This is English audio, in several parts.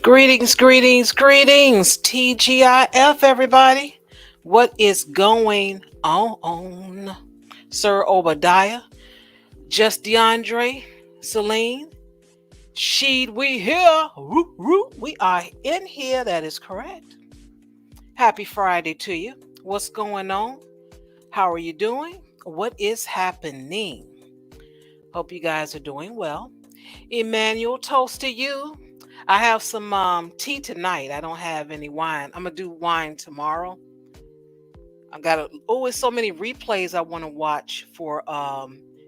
Greetings, TGIF, everybody. What is going on? Sir Obadiah, Just DeAndre, Celine, Sheed, we here. We are in here. That is correct. Happy Friday to you. What's going on? How are you doing? What is happening? Hope you guys are doing well. Emmanuel, toast to you. I have some tea tonight. I don't have any wine. I'm gonna do wine tomorrow. I've got always so many replays I want to watch for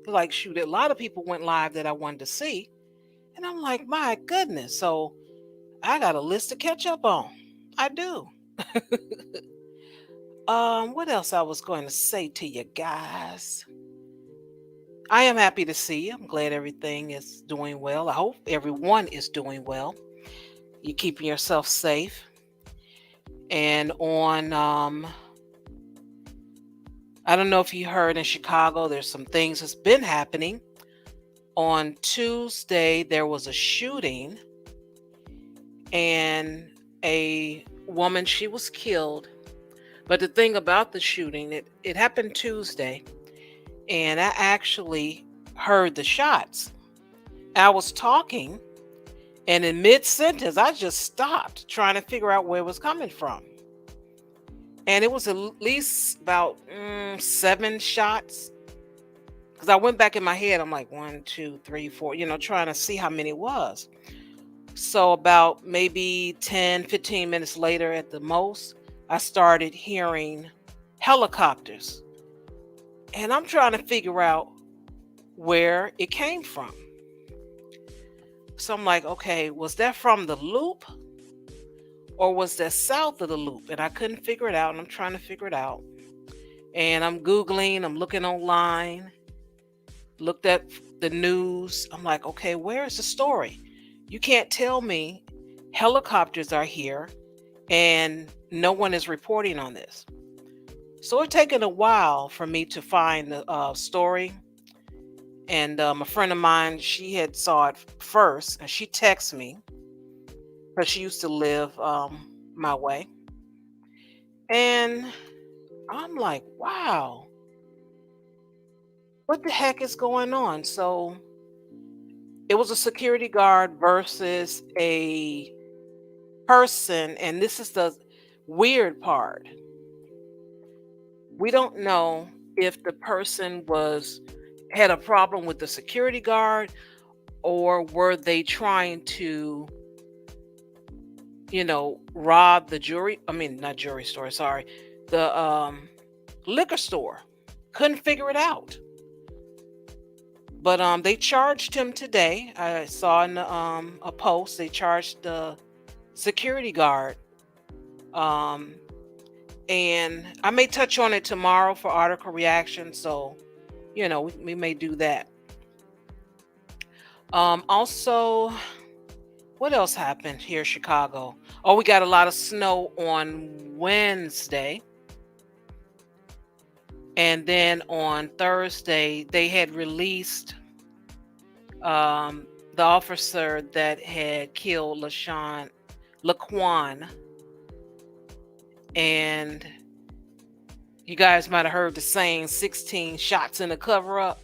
like shoot. A lot of people went live that I wanted to see, and I'm like, my goodness. So I got a list to catch up on. I do. What else I was going to say to you guys? I am happy to see you. I'm glad everything is doing well. I hope everyone is doing well. You keeping yourself safe. And on I don't know if you heard in Chicago, there's some things that's been happening. On Tuesday, there was a shooting and a woman, she was killed. But the thing about the shooting, it happened Tuesday, and I actually heard the shots. I was talking, and in mid-sentence, I just stopped trying to figure out where it was coming from. And it was at least about 7 shots. Because I went back in my head, I'm like 1, 2, 3, 4, trying to see how many it was. So about maybe 10, 15 minutes later at the most, I started hearing helicopters. And I'm trying to figure out where it came from. So I'm like, okay, was that from the loop? Or was that south of the loop? And I couldn't figure it out. And I'm trying to figure it out. And I'm Googling, I'm looking online, looked at the news. I'm like, okay, where is the story? You can't tell me helicopters are here and no one is reporting on this. So it's taken a while for me to find the story. And a friend of mine, she had saw it first, and she texted me because she used to live my way. And I'm like, wow, what the heck is going on? So it was a security guard versus a person. And this is the weird part. We don't know if the person had a problem with the security guard, or were they trying to rob the not jewelry store, sorry, the liquor store. Couldn't figure it out. But they charged him today. I saw in a post they charged the security guard. And I may touch on it tomorrow for article reaction, so we may do that. Also, what else happened here in Chicago? Oh, we got a lot of snow on Wednesday. And then on Thursday, they had released the officer that had killed Laquan. And you guys might have heard the saying, 16 shots in a cover-up.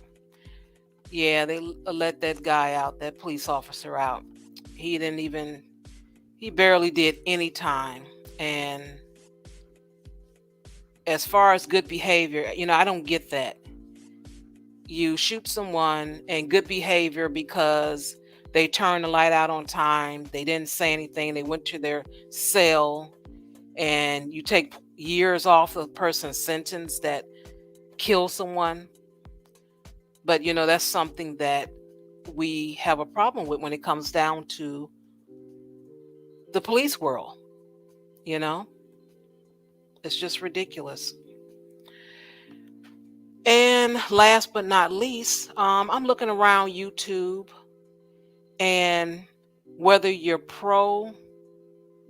Yeah, they let that guy out, that police officer out. He barely did any time. And as far as good behavior, I don't get that. You shoot someone and good behavior because they turned the light out on time, they didn't say anything, they went to their cell, and you take years off of a person's sentence that kills someone. But that's something that we have a problem with when it comes down to the police world. It's just ridiculous. And last but not least, I'm looking around YouTube, and whether you're pro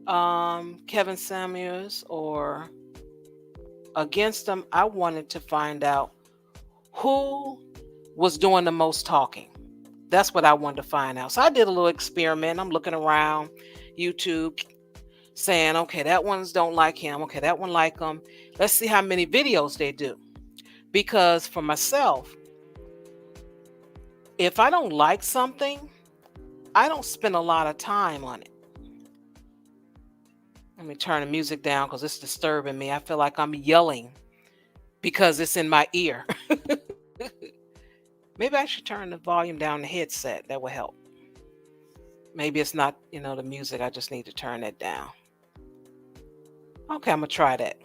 Kevin Samuels or against him, I wanted to find out who was doing the most talking. That's what I wanted to find out. So I did a little experiment. I'm looking around YouTube saying, okay, that one's don't like him. Okay, that one like him. Let's see how many videos they do. Because for myself, if I don't like something, I don't spend a lot of time on it. Let me turn the music down because it's disturbing me. I feel like I'm yelling because it's in my ear. Maybe I should turn the volume down the headset. That would help. Maybe it's not, the music. I just need to turn it down. Okay, I'm going to try that.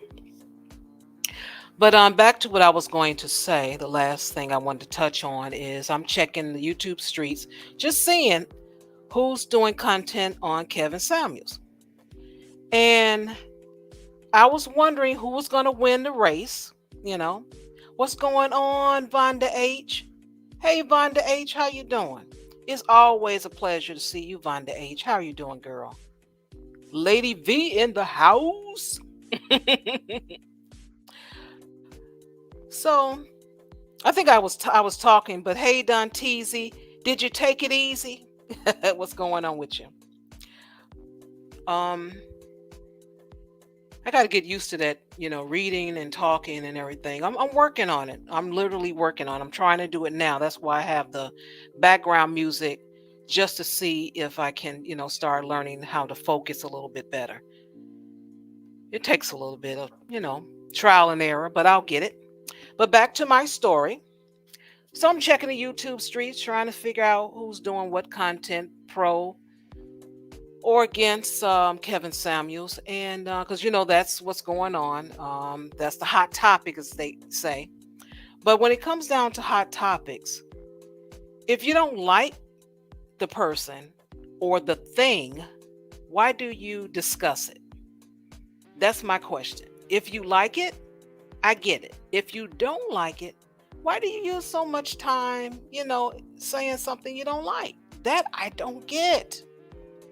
But back to what I was going to say. The last thing I wanted to touch on is I'm checking the YouTube streets, just seeing who's doing content on Kevin Samuels. And I was wondering who was going to win the race. What's going on, Vonda H? Hey, Vonda H, how you doing? It's always a pleasure to see you, Vonda H. How are you doing, girl? Lady V in the house. So, I think I was talking, but hey, Don Teasy, did you take it easy? What's going on with you? I got to get used to that, reading and talking and everything. I'm working on it. I'm literally working on it. I'm trying to do it now. That's why I have the background music just to see if I can, start learning how to focus a little bit better. It takes a little bit of, trial and error, but I'll get it. But back to my story. So I'm checking the YouTube streets, trying to figure out who's doing what content, pro or against Kevin Samuels, and because that's what's going on. That's the hot topic, as they say. But when it comes down to hot topics, if you don't like the person or the thing, why do you discuss it? That's my question. If you like it, I get it. If you don't like it, why do you use so much time, saying something you don't like? That I don't get.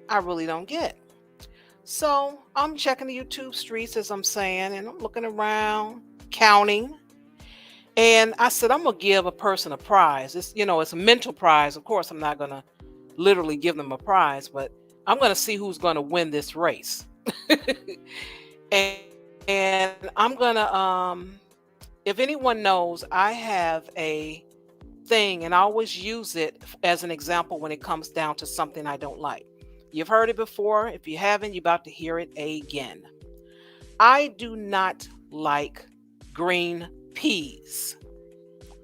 I really don't get. So I'm checking the YouTube streets, as I'm saying, and I'm looking around, counting. And I said, I'm going to give a person a prize. It's a mental prize. Of course, I'm not going to literally give them a prize, but I'm going to see who's going to win this race. and I'm going to, if anyone knows, I have a thing, and I always use it as an example when it comes down to something I don't like. You've heard it before. If you haven't, you're about to hear it again. I do not like green peas.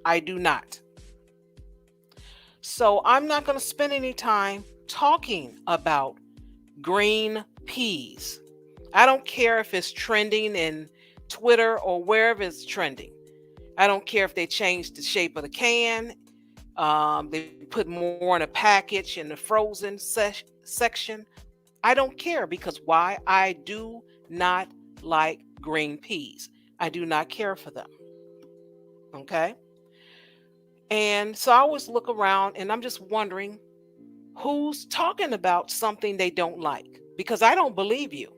I do not. So I'm not going to spend any time talking about green peas. I don't care if it's trending in Twitter or wherever it's trending. I don't care if they changed the shape of the can. They put more in a package in the frozen section. I don't care, because why? I do not like green peas. I do not care for them. Okay? And so I always look around and I'm just wondering who's talking about something they don't like, because I don't believe you.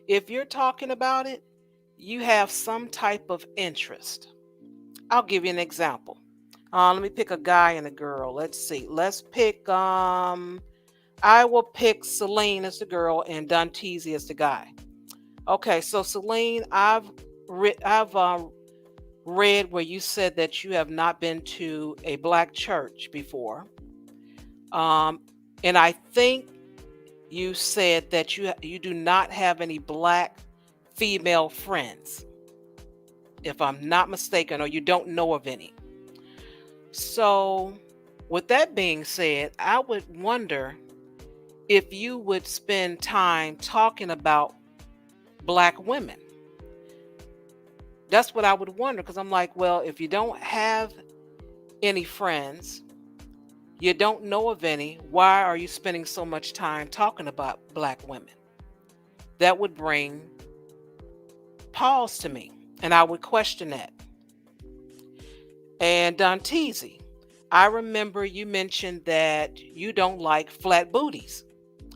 If you're talking about it, you have some type of interest. I'll give you an example. Let me pick a guy and a girl. Let's see. Let's pick I will pick Celine as the girl and Danteezy as the guy. Okay, so Celine, I've read where you said that you have not been to a black church before, and I think you said that you do not have any black female friends, if I'm not mistaken, or you don't know of any. So, with that being said, I would wonder if you would spend time talking about black women. That's what I would wonder, because I'm like, well, if you don't have any friends, you don't know of any, why are you spending so much time talking about black women? That would bring pause to me, and I would question that. And Danteezy, I remember you mentioned that you don't like flat booties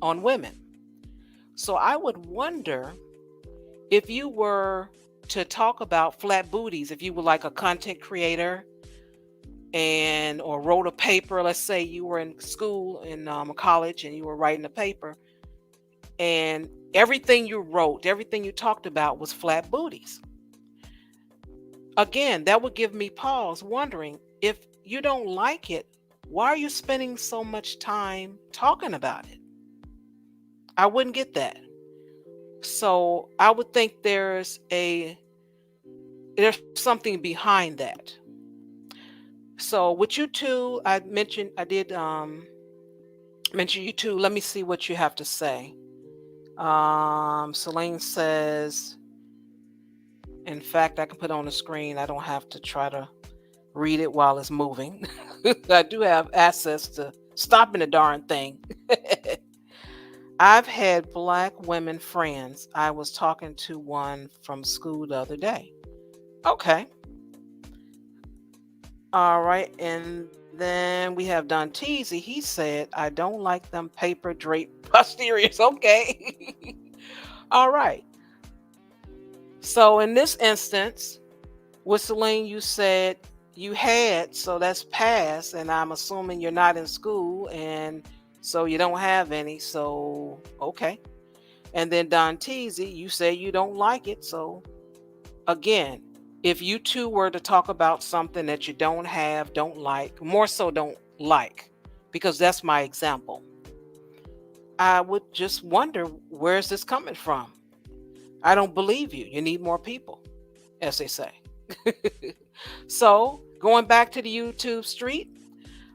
on women. So I would wonder if you were to talk about flat booties, if you were like a content creator, and or wrote a paper. Let's say you were in school in college and you were writing a paper, and everything you wrote, everything you talked about was flat booties. Again, that would give me pause, wondering if you don't like it, why are you spending so much time talking about it? I wouldn't get that. So I would think there's something behind that. So with you two, I did mention you two. Let me see what you have to say. Celine says, in fact, I can put it on the screen. I don't have to try to read it while it's moving. I do have access to stopping the darn thing. I've had Black women friends. I was talking to one from school the other day. Okay. All right. And then we have Don Teasy. He said, I don't like them paper draped posteriors. Okay. All right. So in this instance, with Celine, you said you had, so that's past, and I'm assuming you're not in school, and so you don't have any. So okay. And then Don Teasy, you say you don't like it. So again, if you two were to talk about something that you don't have, don't like, more so don't like, because that's my example, I would just wonder, where's this coming from? I don't believe you. You need more people, as they say. So going back to the YouTube street,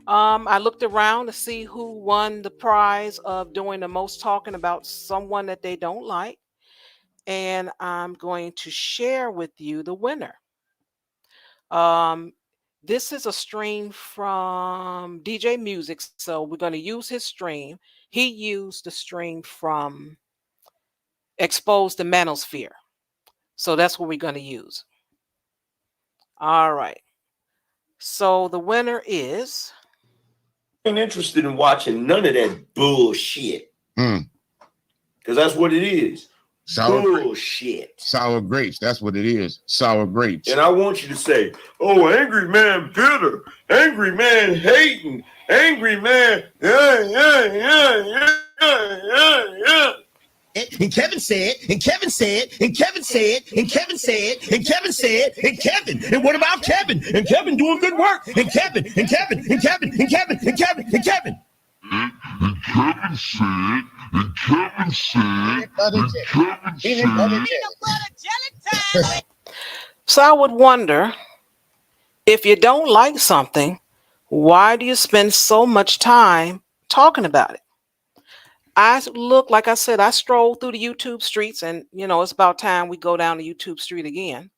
I looked around to see who won the prize of doing the most talking about someone that they don't like. And I'm going to share with you the winner. Um, this is a stream from DJ Music, so we're going to use his stream. He used the stream from Expose the Manosphere. So that's what we're going to use. All right. So the winner is. Ain't interested in watching none of that bullshit. Because that's what it is. Sour bullshit. Grapes. Sour grapes. That's what it is. Sour grapes. And I want you to say, oh, angry man bitter, angry man hating, angry man, yeah. And Kevin said, and Kevin said, and Kevin said, and Kevin said, and Kevin said, and Kevin. And what about Kevin? And Kevin doing good work. And Kevin, and Kevin, and Kevin, and Kevin, and Kevin, and Kevin. And Kevin said, and Kevin said, and Kevin said. So I would wonder, if you don't like something, why do you spend so much time talking about it? Like I said, I strolled through the YouTube streets, and it's about time we go down the YouTube street again.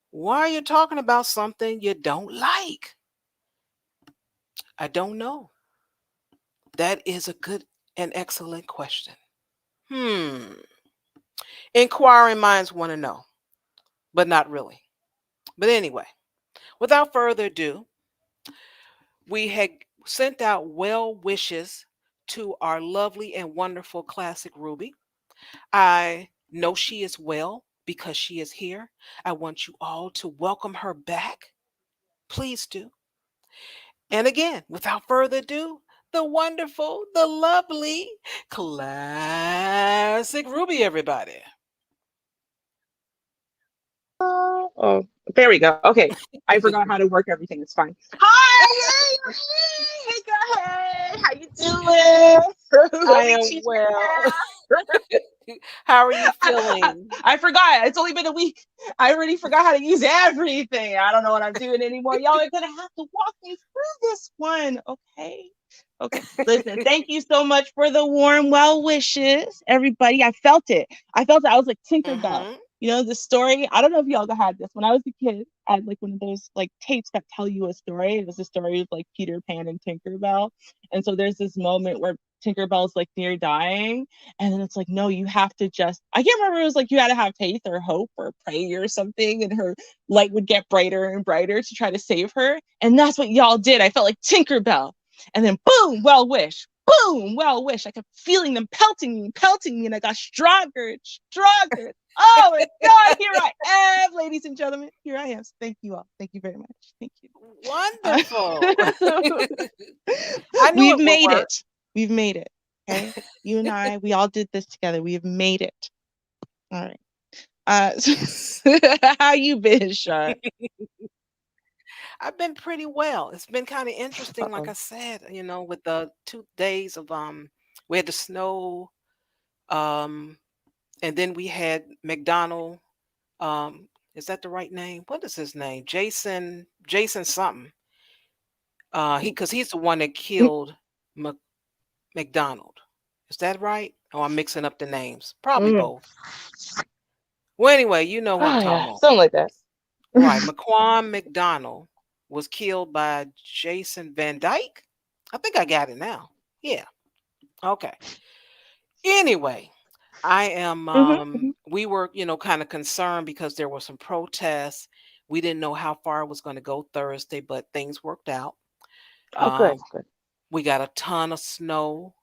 Why are you talking about something you don't like? I don't know. That is a good and excellent question. Inquiring minds want to know, but not really. But anyway, without further ado, we had sent out well wishes to our lovely and wonderful classic Ruby. I know she is well because she is here. I want you all to welcome her back. Please do. And again, without further ado, the wonderful, the lovely, classic Ruby, everybody. Oh, there we go. Okay. I forgot how to work everything. It's fine. Hi! Hey, guys. How you doing? I am well. How are you feeling? I forgot. It's only been a week. I already forgot how to use everything. I don't know what I'm doing anymore. Y'all are going to have to walk me through this one. Okay. Listen, thank you so much for the warm well wishes, everybody. I felt it. I was like Tinkerbell. The story, I don't know if y'all had this. When I was a kid, I had like one of those like tapes that tell you a story. It was a story of like Peter Pan and Tinkerbell. And so there's this moment where Tinkerbell's like near dying. And then it's like, no, you have to I can't remember, it was like you had to have faith or hope or pray or something. And her light would get brighter and brighter to try to save her. And that's what y'all did. I felt like Tinkerbell. And then boom, well wish. boom, well wish. I kept feeling them pelting me, and I got stronger and stronger. Oh my God, here I am, ladies and gentlemen. Here I am. So thank you all. Thank you very much. Thank you. Wonderful. I knew We've it would made work. it. We've made it. Okay. You and I, we all did this together. We have made it. All right. How you been, Shar? I've been pretty well. It's been kind of interesting, like I Uh-oh. said, with the 2 days of we had the snow, um, and then we had McDonald. Is that the right name? What is his name? Jason something. Because he's the one that killed Mc, McDonald. Is that right? Oh, I'm mixing up the names. Probably Mm. both. Well, anyway, you know who I'm Oh talking yeah, about. something like that. Right. McQuan McDonald was killed by Jason Van Dyke. I think I got it now. Yeah. Okay. Anyway, I am Mm-hmm. we were, kind of concerned because there were some protests. We didn't know how far it was going to go Thursday, but things worked out. Oh, good, Um, good. we got a ton of snow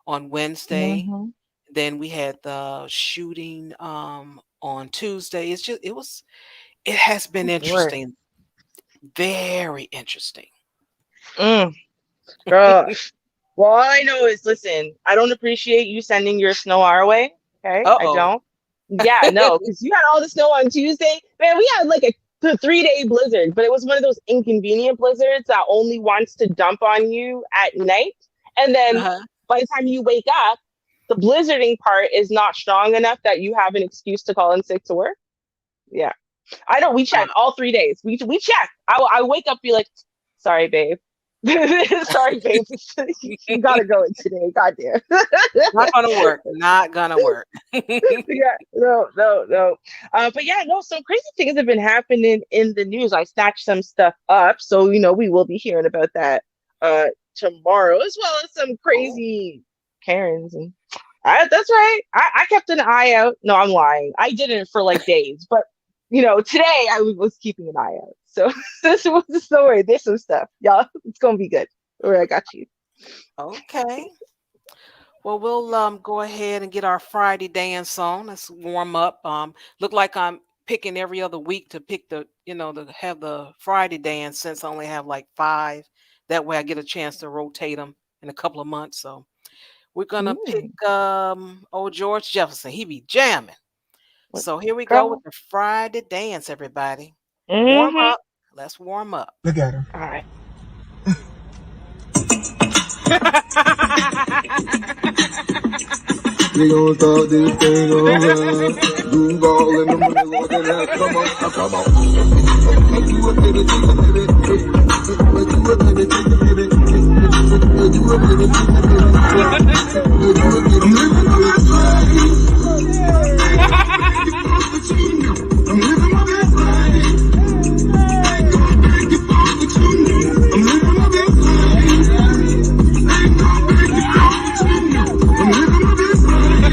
on Wednesday. Mm-hmm. Then we had the shooting on Tuesday. It has been Oh, boy. interesting. Very interesting. Mm, girl. Well, all I know is, listen, I don't appreciate you sending your snow our way. Okay, I Uh-oh. don't. Yeah, no, because you had all the snow on Tuesday. Man, we had like a 3 day blizzard, but it was one of those inconvenient blizzards that only wants to dump on you at night. And then Uh-huh. by the time you wake up, the blizzarding part is not strong enough that you have an excuse to call in sick to work. Yeah. I know we check all 3 days. We check. I wake up, be like, sorry, babe. Sorry, babe. You gotta go in today. Goddamn. Not gonna work. Not gonna work. Yeah, no, no, no. But yeah, no, some crazy things have been happening in the news. I snatched some stuff up, so we will be hearing about that tomorrow, as well as some Oh, crazy Karens and that's right. I kept an eye out. No, I'm lying. I didn't for like days, but today I was keeping an eye out. So this was the story. There's some stuff, y'all. It's gonna be good. All right, I got you. okay. Well, we'll go ahead and get our Friday dance on. Let's warm up. Look like I'm picking every other week to pick to have the Friday dance since I only have like five. That way I get a chance to rotate them in a couple of months. So we're gonna pick Mm, old George Jefferson. He be jamming. what, So here we go with girl? the Friday dance, everybody. Warm Mm-hmm. up. Let's warm up. Look at her. All right. We gon' start this thing over. Blue ball in the middle of the night. Come on, come on. You a baby, take a baby. You a baby, take a baby. You a baby, take a baby. I'm living my best life. I'm living my best life. Ain't gonna break it off with you. I'm living my best life. Ain't gonna break it off with you. I'm living my best life.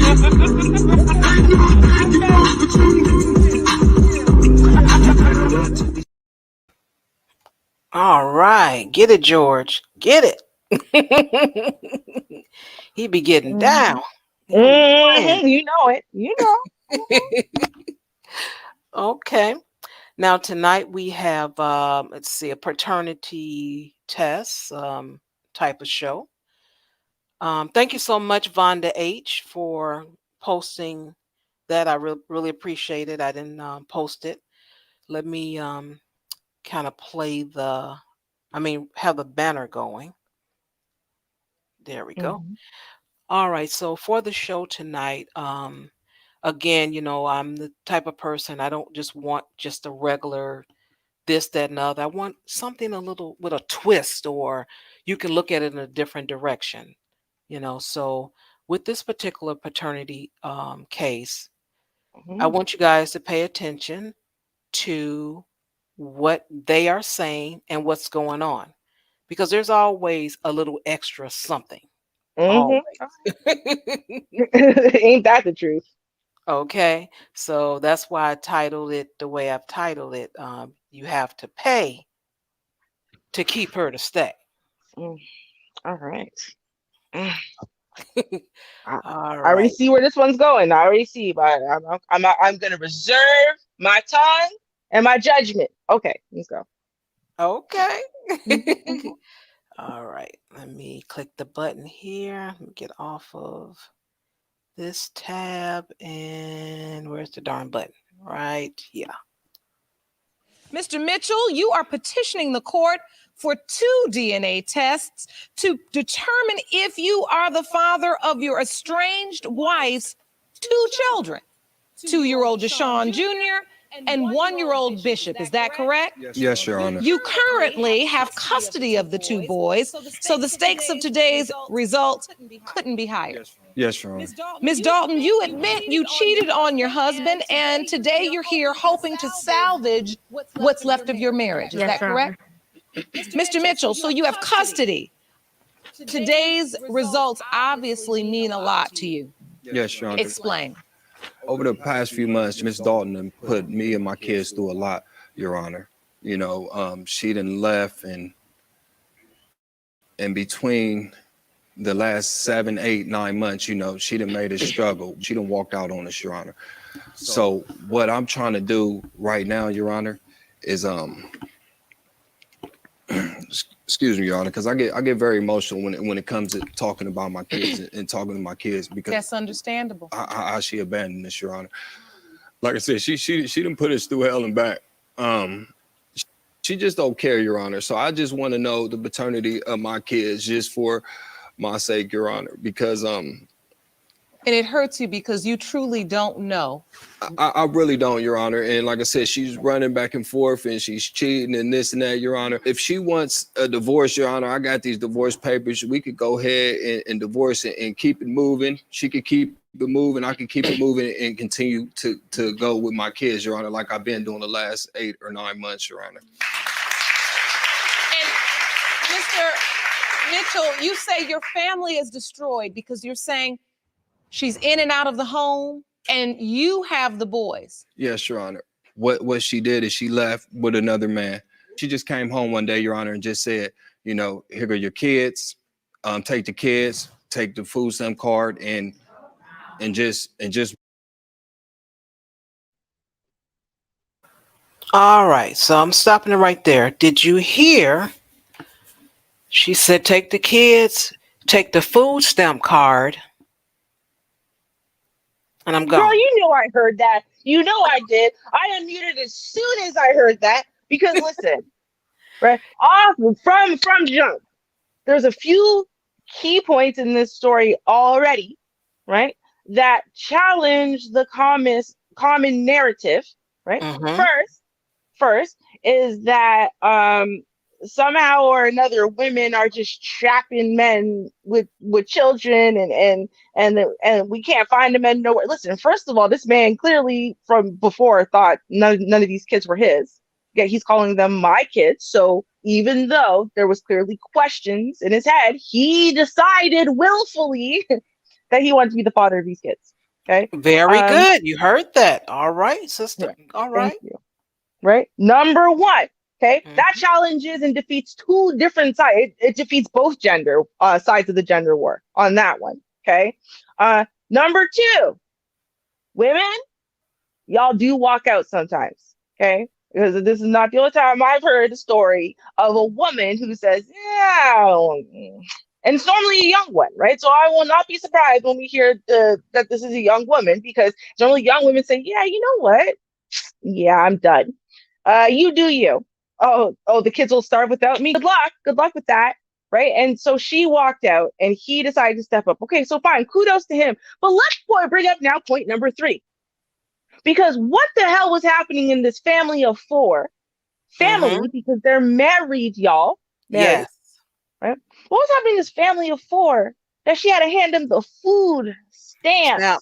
All right. Get it, George. Get it. He be getting Mm-hmm. down. He don't be playing. Mm-hmm. You know it. You know. Okay. Now tonight we have let's see, a paternity test type of show. Thank you so much, Vonda H, for posting that. I really appreciate it. I didn't post it. Let me kind of have the banner going. There we go. Mm-hmm. All right. So for the show tonight, again, I'm the type of person, I don't just want just a regular this, that, and other. I want something a little with a twist, or you can look at it in a different direction. So with this particular paternity case, I Mm-hmm. want you guys to pay attention to what they are saying and what's going on, because there's always a little extra something. Always. Mm-hmm. Ain't that the truth? Okay, so that's why I titled it the way I've titled it. You have to pay to keep her to stay. Mm, all right. I All already right. see where this one's going. I already see, but I'm gonna reserve my tongue and my judgment. Okay, let's go. Okay. Mhm. All right. Let me click the button here. Let me get off of this tab. And where's the darn button? Right here. Mr. Mitchell, you are petitioning the court for 2 DNA tests to determine if you are the father of your estranged wife's 2 children, 2-year-old Deshaun Jr. and 1-year-old Bishop. Is that correct? Yes, Your Honor. You currently have custody of the 2 boys, so the stakes of today's results couldn't be higher. Yes, Your Honor. Ms. Dalton, you admit you cheated on your husband, and today you're here hoping to salvage what's left of your marriage. Is that correct? Mr. Mitchell, so you have custody. Today's results obviously mean a lot to you. Yes, Your Honor. Explain. Over the past few months, Miss Dalton put me and my kids through a lot, Your Honor. She done left, and between the last 7, 8, 9 months, she done made us struggle. She done walked out on us, Your Honor. So what I'm trying to do right now, Your Honor, is excuse me, Your Honor, because I get very emotional when it comes to talking about my kids and talking to my kids, because That's understandable. how she abandoned us, Your Honor. Like I said, she done put us through hell and back. She just don't care, Your Honor. So I just want to know the paternity of my kids, just for my sake, Your Honor, because And it hurts you because you truly don't know. I really don't, Your Honor. And like I said, she's running back and forth and she's cheating and this and that, Your Honor. If she wants a divorce, Your Honor, I got these divorce papers. We could go ahead and divorce it and keep it moving. She could keep it moving. I could keep it moving and continue to go with my kids, Your Honor, like I've been doing the last 8 or 9 months, Your Honor. And Mr. Mitchell, you say your family is destroyed because you're saying she's in and out of the home and you have the boys. Yes, Your Honor. What she did is she left with another man. She just came home one day, Your Honor, and just said, here go your kids. Take the kids, take the food stamp card, and just. All right. So I'm stopping it right there. Did you hear? She said, take the kids, take the food stamp card, and I'm gone. Girl, you know I heard that. You know I did. I unmuted as soon as I heard that because listen, right off from jump, there's a few key points in this story already, right, that challenge the common narrative, right? Mhm. First is that somehow or another women are just trapping men with children and we can't find the men nowhere. Listen, first of all, this man clearly from before thought none of these kids were his. Yeah, he's calling them my kids. So even though there was clearly questions in his head, he decided willfully that he wanted to be the father of these kids. Okay. Very good. You heard that. All right, sister. Right. All right. Thank you. Right. Number one. Okay. Mhm. That challenges and defeats 2 different sides. It defeats both gender sides of the gender war on that one. Okay. Number 2, women, y'all do walk out sometimes. Okay. Because this is not the only time I've heard a story of a woman who says, yeah, and it's normally a young one, right? So I will not be surprised when we hear that this is a young woman, because generally young women say, yeah, you know what? Yeah, I'm done. You do you. Oh, the kids will starve without me. Good luck. Good luck with that. Right. And so she walked out and he decided to step up. Okay, so fine. Kudos to him. But let's bring up now point number 3. Because what the hell was happening in this family of 4? Family, because they're married, y'all. Married. Yes. Right? What was happening in this family of 4 that she had to hand them the food stamps, Now,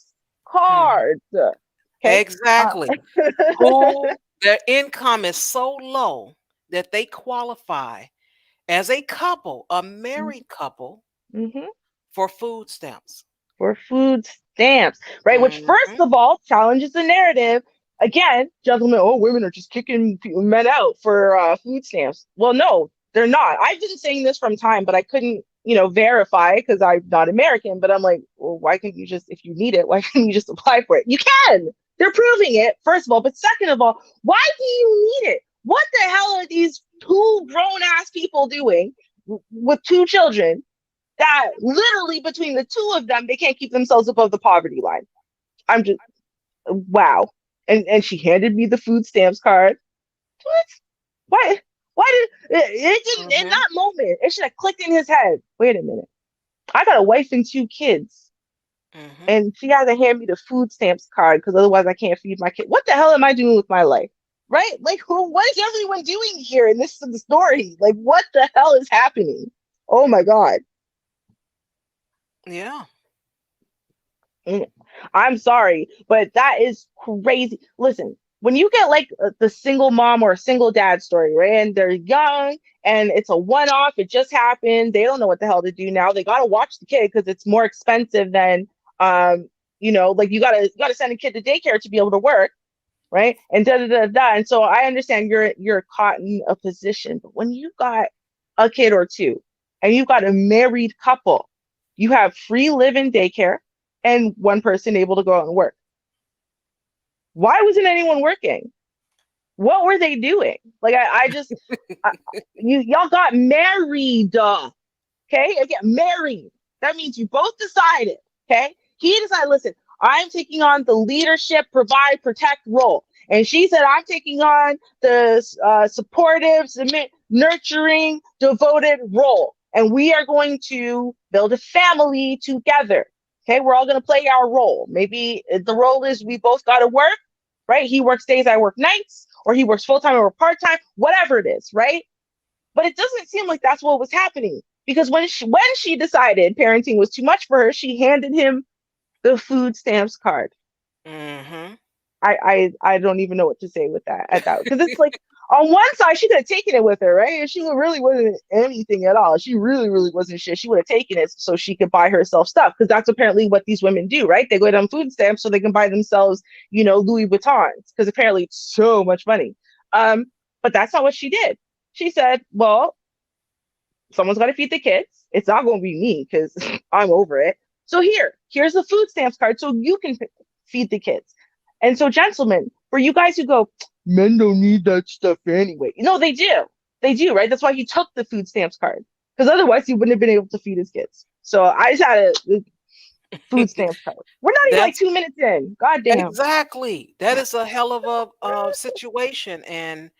cards? Okay. exactly. Who their income is so low that they qualify as a couple, a married couple, Mhm. for food stamps. For food stamps, right? Which, first Mhm. of all, challenges the narrative. Again, gentlemen, women are just kicking men out for food stamps. Well, no, They're not. I've been saying this from time, but I couldn't, verify because I'm not American. But I'm like, well, why can't you just, if you need it, why can't you just apply for it? You can. They're proving it, first of all. But second of all, why do you need it? What the hell are these two grown ass people doing with two children that literally between the two of them, they can't keep themselves above the poverty line? I'm just, wow. And she handed me the food stamps card. What? Why? Why did it didn't in that moment? It should have clicked in his head. Wait a minute. I got a wife and two kids, and she has to hand me the food stamps card because otherwise I can't feed my kid. What the hell am I doing with my life? Right? Like, what is everyone doing here in this story? Like, what the hell is happening? Oh my God. Yeah. I'm sorry, but that is crazy. Listen, when you get like the single mom or a single dad story, right? And they're young and it's a one-off, it just happened. They don't know what the hell to do now. They gotta watch the kid because it's more expensive than like you gotta send a kid to daycare to be able to work, right? And da da da da. And so I understand you're caught in a position, but when you got a kid or two and you got a married couple, you have free live-in daycare and one person able to go out and work. Why wasn't anyone working? What were they doing? Like y'all got married, okay? Get married. That means you both decided, okay? He decided, listen, I'm taking on the leadership, provide, protect role. And she said, I'm taking on the supportive, submit, nurturing, devoted role. And we are going to build a family together. Okay, we're all going to play our role. Maybe the role is we both got to work, right? He works days, I work nights, or he works full-time or part-time, whatever it is, right? But it doesn't seem like that's what was happening, because when she decided parenting was too much for her, she handed him the food stamps card. I don't even know what to say with that at that, because it's like on one side she could have taken it with her, right? And she really wasn't anything at all. She really wasn't shit. She would have taken it so she could buy herself stuff, because that's apparently what these women do, right? They go down food stamps so they can buy themselves, Louis Vuittons, because apparently it's so much money. But that's not what she did. She said, well, someone's got to feed the kids. It's not going to be me because I'm over it. So here's the food stamps card so you can feed the kids. And so, gentlemen, for you guys who go, men don't need that stuff anyway. No, they do. They do, right? That's why he took the food stamps card, because otherwise he wouldn't have been able to feed his kids. So I just had a food stamps card. We're not even like 2 minutes in. God damn. Exactly. That is a hell of a situation. And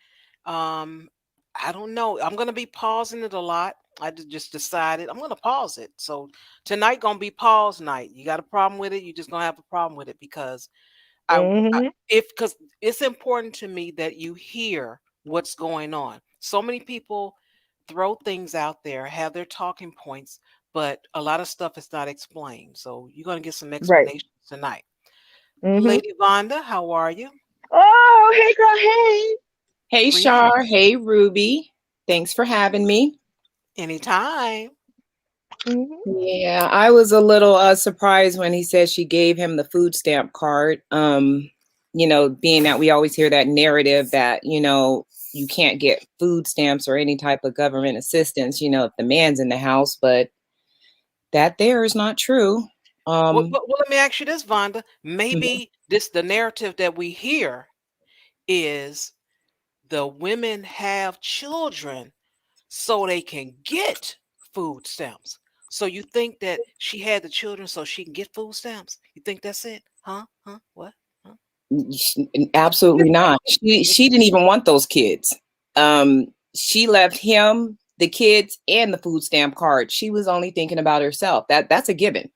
I don't know. I'm going to be pausing it a lot. I just decided I'm going to pause it. So tonight going to be pause night. You got a problem with it? You're just going to have a problem with it, because because it's important to me that you hear what's going on. So many people throw things out there, have their talking points, but a lot of stuff is not explained. So you're going to get some explanations tonight. Lady Vonda, how are you? Oh, hey girl, hey. Hey Char, hey Ruby. Thanks for having me. Anytime. Yeah, I was a little surprised when he said she gave him the food stamp card. Being that we always hear that narrative that, you can't get food stamps or any type of government assistance, if the man's in the house, but that there is not true. Well, let me ask you this, Vonda. Maybe the narrative that we hear is the women have children so they can get food stamps. So you think that she had the children so she can get food stamps? You think that's it? Huh? What? Huh? Absolutely not. She didn't even want those kids. She left him, the kids, and the food stamp card. She was only thinking about herself. That's a given.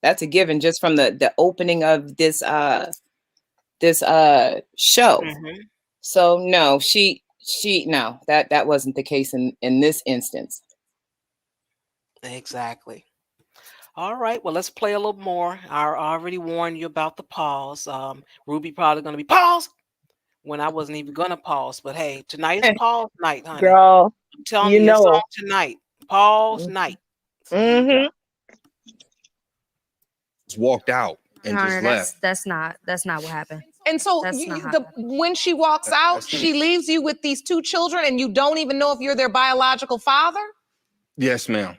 That's a given just from the opening of this show. So no, no, that wasn't the case in this instance. Exactly. All right. Well, let's play a little more. I already warned you about the pause. Ruby probably going to be pause when I wasn't even going to pause. But hey, tonight is pause night, honey. Girl, I'm telling you, it's on tonight. Pause night. So walked out and just left. That's not what happened. And so That's not how when she walks out, she leaves you with these 2 children and you don't even know if you're their biological father? Yes, ma'am.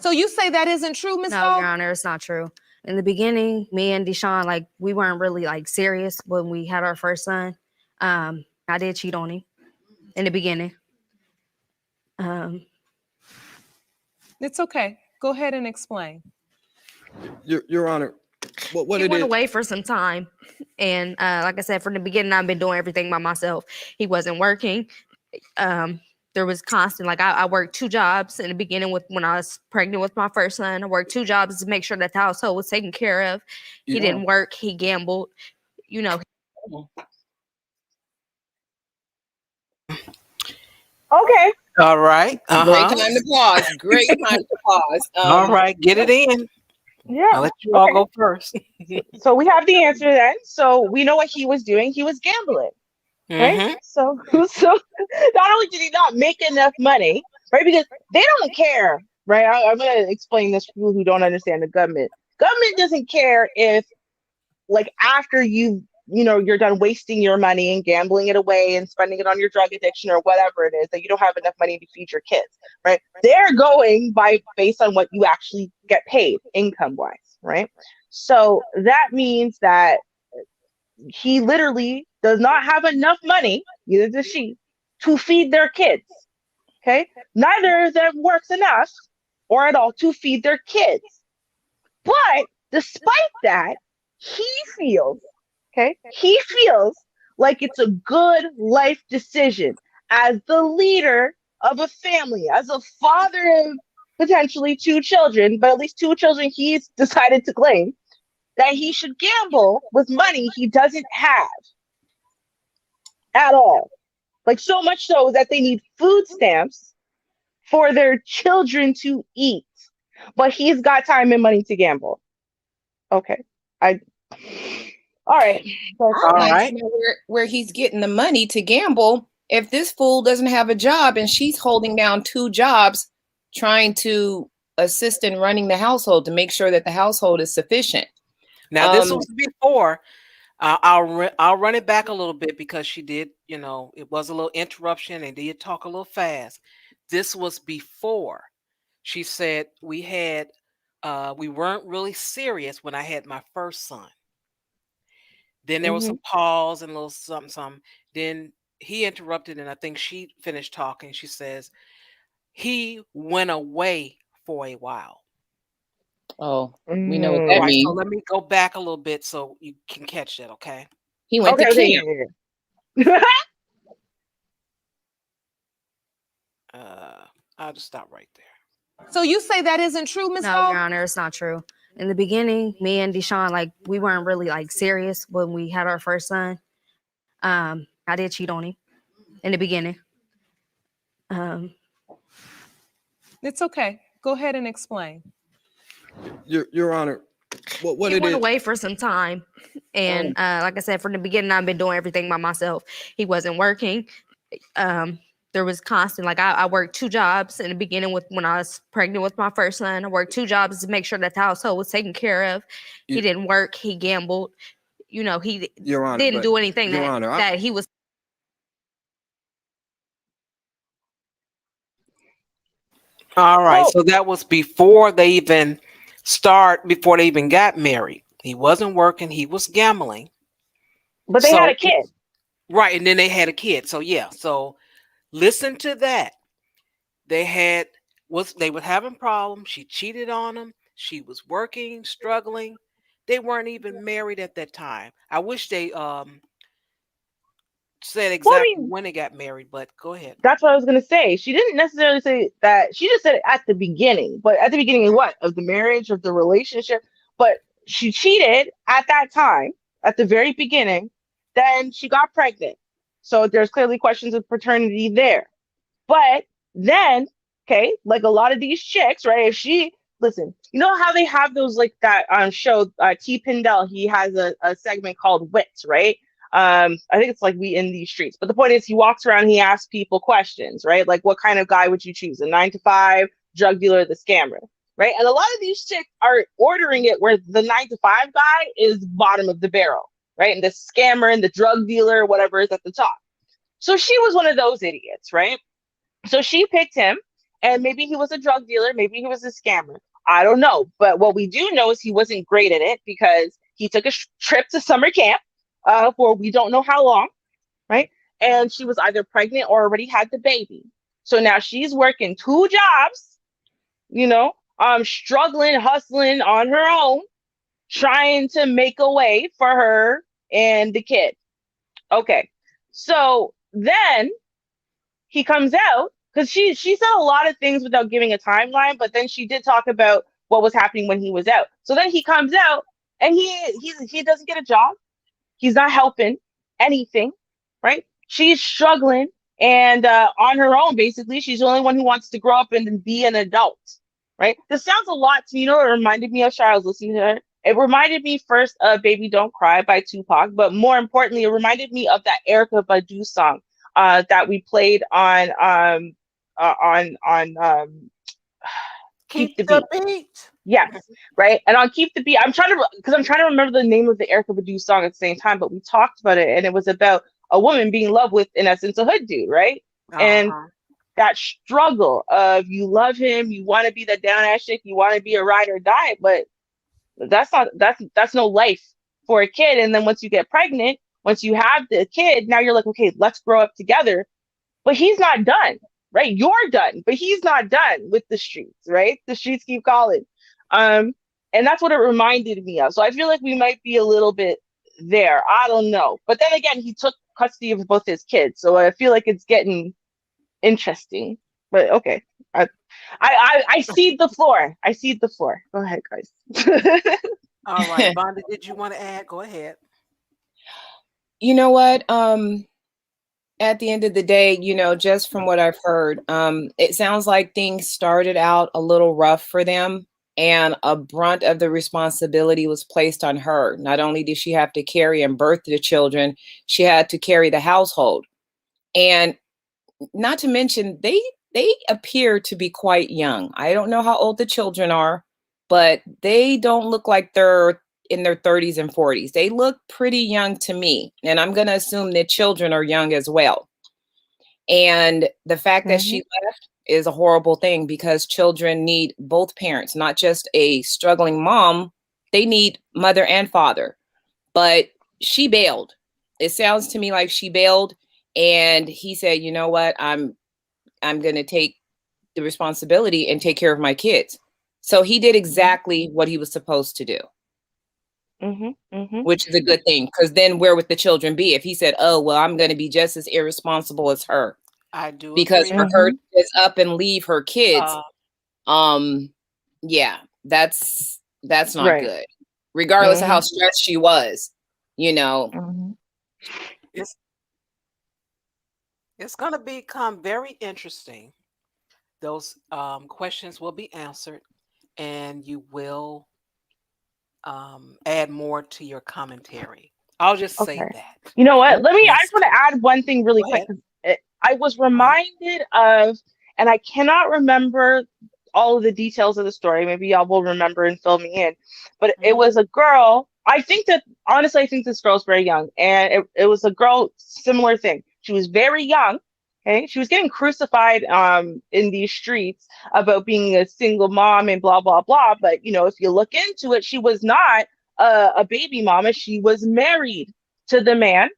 So you say that isn't true, Ms. No, Hall? Your Honor, it's not true. In the beginning, me and Deshaun, like, we weren't really like serious when we had our first son. I did cheat on him in the beginning. It's okay. Go ahead and explain. Your Honor, what He it went is. away for some time, and like I said, from the beginning, I've been doing everything by myself. He wasn't working. There was constant, like I worked 2 jobs in the beginning when I was pregnant with my first son. I worked 2 jobs to make sure that the household was taken care of. He didn't work. He gambled. You know. Okay. All right. Great time to pause. Great time to pause. All right, get it in. Yeah. I'll let you all go first. So we have the answer then. So we know what he was doing. He was gambling. Right? Mhm. So not only did he not make enough money, right? Because they don't care, right? I'm going to explain this for people who don't understand the government. Government doesn't care if, like, after you're done wasting your money and gambling it away and spending it on your drug addiction or whatever it is, that you don't have enough money to feed your kids, right? They're going based on what you actually get paid income wise, right? So that means that he literally does not have enough money, neither does she, to feed their kids. Okay. Neither of them works enough or at all to feed their kids. But despite that, he feels like it's a good life decision as the leader of a family, as a father of potentially 2 children, but at least 2 children he's decided to claim, that he should gamble with money he doesn't have at all. Like, so much so that they need food stamps for their children to eat. But he's got time and money to gamble. Okay. All right. I'd like to know where he's getting the money to gamble if this fool doesn't have a job and she's holding down 2 jobs trying to assist in running the household to make sure that the household is sufficient. Now, this was before. I'll run it back a little bit because she did, it was a little interruption and did talk a little fast. This was before she said we weren't really serious when I had my first son. Then there was some pause and a little something. Then he interrupted and I think she finished talking. She says, he went away for a while. Oh, we know what that means. So let me go back a little bit so you can catch that, okay? He went to camp. I'll just stop right there. So you say that isn't true, Ms. No, Hall? Your Honor, it's not true. In the beginning, me and Deshaun, like, we weren't really like serious when we had our first son. I did cheat on him in the beginning. It's okay. Go ahead and explain. Your Honor, what he it went is. away for some time, and like I said, from the beginning, I've been doing everything by myself. He wasn't working. There was constant, like I worked 2 jobs in the beginning when I was pregnant with my first son. I worked 2 jobs to make sure that the household was taken care of. He didn't work. He gambled. He didn't do anything that he was. All right. So that was before they even got married. He wasn't working. He was gambling. But they had a kid. Right. And then they had a kid. So yeah. So listen to that. They were having problems. She cheated on him. She was working, struggling. They weren't even married at that time. I wish they said exactly when they got married, but go ahead. That's what I was going to say. She didn't necessarily say that. She just said it at the beginning. But at the beginning of what? Of the marriage, of the relationship. But she cheated at that time, at the very beginning. Then she got pregnant. So there's clearly questions of paternity there. But then, okay, like a lot of these chicks, right? Listen, you know how they have those, like that show, T. Pindell, he has a segment called Wits, right? I think it's like We in These Streets. But the point is, he walks around, he asks people questions, right? Like, what kind of guy would you choose? A 9-to-5 drug dealer, the scammer, right? And a lot of these chicks are ordering it where the 9-to-5 guy is bottom of the barrel, right? And the scammer and the drug dealer, whatever is at the top. So she was one of those idiots, right? So she picked him, and maybe he was a drug dealer, maybe he was a scammer. I don't know. But what we do know is he wasn't great at it because he took a trip to summer camp for we don't know how long, right? And she was either pregnant or already had the baby. So now she's working 2 jobs, struggling, hustling on her own, trying to make a way for her and the kid. Okay. So then he comes out because she said a lot of things without giving a timeline, but then she did talk about what was happening when he was out. So then he comes out and he doesn't get a job. He's not helping anything, right? She's struggling and on her own, basically. She's the only one who wants to grow up and be an adult, right? This sounds a lot to, it reminded me of Char. I was listening to her. It reminded me first of Baby Don't Cry by Tupac, but more importantly, it reminded me of that Erykah Badu song that we played on Keep the Beat. Yes, right. And on Keep the Beat, I'm trying to remember the name of the Erykah Badu song at the same time, but we talked about it, and it was about a woman being in love with, in essence, a hood dude, right? And that struggle of you love him, you want to be the down ass chick, you want to be a ride or die, but that's no life for a kid. And then once you get pregnant, once you have the kid, now you're like, okay, let's grow up together. But he's not done, right? You're done, but he's not done with the streets, right? The streets keep calling. And that's what it reminded me of. So I feel like we might be a little bit there. I don't know. But then again, he took custody of both his kids. So I feel like it's getting interesting. But okay. I cede the floor. I cede the floor. Go ahead, guys. All right. Bonda, did you want to add? Go ahead. You know what? At the end of the day, just from what I've heard, it sounds like things started out a little rough for them, and a brunt of the responsibility was placed on her. Not only did she have to carry and birth the children, she had to carry the household. And not to mention, they appear to be quite young. I don't know how old the children are, but they don't look like they're in their 30s and 40s. They look pretty young to me. And I'm going to assume that children are young as well. And the fact that she left is a horrible thing because children need both parents, not just a struggling mom. They need mother and father. But she bailed. It sounds to me like she bailed. And he said, you know what? I'm going to take the responsibility and take care of my kids. So he did exactly what he was supposed to do. Which is a good thing, because then where would the children be if he said, oh, well, I'm going to be just as irresponsible as her? I do because agree. for her to just up and leave her kids, yeah, that's not good. Regardless of how stressed she was, It's going to become very interesting. Those questions will be answered, and you will add more to your commentary. I'll just say that. You know what? I just want to add one thing really quick. I was reminded of, and I cannot remember all of the details of the story. Maybe y'all will remember and fill me in. But it was a girl. I think this girl's very young. And it was a girl, similar thing. She was very young. Okay. She was getting crucified in these streets about being a single mom and blah, blah, blah. But, if you look into it, she was not a baby mama. She was married to the man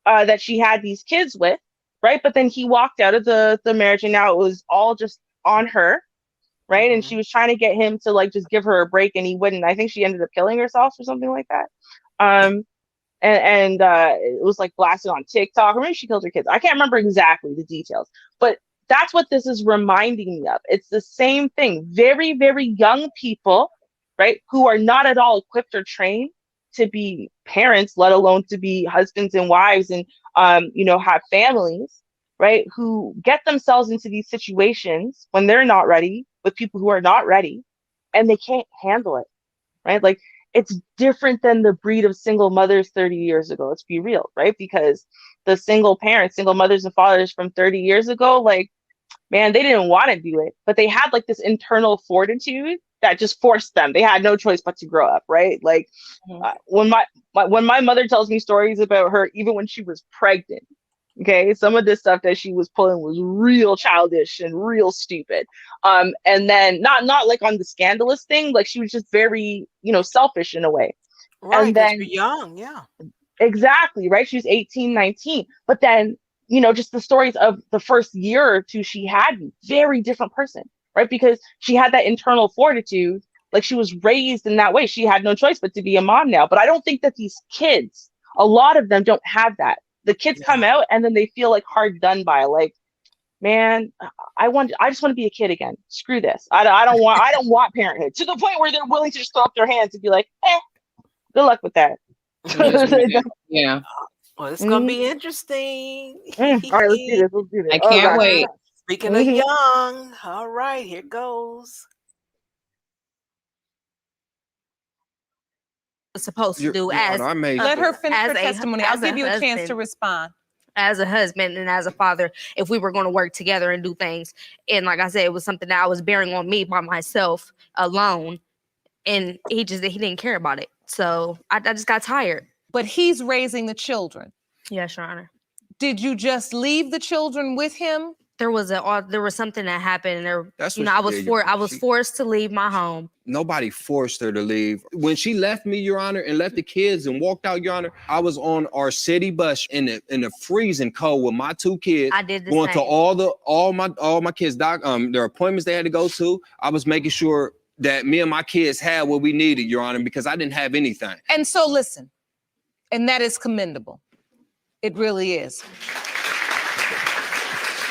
that she had these kids with. Right. But then he walked out of the marriage, and now it was all just on her. Right. And she was trying to get him to just give her a break, and he wouldn't. I think she ended up killing herself or something like that. And it was blasted on TikTok, or maybe she killed her kids. I can't remember exactly the details, but that's what this is reminding me of. It's the same thing. Very, very young people, right, who are not at all equipped or trained to be parents, let alone to be husbands and wives and, have families, right, who get themselves into these situations when they're not ready with people who are not ready, and they can't handle it, right? It's different than the breed of single mothers 30 years ago. Let's be real, right? Because the single parents, single mothers and fathers from 30 years ago, man, they didn't want to do it, but they had this internal fortitude that just forced them. They had no choice but to grow up, right? Like when my mother tells me stories about her, even when she was pregnant, okay, some of this stuff that she was pulling was real childish and real stupid. And then not like on the scandalous thing, like she was just very, selfish in a way. Right, And because then you're young, yeah. exactly, right? She was 18, 19. But then, just the stories of the first year or two she had me, very different person, right? Because she had that internal fortitude. Like she was raised in that way. She had no choice but to be a mom now. But I don't think that these kids, a lot of them don't have that. The kids come out and then they feel like hard done by. Like, man, I just want to be a kid again. Screw this. I don't want parenthood, to the point where they're willing to just throw up their hands and be like, good luck with that. Yeah. Well, it's gonna be interesting. All right, let's do this. I can't wait. Speaking of young, all right, here goes. Supposed to do let her finish her testimony. I'll give you a chance to respond. As a husband and as a father, if we were going to work together and do things, and like I said, it was something that I was bearing on me by myself alone, and he didn't care about it. So I just got tired. But he's raising the children. Yes, Your Honor. Did you just leave the children with him? There was something that happened. That's I was forced to leave my home. Nobody forced her to leave. When she left me, Your Honor, and left the kids and walked out, Your Honor, I was on our city bus in the freezing cold with my two kids. I did the going same. to all my kids' their appointments they had to go to. I was making sure that me and my kids had what we needed, Your Honor, because I didn't have anything. And so listen, and that is commendable. It really is.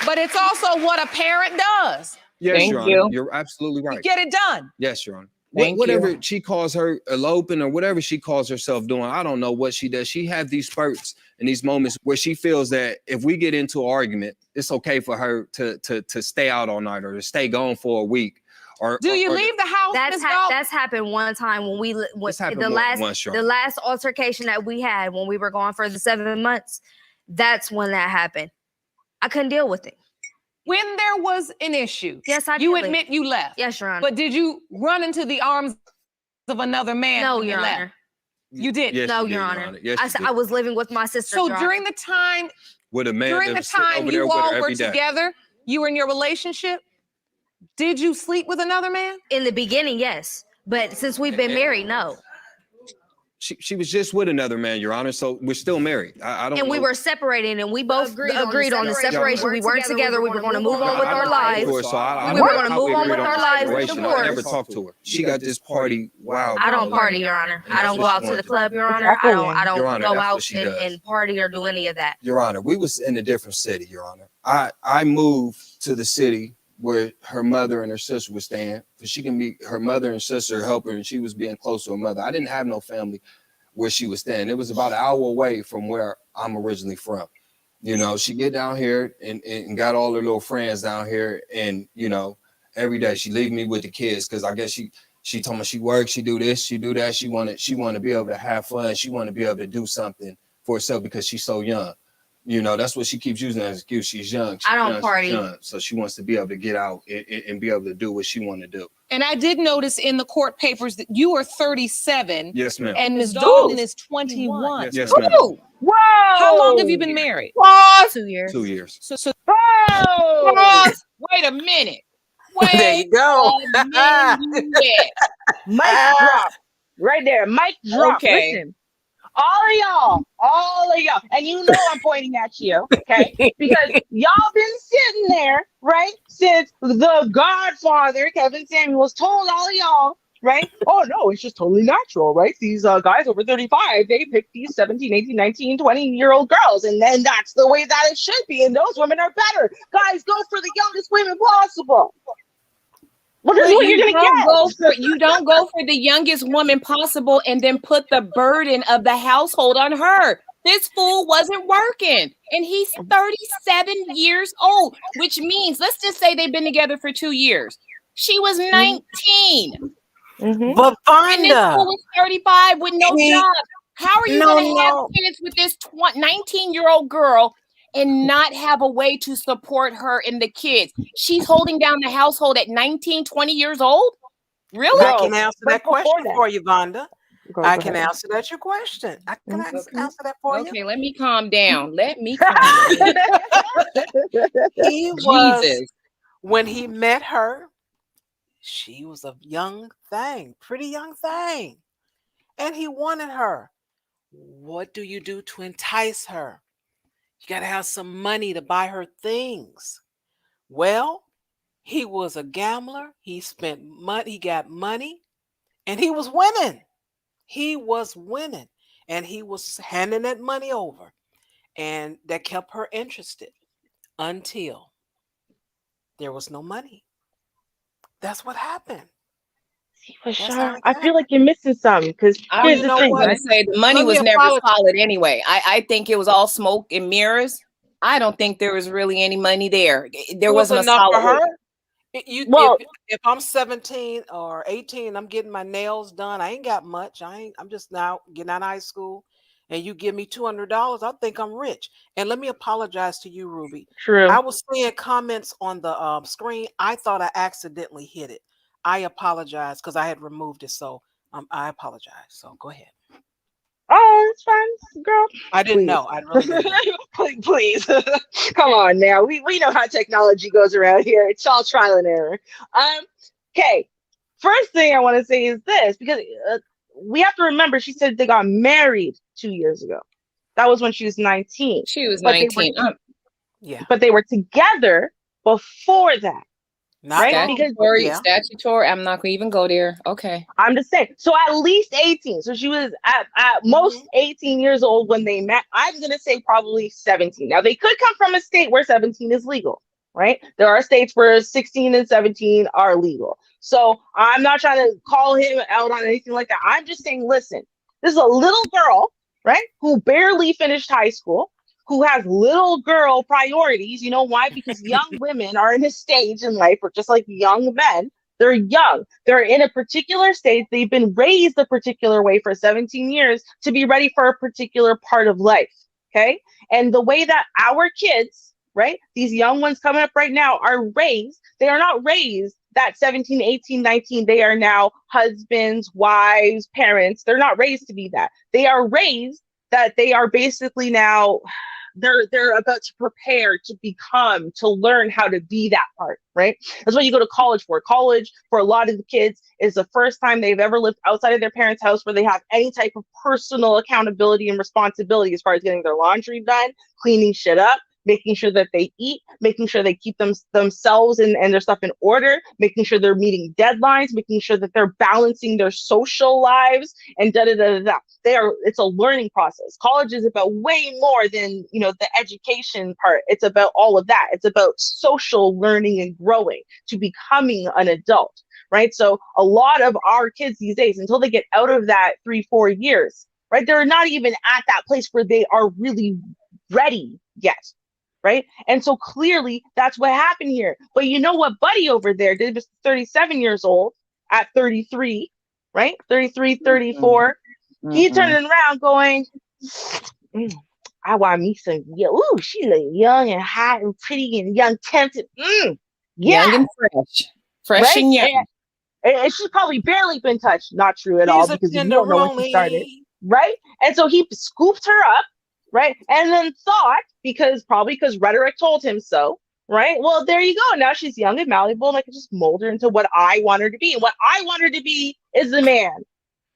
But it's also what a parent does. Yes, Your Honor. You're absolutely right. You get it done. Yes, Your Honor. Whatever she calls her eloping or whatever she calls herself doing, I don't know what she does. She has these spurts and these moments where she feels that if we get into an argument, it's okay for her to stay out all night or to stay gone for a week. Do you leave the house? That's happened one time when the last altercation that we had when we were gone for the 7 months. That's when that happened. I couldn't deal with it. When there was an issue, yes, I did. You admit you left. Yes, Your Honor. But did you run into the arms of another man? No, Your Honor. You did. Yes, no, you did, Your Honor. Yes, I was living with my sister. So during the time, with a man, during the time you all were together, you were in your relationship. Did you sleep with another man? In the beginning, yes. But since we've been married, no. She was just with another man, Your Honor. So we're still married. I don't. And we were separated, and we both agreed on the separation. We weren't together. We were going to move on with our lives. We were going to move on with our lives with divorce. I never talked to her. She got this party. Wow. I don't party, Your Honor. I don't go out to the club, Your Honor. I don't go out and party or do any of that. Your Honor, we was in a different city, Your Honor. I moved to the city where her mother and her sister were staying, because she can be her mother and sister help her, and she was being close to her mother. I didn't have no family where she was staying. It was about an hour away from where I'm originally from. She get down here and got all her little friends down here, and every day she leave me with the kids, because I guess she told me she works, she do this, she do that. She want to be able to have fun. She want to be able to do something for herself because she's so young. That's what she keeps using as an excuse. She's young. I don't party. So she wants to be able to get out and be able to do what she want to do. And I did notice in the court papers that you are 37. Yes, ma'am. And Ms. Dalton is 21. Yes, ma'am. Whoa! How long have you been married? 2 years. 2 years. So wait a minute. There you go. Mic drop. Right there. Mic drop. Okay. Listen. All of y'all, and I'm pointing at you, okay? Because y'all been sitting there, right? Since the Godfather, Kevin Samuels, told all of y'all, right? Oh, no, it's just totally natural, right? These guys over 35, they pick these 17, 18, 19, 20-year-old girls, and then that's the way that it should be, and those women are better. Guys, go for the youngest women possible. What is what you're gonna get? You don't go for the youngest woman possible and then put the burden of the household on her. This fool wasn't working, and he's 37 years old, which means, let's just say they've been together for 2 years. She was 19. But and this fool was 35 with no job. How are you going to have kids with this 19-year-old girl and not have a way to support her and the kids? She's holding down the household at 19, 20 years old? Really? I can answer but that before question that, for you, Vonda. go I can ahead. answer that your question. I can Mhm. answer that for you. Okay, let me calm down. Let me calm down. He was, Jesus. when he met her, she was a young thing, pretty young thing, and he wanted her. What do you do to entice her? You got to have some money to buy her things. Well, he was a gambler. He spent money, he got money, and he was winning. He was winning, and he was handing that money over, and that kept her interested until there was no money. That's what happened. That's how Bashar, it I feel happened. like you're missing something because I Well, here's was you the know thing. what? gonna say the money Let me was never apologize. solid anyway. I think it was all smoke and mirrors. I don't think there was really any money there. It There was wasn't a enough for solid. her. You Well, if I'm 17 or 18, I'm getting my nails done. I ain't got much. I'm just now getting out of high school, and you give me $200, I think I'm rich. And let me apologize to you, Ruby. true. I was seeing comments on the screen. I thought I accidentally hit it. I apologize because I had removed it. So I apologize. So go ahead. Oh, it's fine, girl. I didn't Please. know. I really didn't know. Please. Come on now. We know how technology goes around here. It's all trial and error. Okay. First thing I want to say is this because we have to remember she said they got married 2 years ago. That was when she was 19. She was But 19. Yeah, they were together before that, not right? long. Because Yeah. Statutory. I'm not gonna even go there. Okay. I'm just saying. So at least 18. So she was at most Mhm. 18 years old when they met. I'm going to say probably 17. Now, they could come from a state where 17 is legal, right? There are states where 16 and 17 are legal. So I'm not trying to call him out on anything like that. I'm just saying, listen, this is a little girl, right, who barely finished high school, who has little girl priorities. You know why? Because young women are in a stage in life where just like young men, they're young. They're in a particular stage. They've been raised a particular way for 17 years to be ready for a particular part of life. Okay. And the way that our kids, right, these young ones coming up right now are raised, they are not raised that 17, 18, 19. They are now husbands, wives, parents. They're not raised to be that. They are raised that they are basically now they're about to prepare to become to learn how to be that part, right? That's what you go to college for. College for a lot of the kids is the first time they've ever lived outside of their parents' house where they have any type of personal accountability and responsibility as far as getting their laundry done, cleaning shit up, making sure that they eat, making sure they keep themselves and their stuff in order, making sure they're meeting deadlines, making sure that they're balancing their social lives and da da da da. It's a learning process. College is about way more than the education part. It's about all of that. It's about social learning and growing to becoming an adult, right? So a lot of our kids these days, until they get out of that 3-4 years, right, they're not even at that place where they are really ready yet, right? And so clearly that's what happened here. But you know what Buddy over there did? Was 37 years old at 33, right? 33, 34. He turning around going, I want me some. Yeah, ooh, she look young and hot and pretty and young, tempted. Yeah, Young and fresh. Fresh right. and young. And she's probably barely been touched. Not true at all He's a because you don't know when she started, tenderoni. right? And so he scooped her up, right? And then thought because rhetoric told him so, right? Well, there you go. Now she's young and malleable, and I can just mold her into what I want her to be. And what I want her to be is the man,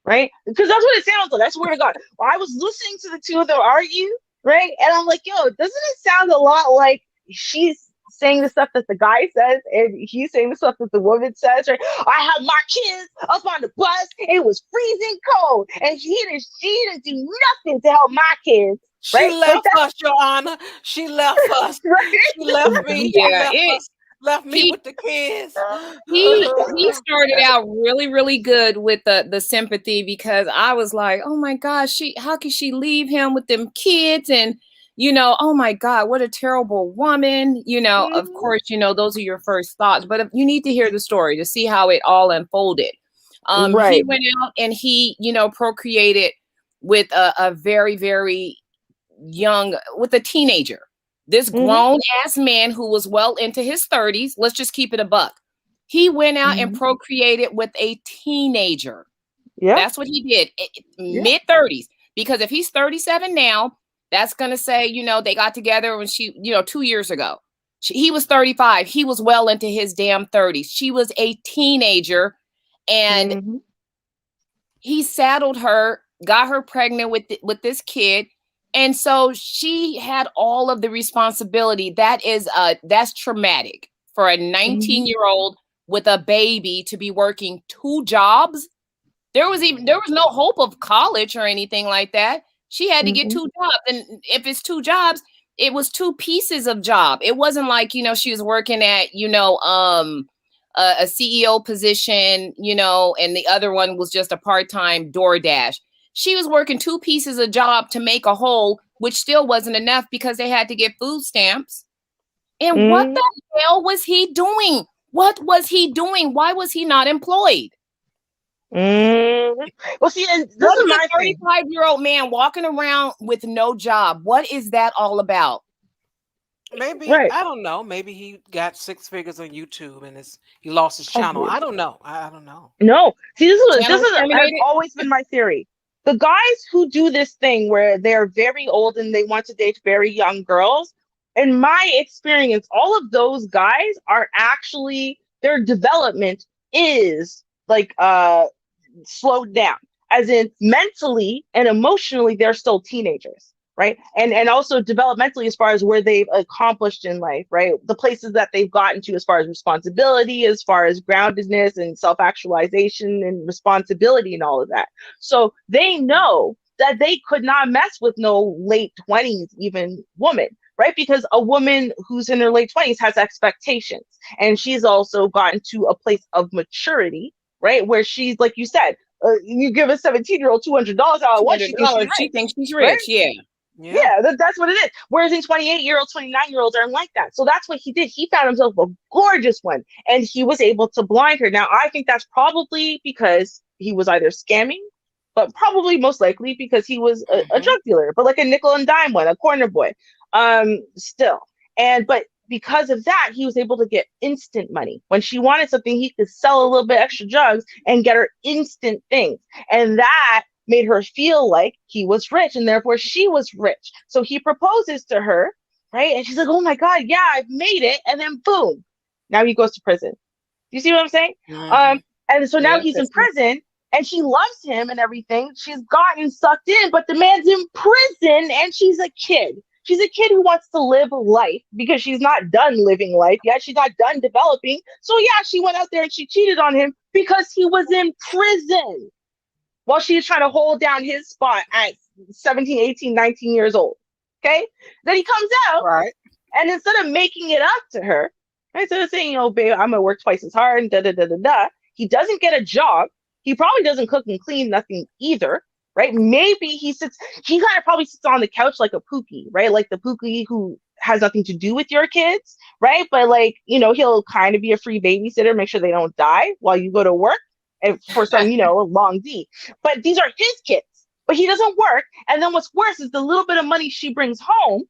right? Because that's what it sounds like. I swear to God. I was listening to the two of them argue, right? And I'm like, yo, doesn't it sound a lot like she's saying the stuff that the guy says and he's saying the stuff that the woman says, right? I had my kids up on the bus. It was freezing cold. And she didn't do nothing to help my kids. She Right? Like left us, Your Honor. She left us. right? She left me. She Yeah, left us. Left me he with the kids. he started out really really good with the sympathy because I was like, oh my gosh, how could she leave him with them kids? And oh my God, what a terrible woman. Of course, those are your first thoughts, but you need to hear the story to see how it all unfolded. Right. He went out and he procreated with a very very young, with a teenager. This grown ass man who was well into his 30s, let's just keep it a buck. He went out and procreated with a teenager. Yeah. That's what he did. Yeah. Mid-30s. Because if he's 37 now, that's going to say, they got together when 2 years ago. He was 35. He was well into his damn 30s. She was a teenager, and he saddled her, got her pregnant with this kid. And so she had all of the responsibility. That's traumatic for a 19-year-old with a baby to be working 2 jobs. There was no hope of college or anything like that. She had to get 2 jobs. And if it's 2 jobs, it was 2 pieces of job. It wasn't like, she was working at, a CEO position, and the other one was just a part-time DoorDash. She was working 2 pieces of job to make a whole, which still wasn't enough because they had to get food stamps. And what the hell was he doing? What was he doing? Why was he not employed? Well, see, and this What is is my a 35-year-old man walking around with no job? What is that all about? Maybe I don't know. Maybe he got 6 figures on YouTube and he lost his channel. I don't know. I don't know. No, see, this has always been my theory. The guys who do this thing where they're very old and they want to date very young girls, in my experience, all of those guys are actually, their development is like slowed down, as in mentally and emotionally they're still teenagers, right? And also developmentally, as far as where they've accomplished in life, right? The places that they've gotten to as far as responsibility, as far as groundedness and self-actualization and responsibility and all of that. So they know that they could not mess with no late 20s even woman, right? Because a woman who's in her late 20s has expectations, and she's also gotten to a place of maturity, right? Where she's, like you said, you give a 17-year-old $200 out, what she thinks she's rich, right? Yeah, that's what it is. Whereas in 28-year-olds, 29-year-olds aren't like that. So that's what he did. He found himself a gorgeous one, and he was able to blind her. Now, I think that's probably because he was either scamming, but probably most likely because he was a drug dealer, but like a nickel and dime one, a corner boy, still. But because of that, he was able to get instant money. When she wanted something, he could sell a little bit extra drugs and get her instant things. And that made her feel like he was rich, and therefore she was rich. So he proposes to her, right? And she's like, oh my God, yeah, I've made it. And then boom, now he goes to prison. You see what I'm saying? And so now he's in prison, and she loves him and everything. She's gotten sucked in, but the man's in prison, and she's a kid. She's a kid who wants to live life because she's not done living life yet. She's not done developing. So yeah, she went out there and she cheated on him because he was in prison while she was trying to hold down his spot at 17, 18, 19 years old. Okay? Then he comes out, right? And instead of making it up to her, right, instead of saying, babe, I'm going to work twice as hard, and he doesn't get a job. He probably doesn't cook and clean nothing either, right? Maybe he kind of probably sits on the couch like a Pookie, right? Like the Pookie who has nothing to do with your kids, right? But like, he'll kind of be a free babysitter, make sure they don't die while you go to work and for some, long D. But these are his kids, but he doesn't work. And then what's worse is the little bit of money she brings home,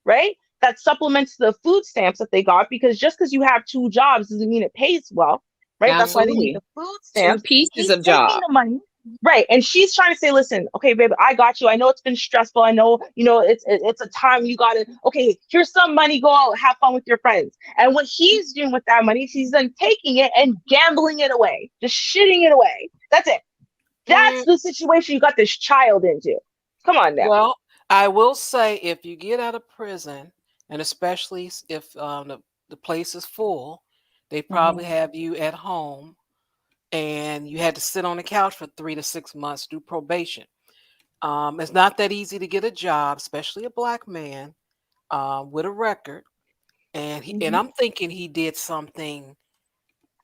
right? That supplements the food stamps that they got, because just because you have 2 jobs doesn't mean it pays well, right? Absolutely. That's why they need the food stamps. 2 pieces of job. The money. Right. And she's trying to say, listen, okay, baby, I got you. I know it's been stressful. I know, it's a time you got to, okay, here's some money. Go out, have fun with your friends. And what he's doing with that money, he's then taking it and gambling it away, just shitting it away. That's it. That's the situation you got this child into. Come on now. Well, I will say, if you get out of prison, and especially if the place is full, they probably have you at home, and you had to sit on the couch for 3 to 6 months, do probation. It's not that easy to get a job, especially a Black man with a record. And and I'm thinking he did something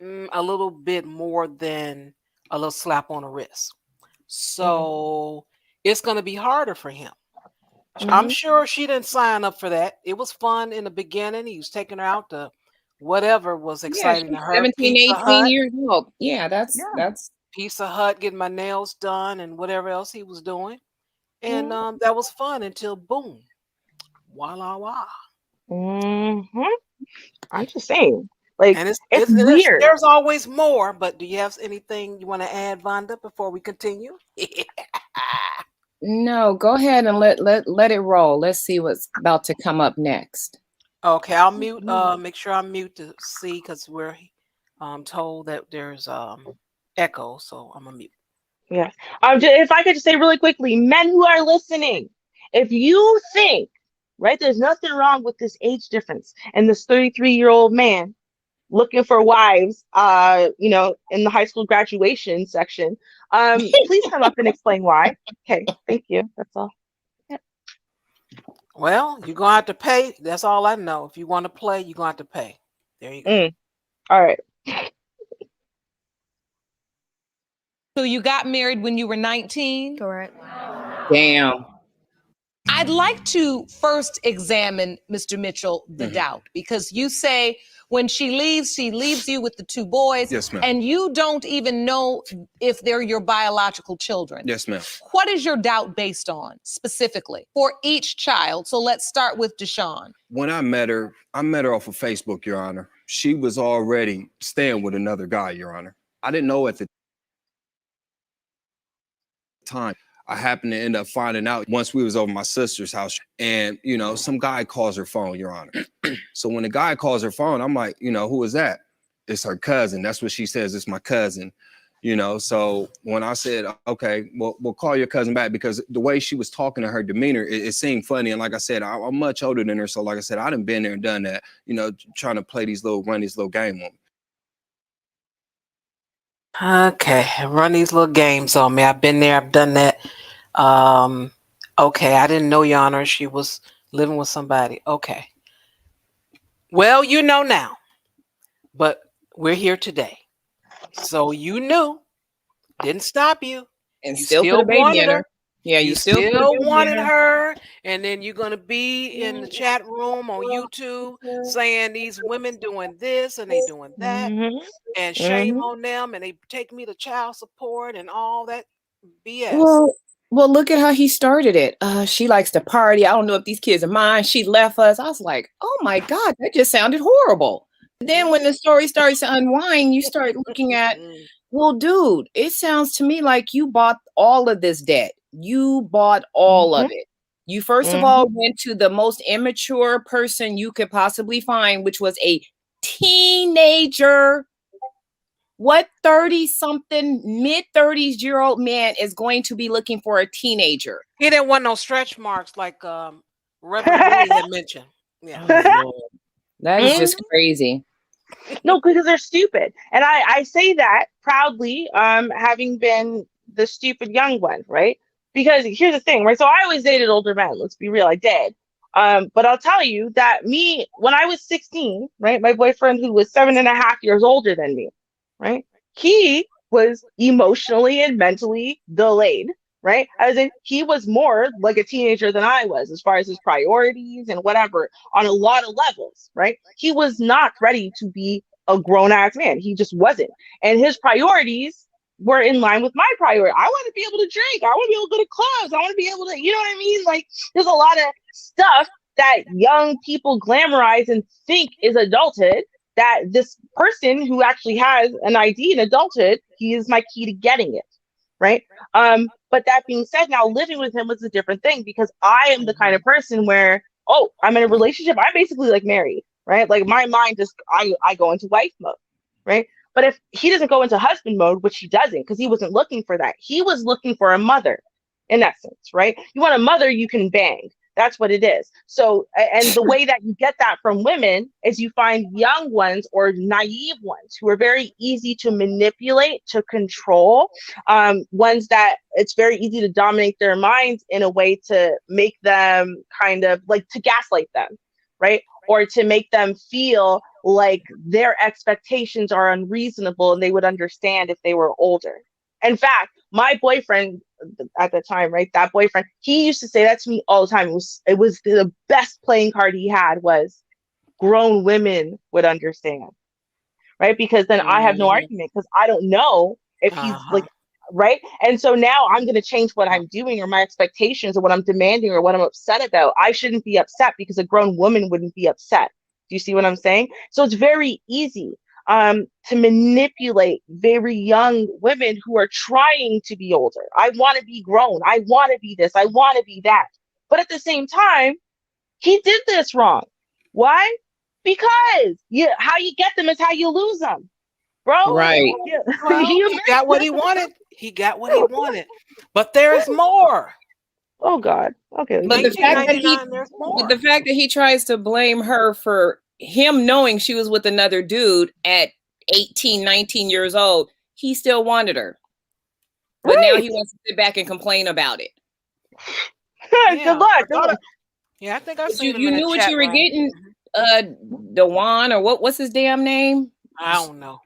a little bit more than a little slap on the wrist. So it's going to be harder for him. I'm sure she didn't sign up for that. It was fun in the beginning. He was taking her out to whatever was exciting to her. 17, 18 years old. Yeah, that's Pizza Hut, getting my nails done and whatever else he was doing. And that was fun until boom. Voila, voila. I'm just saying. Like, And it's weird. there's always more, but do you have anything you want to add, Vonda, before we continue? No, go ahead and let it roll. Let's see what's about to come up next. Okay, I'll mute. Make sure I mute to see because we're told that there's echo, so I'm gonna mute. Yeah. If I could just say really quickly, men who are listening, if you think, right, there's nothing wrong with this age difference and this 33-year-old man looking for wives, in the high school graduation section, please come up and explain why. Okay, thank you. That's all. Yeah. Well, you're gonna have to pay. That's all I know. If you want to play, you're gonna have to pay. There you go. All right. So you got married when you were 19? Correct. Damn. I'd like to first examine, Mr. Mitchell, the doubt, because you say when she leaves you with the 2 boys. Yes, ma'am. And you don't even know if they're your biological children. Yes, ma'am. What is your doubt based on specifically for each child? So let's start with Deshaun. When I met her off of Facebook, Your Honor. She was already staying with another guy, Your Honor. I didn't know at the time. I happened to end up finding out once we was over my sister's house, and some guy calls her phone, Your Honor. So when the guy calls her phone, I'm like, who is that? It's her cousin. That's what she says. It's my cousin. So when I said, okay, well, we'll call your cousin back, because the way she was talking to her demeanor, it seemed funny. And like I said, I'm much older than her. So like I said, I done been there and done that, trying to run these little game on me. Okay, run these little games on me. I've been there. I've done that. Okay, I didn't know, Your Honor, she was living with somebody. Okay. Well, you know now, but we're here today. So you knew, didn't stop you. And You still put a baby wanted in her. Yeah, You you still put a still baby in wanted her. her, and then you're gonna be in the chat room on YouTube saying these women doing this and they doing that, and shame on them, and they take me to child support and all that BS. Well, look at how he started it. She likes to party. I don't know if these kids are mine. She left us. I was like, oh my God, that just sounded horrible. Then when the story starts to unwind, you start looking at, well, dude, it sounds to me like you bought all of this debt. You bought all of it. You first of all went to the most immature person you could possibly find, which was a teenager. What 30-something, mid-30s-year-old man is going to be looking for a teenager? He didn't want no stretch marks like Reverend Louis had mentioned. Yeah. That is just crazy. No, because they're stupid. And I say that proudly, having been the stupid young one, right? Because here's the thing, right? So I always dated older men. Let's be real, I did. But I'll tell you that when I was 16, right, my boyfriend, who was 7.5 years older than me, right, he was emotionally and mentally delayed, right? As in, he was more like a teenager than I was, as far as his priorities and whatever, on a lot of levels, right? He was not ready to be a grown-ass man. He just wasn't. And his priorities were in line with my priority. I want to be able to drink. I want to be able to go to clubs. I want to be able to, you know what I mean? Like, there's a lot of stuff that young people glamorize and think is adulthood, that this person who actually has an ID in adulthood, he is my key to getting it, right? But that being said, now living with him was a different thing, because I am the kind of person where, I'm in a relationship, I'm basically like married, right? Like my mind just, I go into wife mode, right? But if he doesn't go into husband mode, which he doesn't, because he wasn't looking for that. He was looking for a mother, in essence, right? You want a mother you can bang. That's what it is. So, and the way that you get that from women is you find young ones or naive ones who are very easy to manipulate, to control, ones that it's very easy to dominate their minds in a way to make them kind of like to gaslight them, right? Or to make them feel like their expectations are unreasonable and they would understand if they were older. In fact, my boyfriend at the time, right, that boyfriend, he used to say that to me all the time. It was the best playing card he had was grown women would understand, right? Because then I have no argument, because I don't know if he's like, right? And so now I'm going to change what I'm doing or my expectations or what I'm demanding or what I'm upset about. I shouldn't be upset because a grown woman wouldn't be upset. Do you see what I'm saying? So it's very easy to manipulate very young women who are trying to be older. I want to be grown. I want to be this. I want to be that. But at the same time, he did this wrong. Why? Because how you get them is how you lose them, bro. Right. Yeah. Well, he got what he wanted. He got what he wanted. But there's more. Oh God. Okay. But the fact that he 1999, there's more. but the fact that he tries to blame her for him knowing she was with another dude at 18, 19 years old, he still wanted her. But now he wants to sit back and complain about it. Good luck. Yeah, I think I But seen him you in knew the what chat you were room. getting, Dewan, or what's his damn name? I don't know.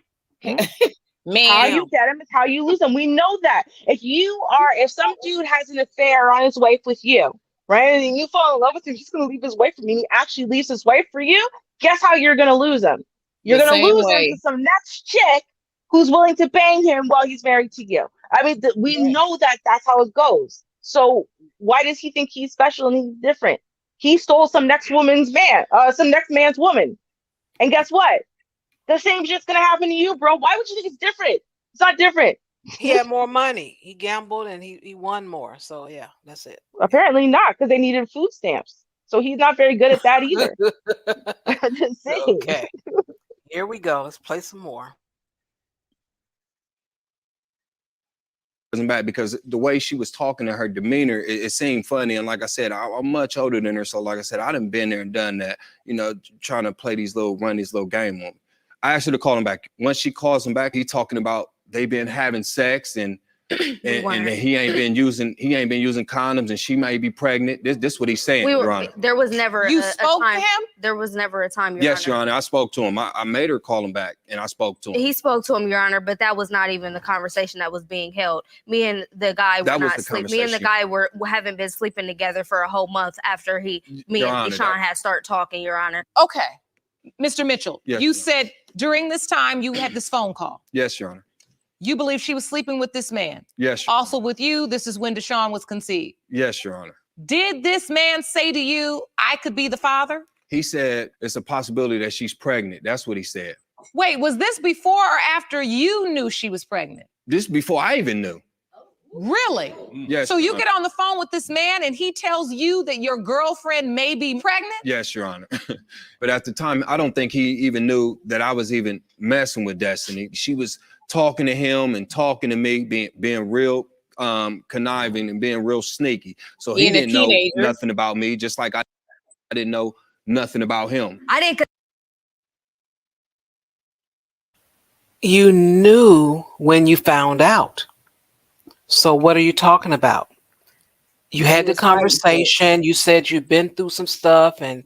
Man, how you get him is how you lose him. We know that. If some dude has an affair on his wife with you, right, and you fall in love with him, he's gonna leave his wife for me, and he actually leaves his wife for you, guess how you're gonna lose him? You're gonna lose him to some next chick who's willing to bang him while he's married to you. I mean, we know that that's how it goes. So why does he think he's special and he's different? He stole some next man's woman. And guess what? The same shit's gonna happen to you, bro. Why would you think it's different? It's not different. He had more money. He gambled and he won more. So yeah, that's it. Apparently not, because they needed food stamps. So he's not very good at that either. I'm just saying. Okay. Here we go. Let's play some more. Back because the way she was talking to her demeanor, it seemed funny. And like I said, I'm much older than her. So like I said, I done been there and done that, trying to play run these little game on me. I asked her to call him back. Once she calls him back, he talking about they been having sex and he ain't been using condoms and she may be pregnant. This what he's saying, Your Honor. There was never You a spoke time. to him? There was never a time, Your Yes, Honor. Your Honor. I spoke to him. I made her call him back and I spoke to him. He spoke to him, Your Honor, but that was not even the conversation that was being held. Me and the guy were not sleeping. Me and the guy haven't been sleeping together for a whole month after me and Deshaun had started talking, Your Honor. Okay. Mr. Mitchell, Yes, you said during this time you had this phone call. Yes, Your Honor. You believe she was sleeping with this man. Yes, Your Also with you, this is when Deshaun was conceived. Yes, Your Honor. Did this man say to you, I could be the father? He said it's a possibility that she's pregnant. That's what he said. Wait, was this before or after you knew she was pregnant? This before I even knew. Really? Yes. So you get on the phone with this man and he tells you that your girlfriend may be pregnant? Yes, Your Honor. But at the time, I don't think he even knew that I was even messing with Destiny. She was talking to him and talking to me, being real conniving and being real sneaky. So he didn't know nothing about me, just like I didn't know nothing about him. You knew when you found out. So what are you talking about? You had the conversation. You said you've been through some stuff and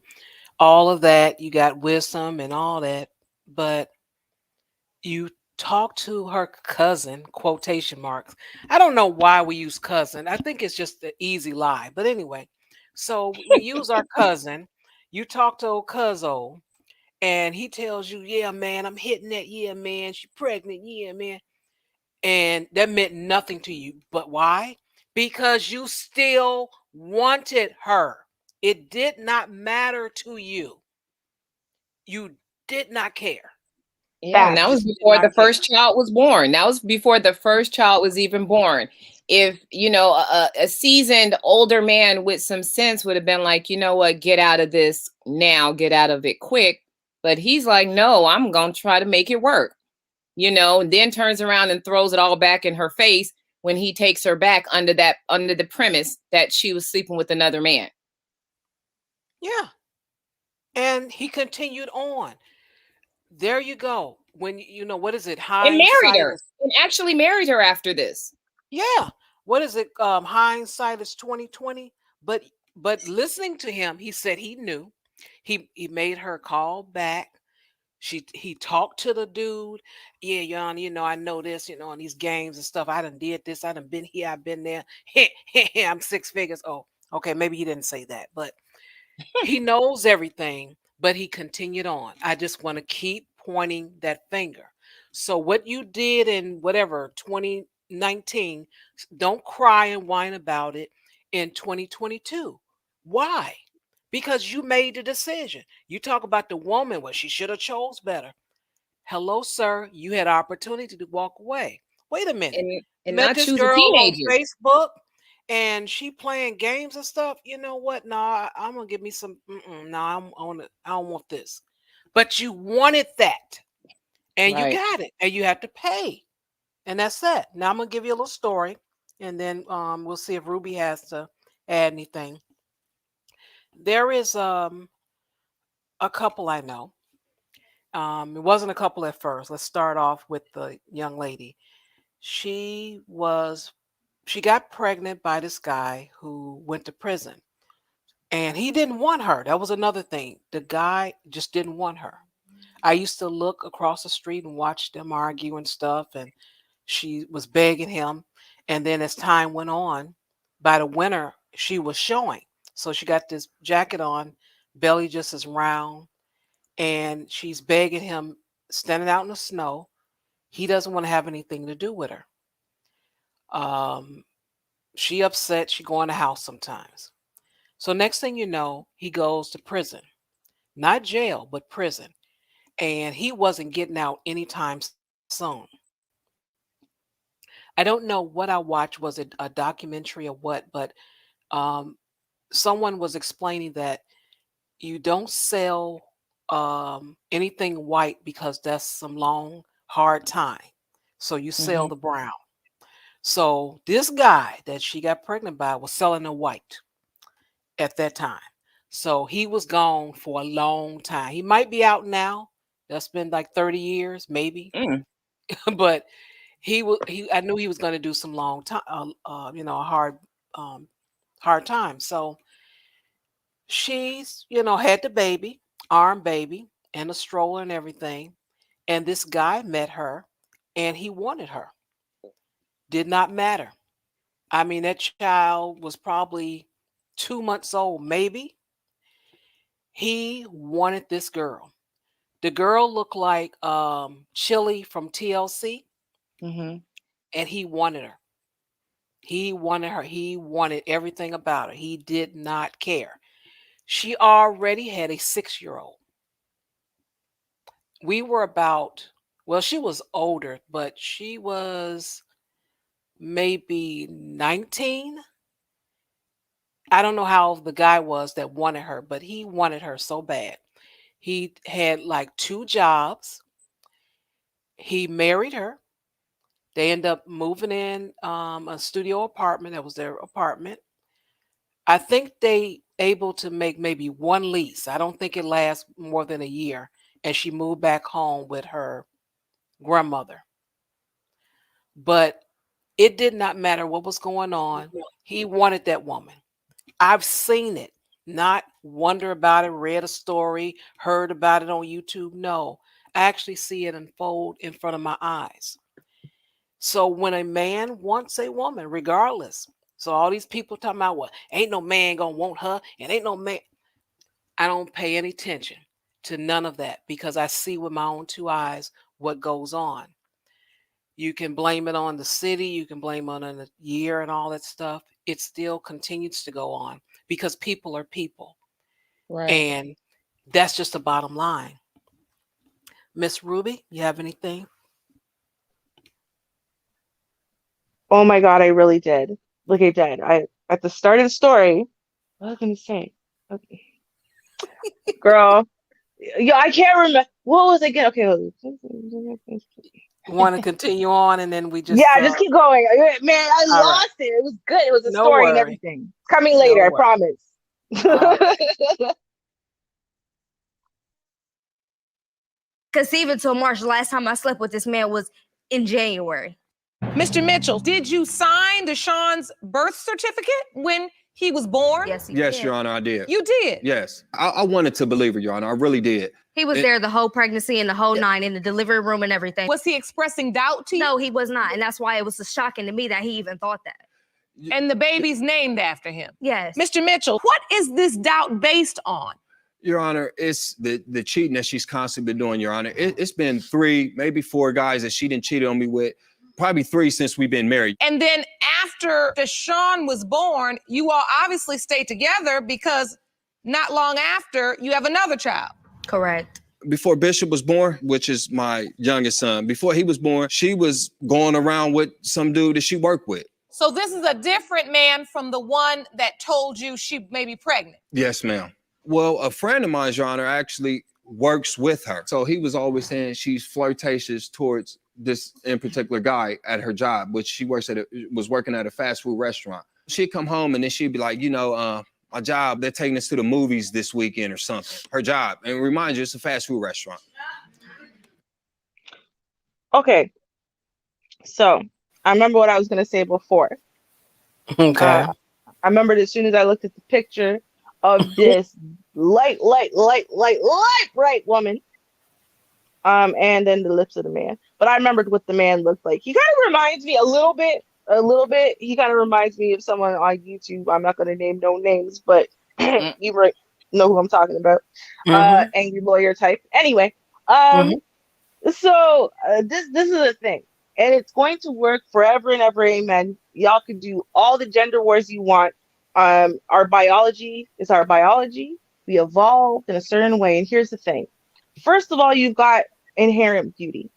all of that. You got wisdom and all that. But you talked to her cousin, quotation marks. I don't know why we use cousin. I think it's just an easy lie. But anyway, so we use our cousin. You talk to old Cuzzo and he tells you, yeah, man, I'm hitting that. Yeah, man, she's pregnant. Yeah, man. And that meant nothing to you. But why? Because you still wanted her. It did not matter to you. You did not care. Yeah, and that was before the first child was born. That was before the first child was even born. If, a seasoned older man with some sense would have been like, you know what, get out of this now, get out of it quick. But he's like, no, I'm going to try to make it work. And then turns around and throws it all back in her face when he takes her back under the premise that she was sleeping with another man. Yeah. And he continued on. There you go. When what is it? And married her. And actually married her after this. Yeah. What is it? Hindsight is 2020. But listening to him, he said he knew. He made her call back. He talked to the dude. Yeah, Jan, I know this, on these games and stuff. I done did this. I done been here. I've been there. I'm 6 figures. Oh, okay. Maybe he didn't say that, but he knows everything, but he continued on. I just want to keep pointing that finger. So what you did in whatever, 2019, don't cry and whine about it in 2022. Why? because you made the decision. You talk about the woman, well, she should have chose better. Hello, sir. You had opportunity to walk away. Wait a minute. And Met not this choose a girl on teenager. Facebook and she playing games and stuff. You know what? No, I'm gonna give me some. No, I don't want this. But you wanted that, and you Right. got it, and you have to pay, and that's that. Now I'm gonna give you a little story, and then we'll see if Ruby has to add anything. There is a couple I know. It wasn't a couple at first. Let's start off with the young lady. She was she got pregnant by this guy who went to prison. And he didn't want her. That was another thing. The guy just didn't want her. I used to look across the street and watch them argue and stuff, and she was begging him. And then as time went on, by the winter, she was showing. So she got this jacket on, belly just as round, and she's begging him, standing out in the snow. He doesn't want to have anything to do with her. Um, she upset. She go in the house sometimes. So next thing you know, he goes to prison, not jail, but prison, and he wasn't getting out anytime soon. I don't know what I watched. Was it a documentary or what? But um, someone was explaining that you don't sell anything white because that's some long, hard time. So you sell the brown. So this guy that she got pregnant by was selling the white at that time. So he was gone for a long time. He might be out now. That's been like 30 years, maybe. But I knew he was going to do some long time, a um, hard time. So she's, had the baby, arm baby, and a stroller and everything. And this guy met her and he wanted her. Did not matter. I mean, that child was probably 2 months old, maybe. He wanted this girl. The girl looked like Chili from TLC, and he wanted her. He wanted her. He wanted everything about her. He did not care. She already had a 6-year-old. We were well, she was older, but she was maybe 19. I don't know how the guy was that wanted her, but he wanted her so bad. He had like 2 jobs. He married her. They end up moving in a studio apartment. That was their apartment. I think they able to make maybe one lease. I don't think it lasts more than a year. And she moved back home with her grandmother. But it did not matter what was going on. He wanted that woman. I've seen it, not wonder about it, read a story, heard about it on YouTube. No, I actually see it unfold in front of my eyes. So when a man wants a woman, regardless, so all these people talking about, well, ain't no man gonna want her, and ain't no man. I don't pay any attention to none of that because I see with my own 2 eyes what goes on. You can blame it on the city, you can blame it on the year and all that stuff. It still continues to go on because people are people. Right. And that's just the bottom line. Miss Ruby, you have anything? Oh my God, I really did. Look, I did. At the start of the story, what was I gonna say? Okay. Girl, yeah, I can't remember. What was it again? Okay. Want to continue on and then we just Yeah, just keep going. Man, I all right. lost it. It was good. It was a No story and worry. everything. It's coming later, I worry. promise. All right. Conceiving till March. The last time I slept with this man was in January. Mr. Mitchell, did you sign Deshaun's birth certificate when he was born? Yes, he Yes, did. Your Honor, I did. You did? Yes. I wanted to believe her, Your Honor. I really did. He was there the whole pregnancy and the whole 9 in the delivery room and everything. Was he expressing doubt to you? No, he was not. And that's why it was so shocking to me that he even thought that. And the baby's named after him? Yes. Mr. Mitchell, what is this doubt based on? Your Honor, it's the cheating that she's constantly been doing, Your Honor. It's been 3, maybe 4 guys that she didn't cheat on me with. Probably 3 since we've been married. And then after Deshaun was born, you all obviously stayed together because not long after, you have another child. Correct. Before Bishop was born, which is my youngest son, before he was born, she was going around with some dude that she worked with. So this is a different man from the one that told you she may be pregnant. Yes, ma'am. Well, a friend of mine, Your Honor, actually works with her. So he was always saying she's flirtatious towards this in particular guy at her job, which she was working at a fast food restaurant. She'd come home and then she'd be like, my job, they're taking us to the movies this weekend or something. Her job. And remind you, it's a fast food restaurant. Okay. So I remember what I was going to say before. Okay. I remembered as soon as I looked at the picture of this light bright woman. And then the lips of the man. But I remembered what the man looked like. He kind of reminds me a little bit. He kind of reminds me of someone on YouTube. I'm not going to name no names, but you might know who I'm talking about. Angry lawyer type. Anyway, so this is a thing, and it's going to work forever and ever. Amen. Y'all can do all the gender wars you want. Our biology is our biology. We evolved in a certain way, and here's the thing. First of all, you've got inherent beauty.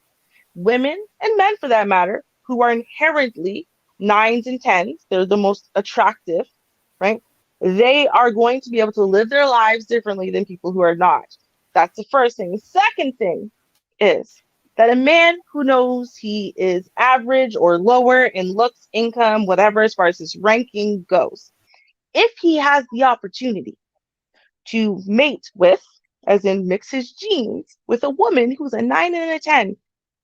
Women and men, for that matter, who are inherently 9s and 10s, they're the most attractive, right? They are going to be able to live their lives differently than people who are not. That's the first thing. The second thing is that a man who knows he is average or lower in looks, income, whatever, as far as his ranking goes, if he has the opportunity to mate with, as in mix his genes with a woman who's a 9 and a 10,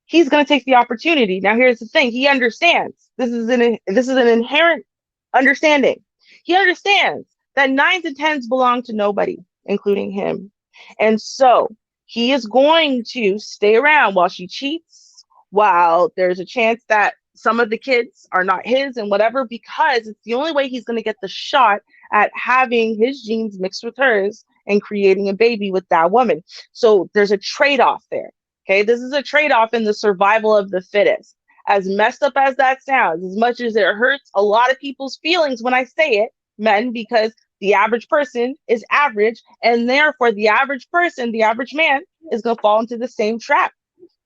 he's going to take the opportunity. Now, here's the thing. He understands. This is an inherent understanding. He understands that 9s and 10s belong to nobody, including him. And so he is going to stay around while she cheats, while there's a chance that some of the kids are not his and whatever, because it's the only way he's going to get the shot at having his genes mixed with hers and creating a baby with that woman. So there's a trade-off there. Okay, this is a trade-off in the survival of the fittest. As messed up as that sounds, as much as it hurts a lot of people's feelings when I say it, men, because the average person is average, and therefore the average person, the average man, is going to fall into the same trap,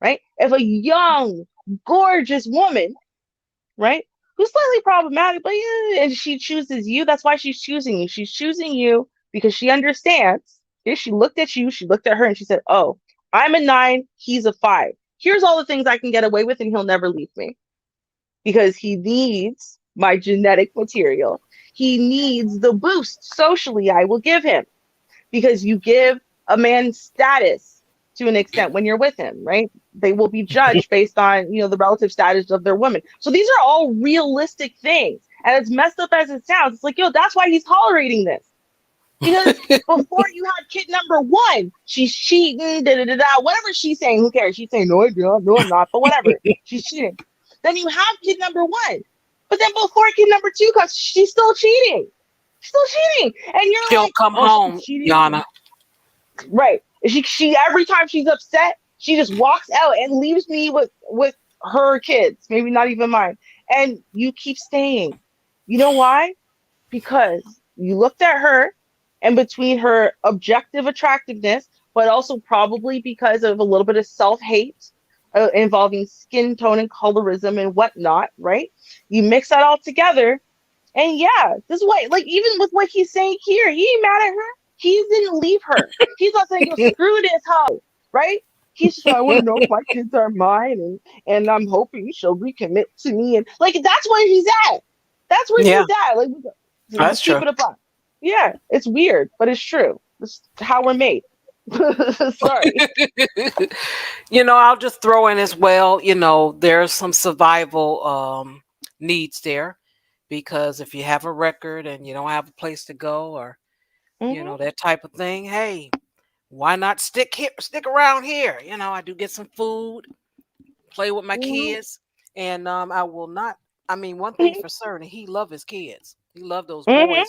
right? If a young, gorgeous woman, right, who's slightly problematic, but yeah, and she chooses you, that's why she's choosing you. She's choosing you because she understands. If she looked at you, she looked at her, and she said, oh, I'm a 9, he's a 5. Here's all the things I can get away with, and he'll never leave me. Because he needs my genetic material. He needs the boost socially I will give him. Because you give a man status to an extent when you're with him, right? They will be judged based on, the relative status of their woman. So these are all realistic things. And as messed up as it sounds, it's like, that's why he's tolerating this. Because before you had kid number 1, she's cheating, whatever she's saying, who cares? She's saying, no, I'm not, but whatever. She's cheating. Then you have kid number 1. But then before kid number 2 comes, she's still cheating. And She'll like, come home, Yana. Right. She every time she's upset, she just walks out and leaves me with her kids, maybe not even mine. And you keep staying. You know why? Because you looked at her, and between her objective attractiveness, but also probably because of a little bit of self-hate involving skin tone and colorism and whatnot, right? You mix that all together, and this is why, like, even with what he's saying here, he ain't mad at her. He didn't leave her. He's not saying, screw this hoe, right? He's just, I want to know if my kids are mine, and I'm hoping she'll recommit to me. And, like, that's where he's at. That's where he's at. Like, that's true. Keep it up. Yeah, it's weird, but it's true. It's how we're made. Sorry. I'll just throw in as well, there's some survival needs there, because if you have a record and you don't have a place to go, or that type of thing, hey, why not stick around here? I do get some food, play with my kids, and I will not. I mean, one thing for certain, he love his kids. He love those boys.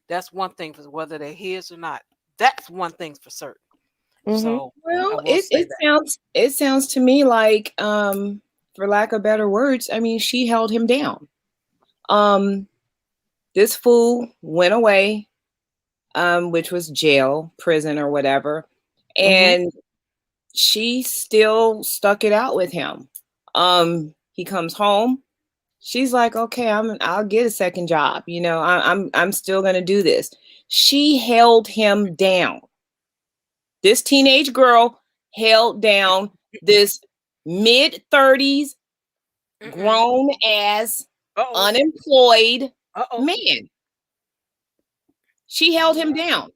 That's one thing, for whether they're his or not. That's one thing for certain. So, well, it sounds to me like, for lack of better words, I mean, she held him down. This fool went away. which was jail, prison, or whatever. And she still stuck it out with him. He comes home. She's like, okay, I'll get a second job. You know, I'm still gonna do this. She held him down. This teenage girl held down this mid-30s, grown ass, unemployed man. She held him down.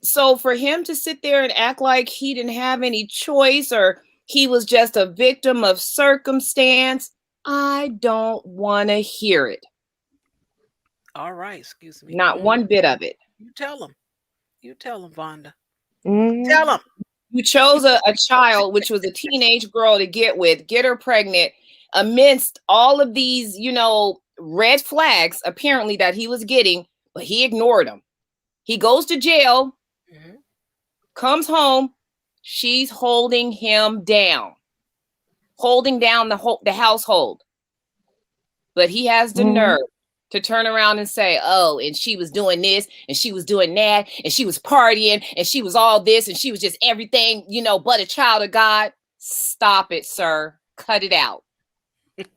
So for him to sit there and act like he didn't have any choice or he was just a victim of circumstance, I don't want to hear it. All right, excuse me. Not one bit of it. You tell him. You tell him, Vonda. Mm. Tell him. You chose a child, which was a teenage girl to get her pregnant amidst all of these, you know, red flags apparently that he was getting, but he ignored them. He goes to jail, comes home, she's holding him down, holding down the household. But he has the nerve to turn around and say, oh, and she was doing this, and she was doing that, and she was partying, and she was all this, and she was just everything, you know, but a child of God. Stop it, sir. Cut it out.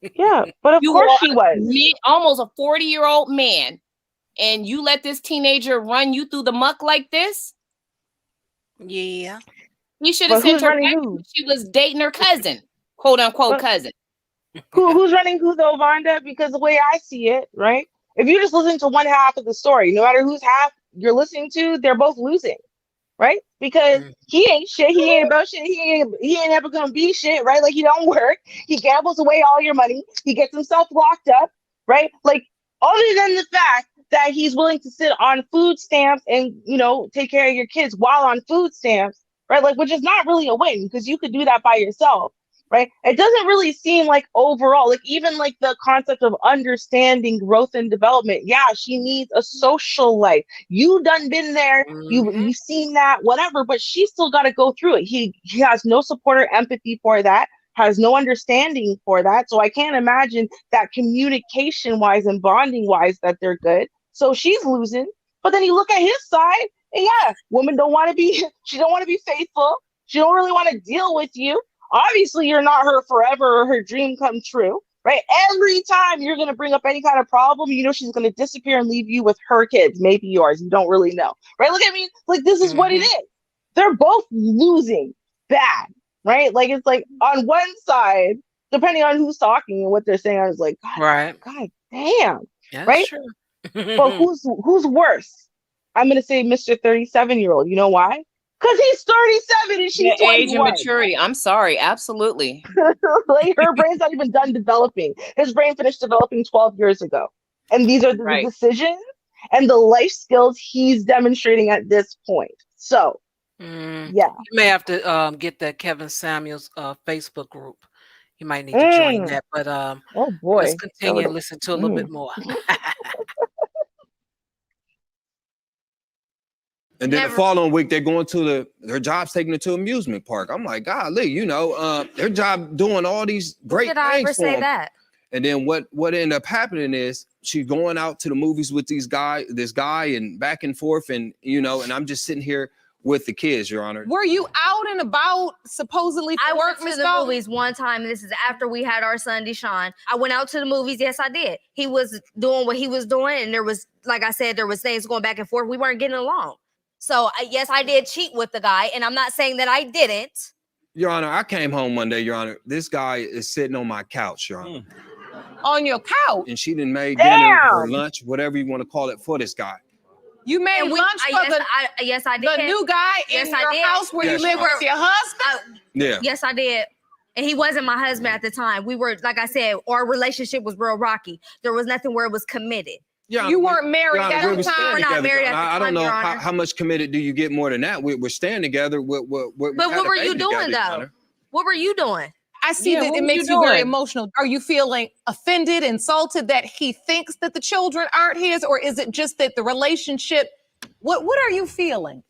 Yeah, but of course she was. Almost a 40-year-old man, and you let this teenager run you through the muck like this? Yeah. He should have sent her back when she was dating her cousin, quote unquote cousin. Who's running who though, Vonda? Because the way I see it, right? If you just listen to one half of the story, no matter whose half you're listening to, they're both losing, right? Because he ain't shit, he ain't about shit, he ain't ever gonna be shit, right? Like he don't work, he gambles away all your money, he gets himself locked up, right? Like other than the fact that he's willing to sit on food stamps and, you know, take care of your kids while on food stamps, right? Like, which is not really a win because you could do that by yourself. Right. It doesn't really seem like overall, like even like the concept of understanding growth and development. Yeah, she needs a social life. You done been there. You've seen that, whatever, but she's still got to go through it. He has no support or empathy for that, has no understanding for that. So I can't imagine that communication wise and bonding wise that they're good. So she's losing. But then you look at his side and yeah, woman don't want to be, she don't want to be faithful. She don't really want to deal with you. Obviously, you're not her forever or her dream come true, right? Every time you're going to bring up any kind of problem, you know, she's going to disappear and leave you with her kids, maybe yours. You don't really know, right? Look at me. Like, this is what it is. They're both losing bad, right? Like, it's like on one side, depending on who's talking and what they're saying, I was like, God, God damn, That's right? true. But who's worse? I'm going to say Mr. 37-year-old. You know why? Because he's 37 and she's 21. Age and maturity. I'm sorry. Absolutely. Like her brain's not even done developing. His brain finished developing 12 years ago. And these are the decisions and the life skills he's demonstrating at this point. So, yeah. You may have to get that Kevin Samuels Facebook group. You might need to join that. But oh boy. Let's continue and listen to a little bit more. And then the following week, they're going to their job's taking her to amusement park. I'm like, golly, you know, their job doing all these great things. Did I ever say that? And then what ended up happening is she's going out to the movies with this guy and back and forth. And, you know, and I'm just sitting here with the kids, Your Honor. Were you out and about supposedly for work, Miss Dahl? I went to the movies one time. This is after we had our son, Deshaun. I went out to the movies. Yes, I did. He was doing what he was doing. And there was, like I said, there was things going back and forth. We weren't getting along. So, yes, I did cheat with the guy, and I'm not saying that I didn't. Your Honor, I came home one day, Your Honor. This guy is sitting on my couch, Your Honor. On your couch? And she done made dinner or lunch, whatever you want to call it, for this guy. You made lunch for yes, I did. The new guy in your house where you live with your husband? Yeah. Yes, I did. And he wasn't my husband at the time. We were, like I said, our relationship was real rocky. There was nothing where it was committed. Yeah, you weren't married at the time. We're not married at the time. I don't know how much committed do you get more than that. We're staying together. But what were you doing though? What were you doing? I see that it makes you very emotional. Are you feeling offended, insulted that he thinks that the children aren't his, or is it just that the relationship? What are you feeling?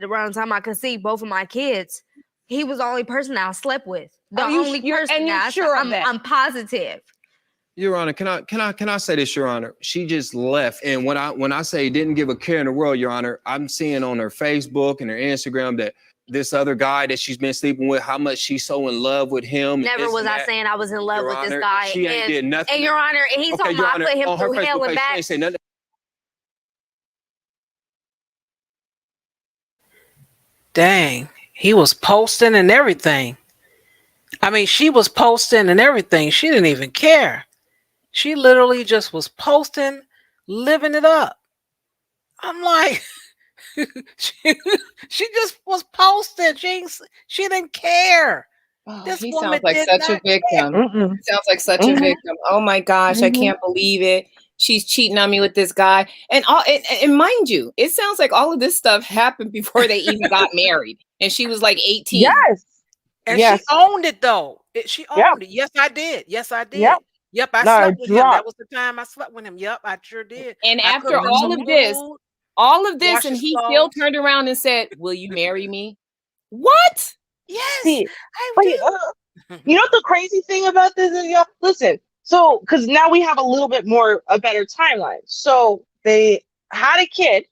Around the time I could see both of my kids, he was the only person I slept with. The only person. And you're sure of that? I'm positive. Your Honor, can I say this, Your Honor? She just left, and when I say didn't give a care in the world, Your Honor, I'm seeing on her Facebook and her Instagram that this other guy that she's been sleeping with, how much she's so in love with him. Never was I saying I was in love Your with Honor, this guy. she ain't did nothing. And Your Honor, and he's talking about I put him through hell and back. She ain't say nothing. Dang, he was posting and everything. I mean, she was posting and everything. She didn't even care. She literally just was posting, living it up. I'm like, she just was posting. She didn't care. This He woman sounds like did such a not victim. Mm-mm. Sounds like such a victim. Oh my gosh, I can't believe it. She's cheating on me with this guy. And mind you, it sounds like all of this stuff happened before they even got married. And she was like 18. Yes. And Yes. she owned it though. She owned it. Yes, I did. Yes, I did. Yep, I slept with him. That was the time I slept with him. Yep, I sure did. And I after cooked him some all of this, wash and his he still clothes. turned around and said, "Will you marry me?" What? Yes, See, I but do. you know what the crazy thing about this is, y'all? Listen, so because now we have a better timeline. So they had a kid,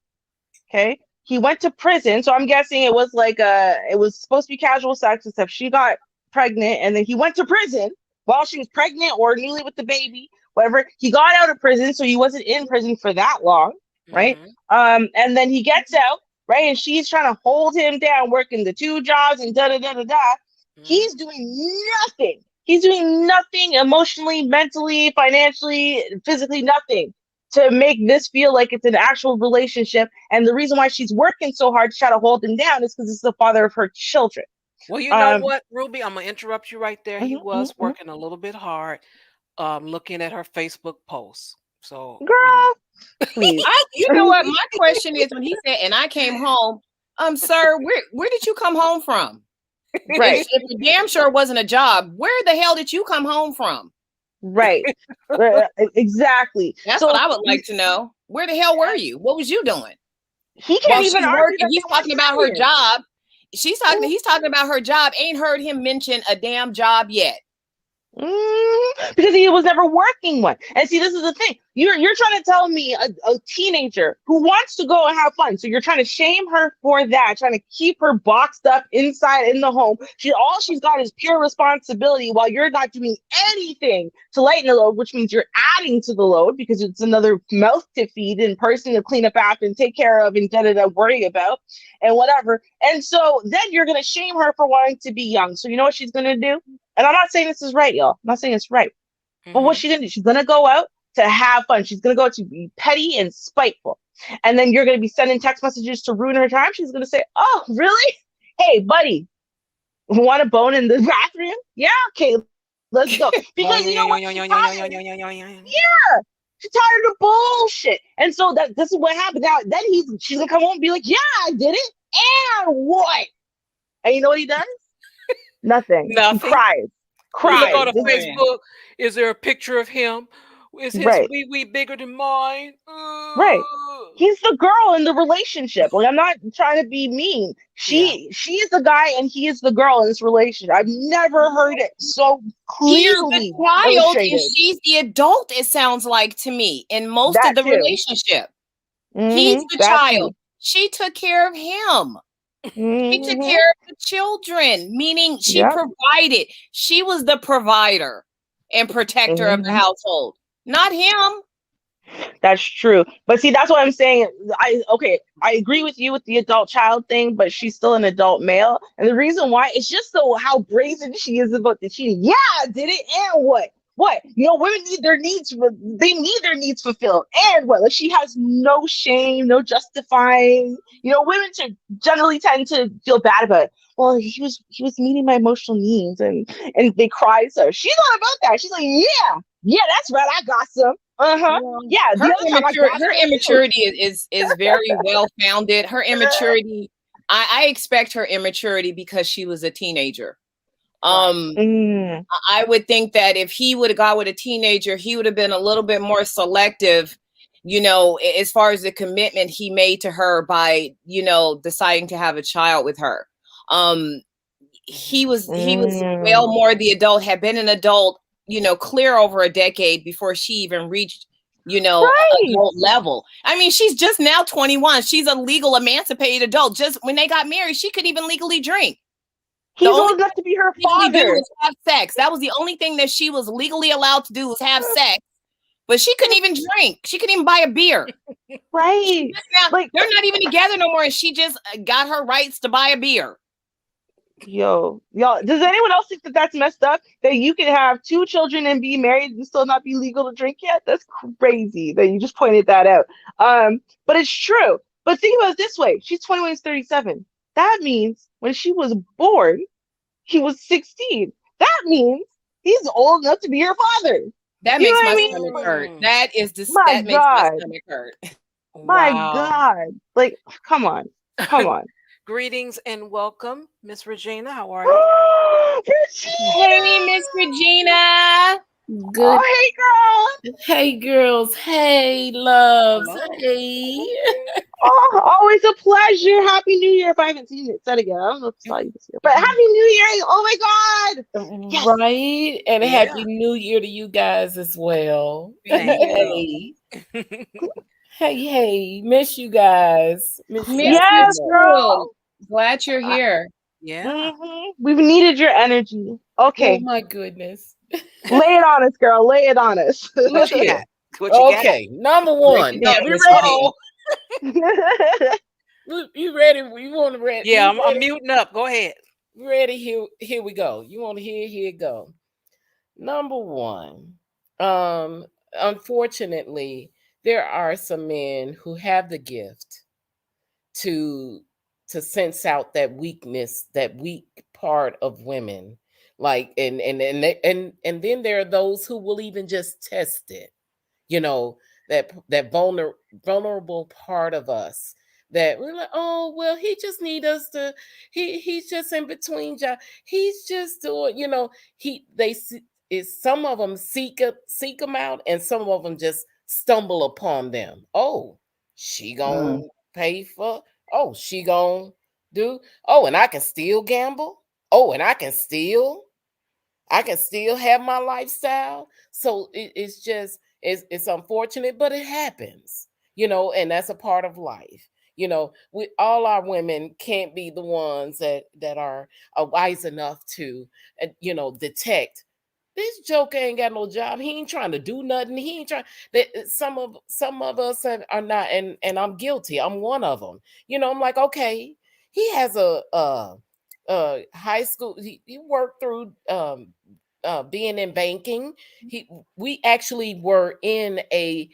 okay? He went to prison, so I'm guessing it was it was supposed to be casual sex, except she got pregnant, and then he went to prison while she was pregnant or newly with the baby, whatever. He got out of prison, so he wasn't in prison for that long, right? And then he gets out, right? And she's trying to hold him down, working the 2 jobs and da da da da da. He's doing nothing. He's doing nothing emotionally, mentally, financially, physically, nothing to make this feel like it's an actual relationship. And the reason why she's working so hard to try to hold him down is because it's the father of her children. Well, you know what, Ruby? I'm gonna interrupt you right there. He was working a little bit hard, looking at her Facebook posts. So, girl, please. You know what? My question is, when he said, "And I came home," sir, where did you come home from? Right. If it damn sure wasn't a job, where the hell did you come home from? Right. Exactly. That's what I would like to know. Where the hell were you? What was you doing? He can't even argue that he's talking about her job. He's talking about her job. Ain't heard him mention a damn job yet. Because he was never working one. And see, this is the thing. You're trying to tell me a teenager who wants to go and have fun. So you're trying to shame her for that, trying to keep her boxed up inside in the home. All she's got is pure responsibility while you're not doing anything to lighten the load, which means you're adding to the load because it's another mouth to feed and person to clean up after and take care of and worry about and whatever. And so then you're going to shame her for wanting to be young. So you know what she's going to do? And I'm not saying this is right, y'all. I'm not saying it's right. But what she's going to do, she's going to go out to have fun. She's going to go out to be petty and spiteful. And then you're going to be sending text messages to ruin her time. She's going to say, "Oh, really? Hey, buddy, want a bone in the bathroom? Yeah, okay, let's go." Because you know what? She's tired. Yeah, she's tired of bullshit. And so this is what happened. Now, then she's going to come home and be like, "Yeah, I did it. And what?" And you know what he does? Nothing. He cries. You look on Facebook. Is there a picture of him? Is his wee bigger than mine? Right. He's the girl in the relationship. Like, I'm not trying to be mean. She is the guy and he is the girl in this relationship. I've never heard it so clearly. He's the child and she's the adult, it sounds like to me, in most of the relationship. He's the child. She took care of him. She took care of the children, meaning she provided. She was the provider and protector of the household, not him. That's true. But see, that's what I'm saying. I agree with you with the adult child thing, but she's still an adult male. And the reason why, it's just how brazen she is about the cheating. Yeah, I did it. And what? What? You know, women need their needs. They need their needs fulfilled. And what? Like, she has no shame, no justifying. You know, women generally tend to feel bad about it. Well, he was meeting my emotional needs, and they cry. So she's not about that. She's like, yeah, that's right. I got some. Yeah. Her immaturity is very well founded. Her immaturity. I expect her immaturity because she was a teenager. I would think that if he would have got with a teenager, he would have been a little bit more selective, you know, as far as the commitment he made to her by, you know, deciding to have a child with her. He was well more the adult, had been an adult clear over a decade before she even reached, adult level. I mean, she's just now 21. She's a legal emancipated adult. Just when they got married, she couldn't even legally drink. He's old enough to be her father. Was have sex. That was the only thing that she was legally allowed to do was have sex. But she couldn't even drink. She couldn't even buy a beer. Right. Now, like, they're not even together no more. And she just got her rights to buy a beer. Y'all, does anyone else think that that's messed up? That you can have 2 children and be married and still not be legal to drink yet? That's crazy that you just pointed that out. But it's true. But think about it this way. She's 21, he's 37. That means when she was born, he was 16. That means he's old enough to be her father. That makes my stomach hurt. That is makes my stomach hurt. My God. Like, come on. Greetings and welcome, Miss Regina. How are you? Hey, Miss Regina. Good. Oh, hey, girl. Hey, girls. Hey, loves. Hey. Oh, always a pleasure. Happy New Year. If I haven't seen it, said again. I don't know if I saw you this year, but Happy New Year. Oh, my God. Yes. Right. And Happy New Year to you guys as well. Hey. Hey. Miss you guys. Miss yes, girl. Glad you're here. Yeah. We've needed your energy. Okay. Oh, my goodness. Lay it on us, girl. Lay it on us. What you got? Okay. Number one. Yeah, we ready. You ready? You want to ready? Yeah, I'm muting up. Go ahead. Ready? Here we go. You want to hear? Here it go. Number one. Unfortunately, there are some men who have the gift to sense out that weakness, that weak part of women. Like and then there are those who will even just test it. That vulnerable part of us that we're like, oh well, he just need us to. He's just in between job. He's just doing. Some of them seek them out, and some of them just stumble upon them. Oh, she gonna pay for. Oh, she gonna do. Oh, and I can still gamble. Oh, and I can still have my lifestyle. So it's unfortunate, but it happens, and that's a part of life. We all our women can't be the ones that are wise enough to, detect this joker ain't got no job. He ain't trying to do nothing. He ain't trying. Some of us are not, and I'm guilty. I'm one of them. I'm like, okay, he has a high school. He worked through being in banking. We actually were in a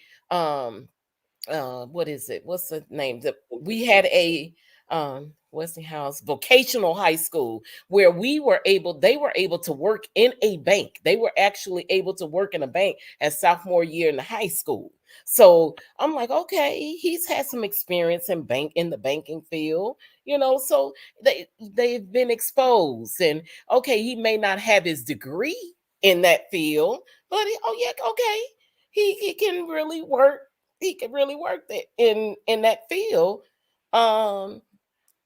what is it? What's the name? We had a Westinghouse vocational high school where they were able to work in a bank. They were actually able to work in a bank as sophomore year in the high school. So I'm like, okay, he's had some experience in the banking field, so they've been exposed. And okay, he may not have his degree in that field, but he can really work. He can really work in that field.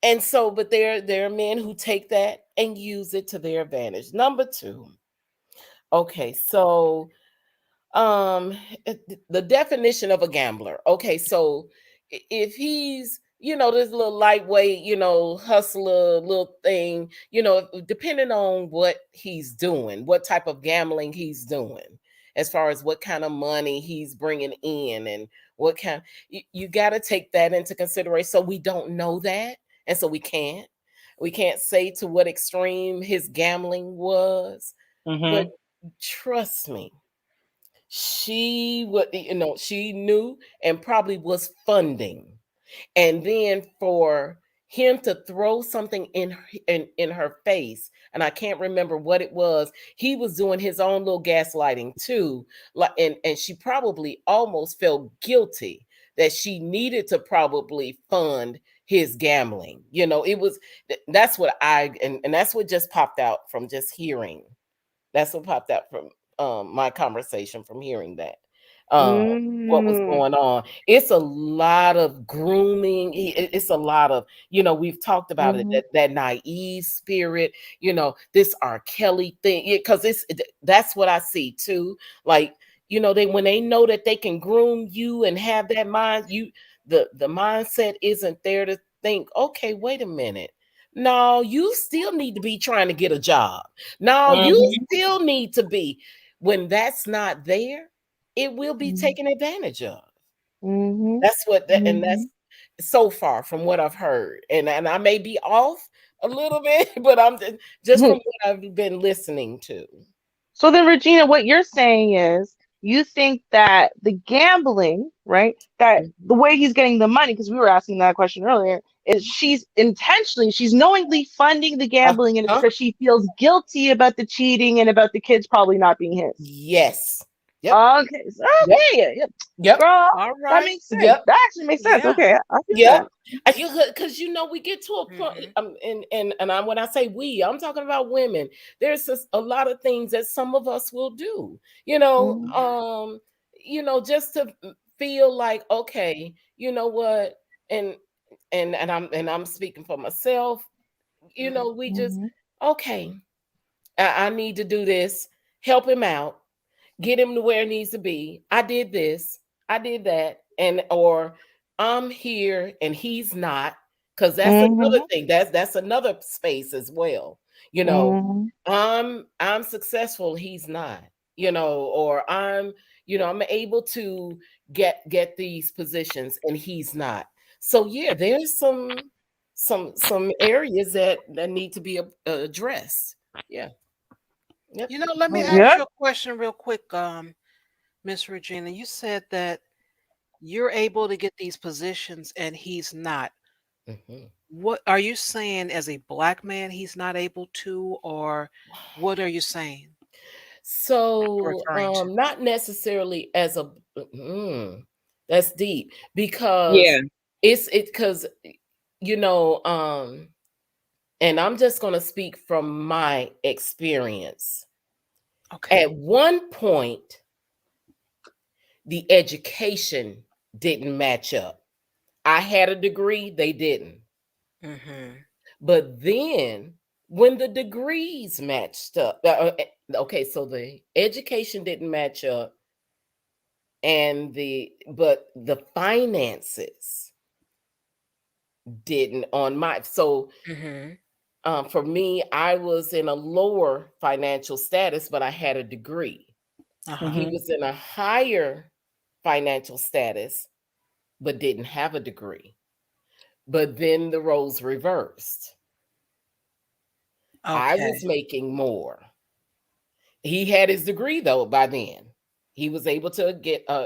And so, but there are men who take that and use it to their advantage. Number two. Okay, so the definition of a gambler. Okay, so if he's this little lightweight, hustler little thing, depending on what he's doing, what type of gambling he's doing, as far as what kind of money he's bringing in and what kind, you got to take that into consideration. So we don't know that, and so we can't say to what extreme his gambling was. But trust me, she knew and probably was funding. And then for him to throw something in her face, and I can't remember what it was, he was doing his own little gaslighting too. And she probably almost felt guilty that she needed to probably fund his gambling. That's what and that's what just popped out from just hearing. That's what popped out from my conversation, from hearing that. What was going on. It's a lot of grooming. It's a lot of, we've talked about it, that naive spirit, this R. Kelly thing. Because that's what I see too. Like, when they know that they can groom you and have that mind, the mindset isn't there to think, okay, wait a minute. No, you still need to be trying to get a job. No, you still need to be. When that's not there, it will be taken advantage of. That's what and that's so far from what I've heard. And I may be off a little bit, but I'm just from what I've been listening to. So then, Regina, what you're saying is you think that the gambling, right? That the way he's getting the money, because we were asking that question earlier, is she's knowingly funding the gambling, and it's because she feels guilty about the cheating and about the kids probably not being his. Yes. Yep. Okay. Okay. Yep. Girl, All right. that makes sense. That actually makes sense. Yeah. Okay. I feel that. Because we get to a point, and when I say we, I'm talking about women. There's a lot of things that some of us will do, just to feel like, okay, you know what, and I'm speaking for myself. We just, okay, I need to do this, help him out, get him to where it needs to be. I did this, I did that, or I'm here and he's not, because that's another thing. That's another space as well. I'm successful, he's not. Or I'm able to get these positions and he's not. So yeah, there's some areas that need to be addressed. Yeah. Yep. Let me ask you a question real quick, Miss Regina. You said that you're able to get these positions and he's not. What are you saying as a black man he's not able to, or what are you saying? So not necessarily as a that's deep, because because and I'm just going to speak from my experience. Okay. At one point, the education didn't match up. I had a degree, they didn't. But then when the degrees matched up, okay, so the education didn't match up, but the finances didn't on my, so for me, I was in a lower financial status, but I had a degree. He was in a higher financial status, but didn't have a degree. But then the roles reversed. I was making more. He had his degree though by then. He was able to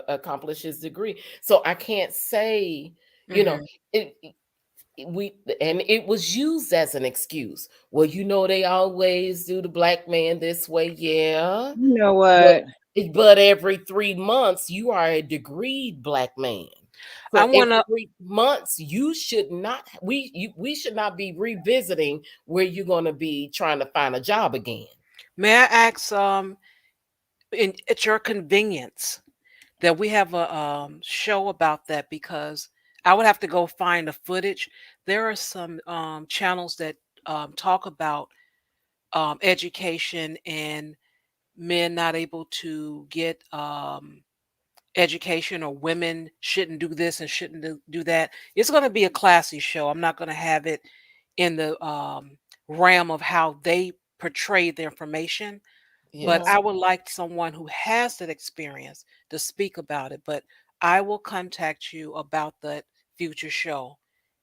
accomplish his degree. So I can't say, it was used as an excuse. Well, they always do the black man this way. Yeah. You know what? But every 3 months, you are a degreed black man. So every 3 months, you should not. We should not be revisiting where you're going to be trying to find a job again. May I ask, at your convenience, that we have a show about that, because I would have to go find the footage. There are some channels that talk about education and men not able to get education, or women shouldn't do this and shouldn't do that. It's going to be a classy show. I'm not going to have it in the realm of how they portray the information. But I would like someone who has that experience to speak about it. But I will contact you about that future show.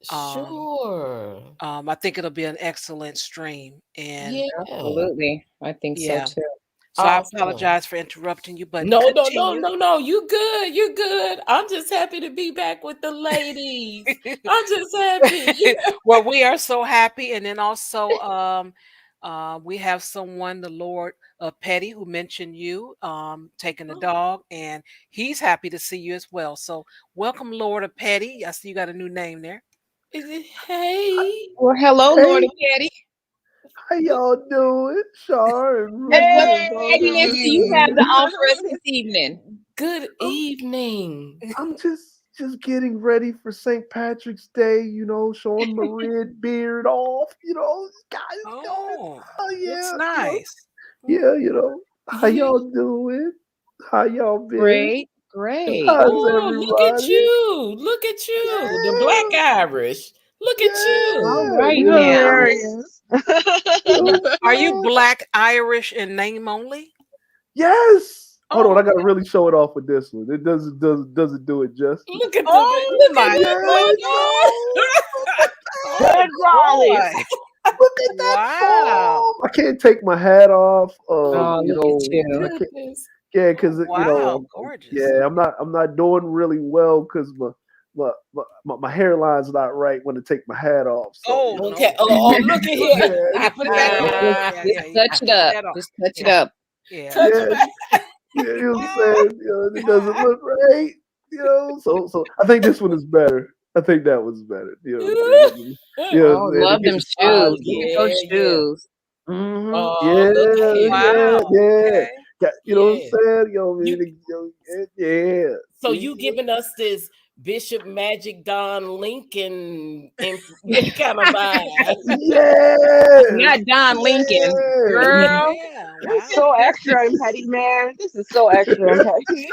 Sure. I think it'll be an excellent stream. And absolutely, I think so too. So I apologize for interrupting you, but no. You good. You're good. I'm just happy to be back with the ladies. I'm just happy. Well, we are so happy. And then also we have someone, the Lord Petty, who mentioned you taking the dog, and he's happy to see you as well. So welcome, Lord of Petty. I see you got a new name there. Hey. Well, hello, Lord of Petty. How y'all doing? Char and What pettiness do you have to offer us this evening? Good evening. I'm just getting ready for St. Patrick's Day, you know, showing my red beard off, you know, guys, Oh, yeah, that's you know, nice. yeah, you know. How You, y'all doing? How y'all been? Great, great. How's oh, look at everybody? you. Look at you. The Black Irish. Look at All you. Yeah, right yeah, now. Hilarious. you know what Are I'm you saying? Black Irish in name only? Yes. Hold on, Oh, I gotta okay. really show it off with this one. It doesn't do it justice. Look at the Oh look at my it, There you goodness. go. Oh Good golly. boy. Look at that Wow. form. I can't take my hat off. Oh, You look at know, I you. can't. Goodness. Yeah, Oh, because you know, wow. Gorgeous. yeah, I'm not doing really well because my hairline's not right when I take my hat off. So Oh you know, Okay. no. Oh, look at Look, here. yeah, put it back yeah, on. Just, Yeah, just yeah. You touch it take up. that off. Just touch it Yeah. up. Yeah. Touch yeah, back. yeah. You know what I'm saying? You know, it doesn't look right. You know, so I think this one is better. I think that one's better. You know what I'm saying? You know what Oh, I'm saying? To love get them the Oh shoes. size Look at going. those yeah, yeah. shoes. Mm-hmm. Oh, look at Oh Yeah, here. yeah, wow. yeah. Okay. You know what I'm Yeah. saying? You know what I You mean? Yeah. so See? you giving us this Bishop Magic Don Lincoln and kind of vibe. Yes. Not Don Lincoln. Yes. Girl. Yeah. This is Wow. so extra and petty, man. This is so extra and petty.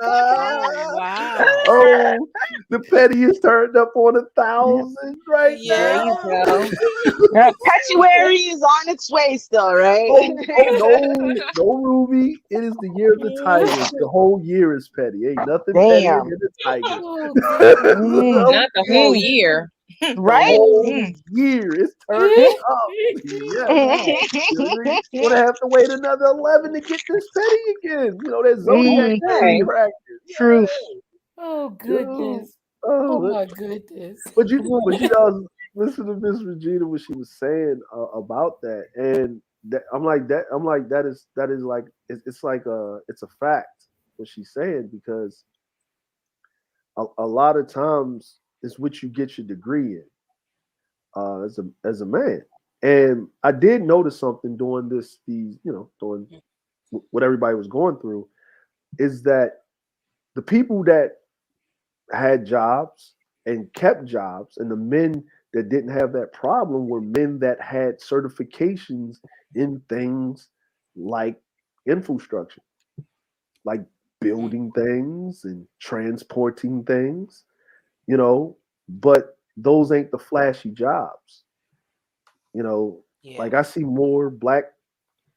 Oh Ah, wow. oh, the petty is turned up on 1,000 right There Yeah. you now. go. Petuary is on its way still, right? Oh no, no, Ruby. It is the year of the tiger. The whole year is petty. Ain't nothing pettier Damn. than the tiger. Oh goodness. Not the whole Okay, year. the Right? whole Mm. year is turned up. Yes. Right. You're gonna have to wait another 11 to get this petty again. You know that zodiac Okay. firecracker. Truth. Oh Yo, goodness. Oh oh, my goodness. but you guys listen to Miss Regina what she was saying about that, and I'm like that is like it's like it's a fact what she's saying because a lot of times it's what you get your degree in as a man. And I did notice something during these you know during what everybody was going through is that the people that had jobs and kept jobs, and the men that didn't have that problem were men that had certifications in things like infrastructure, like building things and transporting things, you know, but those ain't the flashy jobs, you know. Yeah. Like I see more black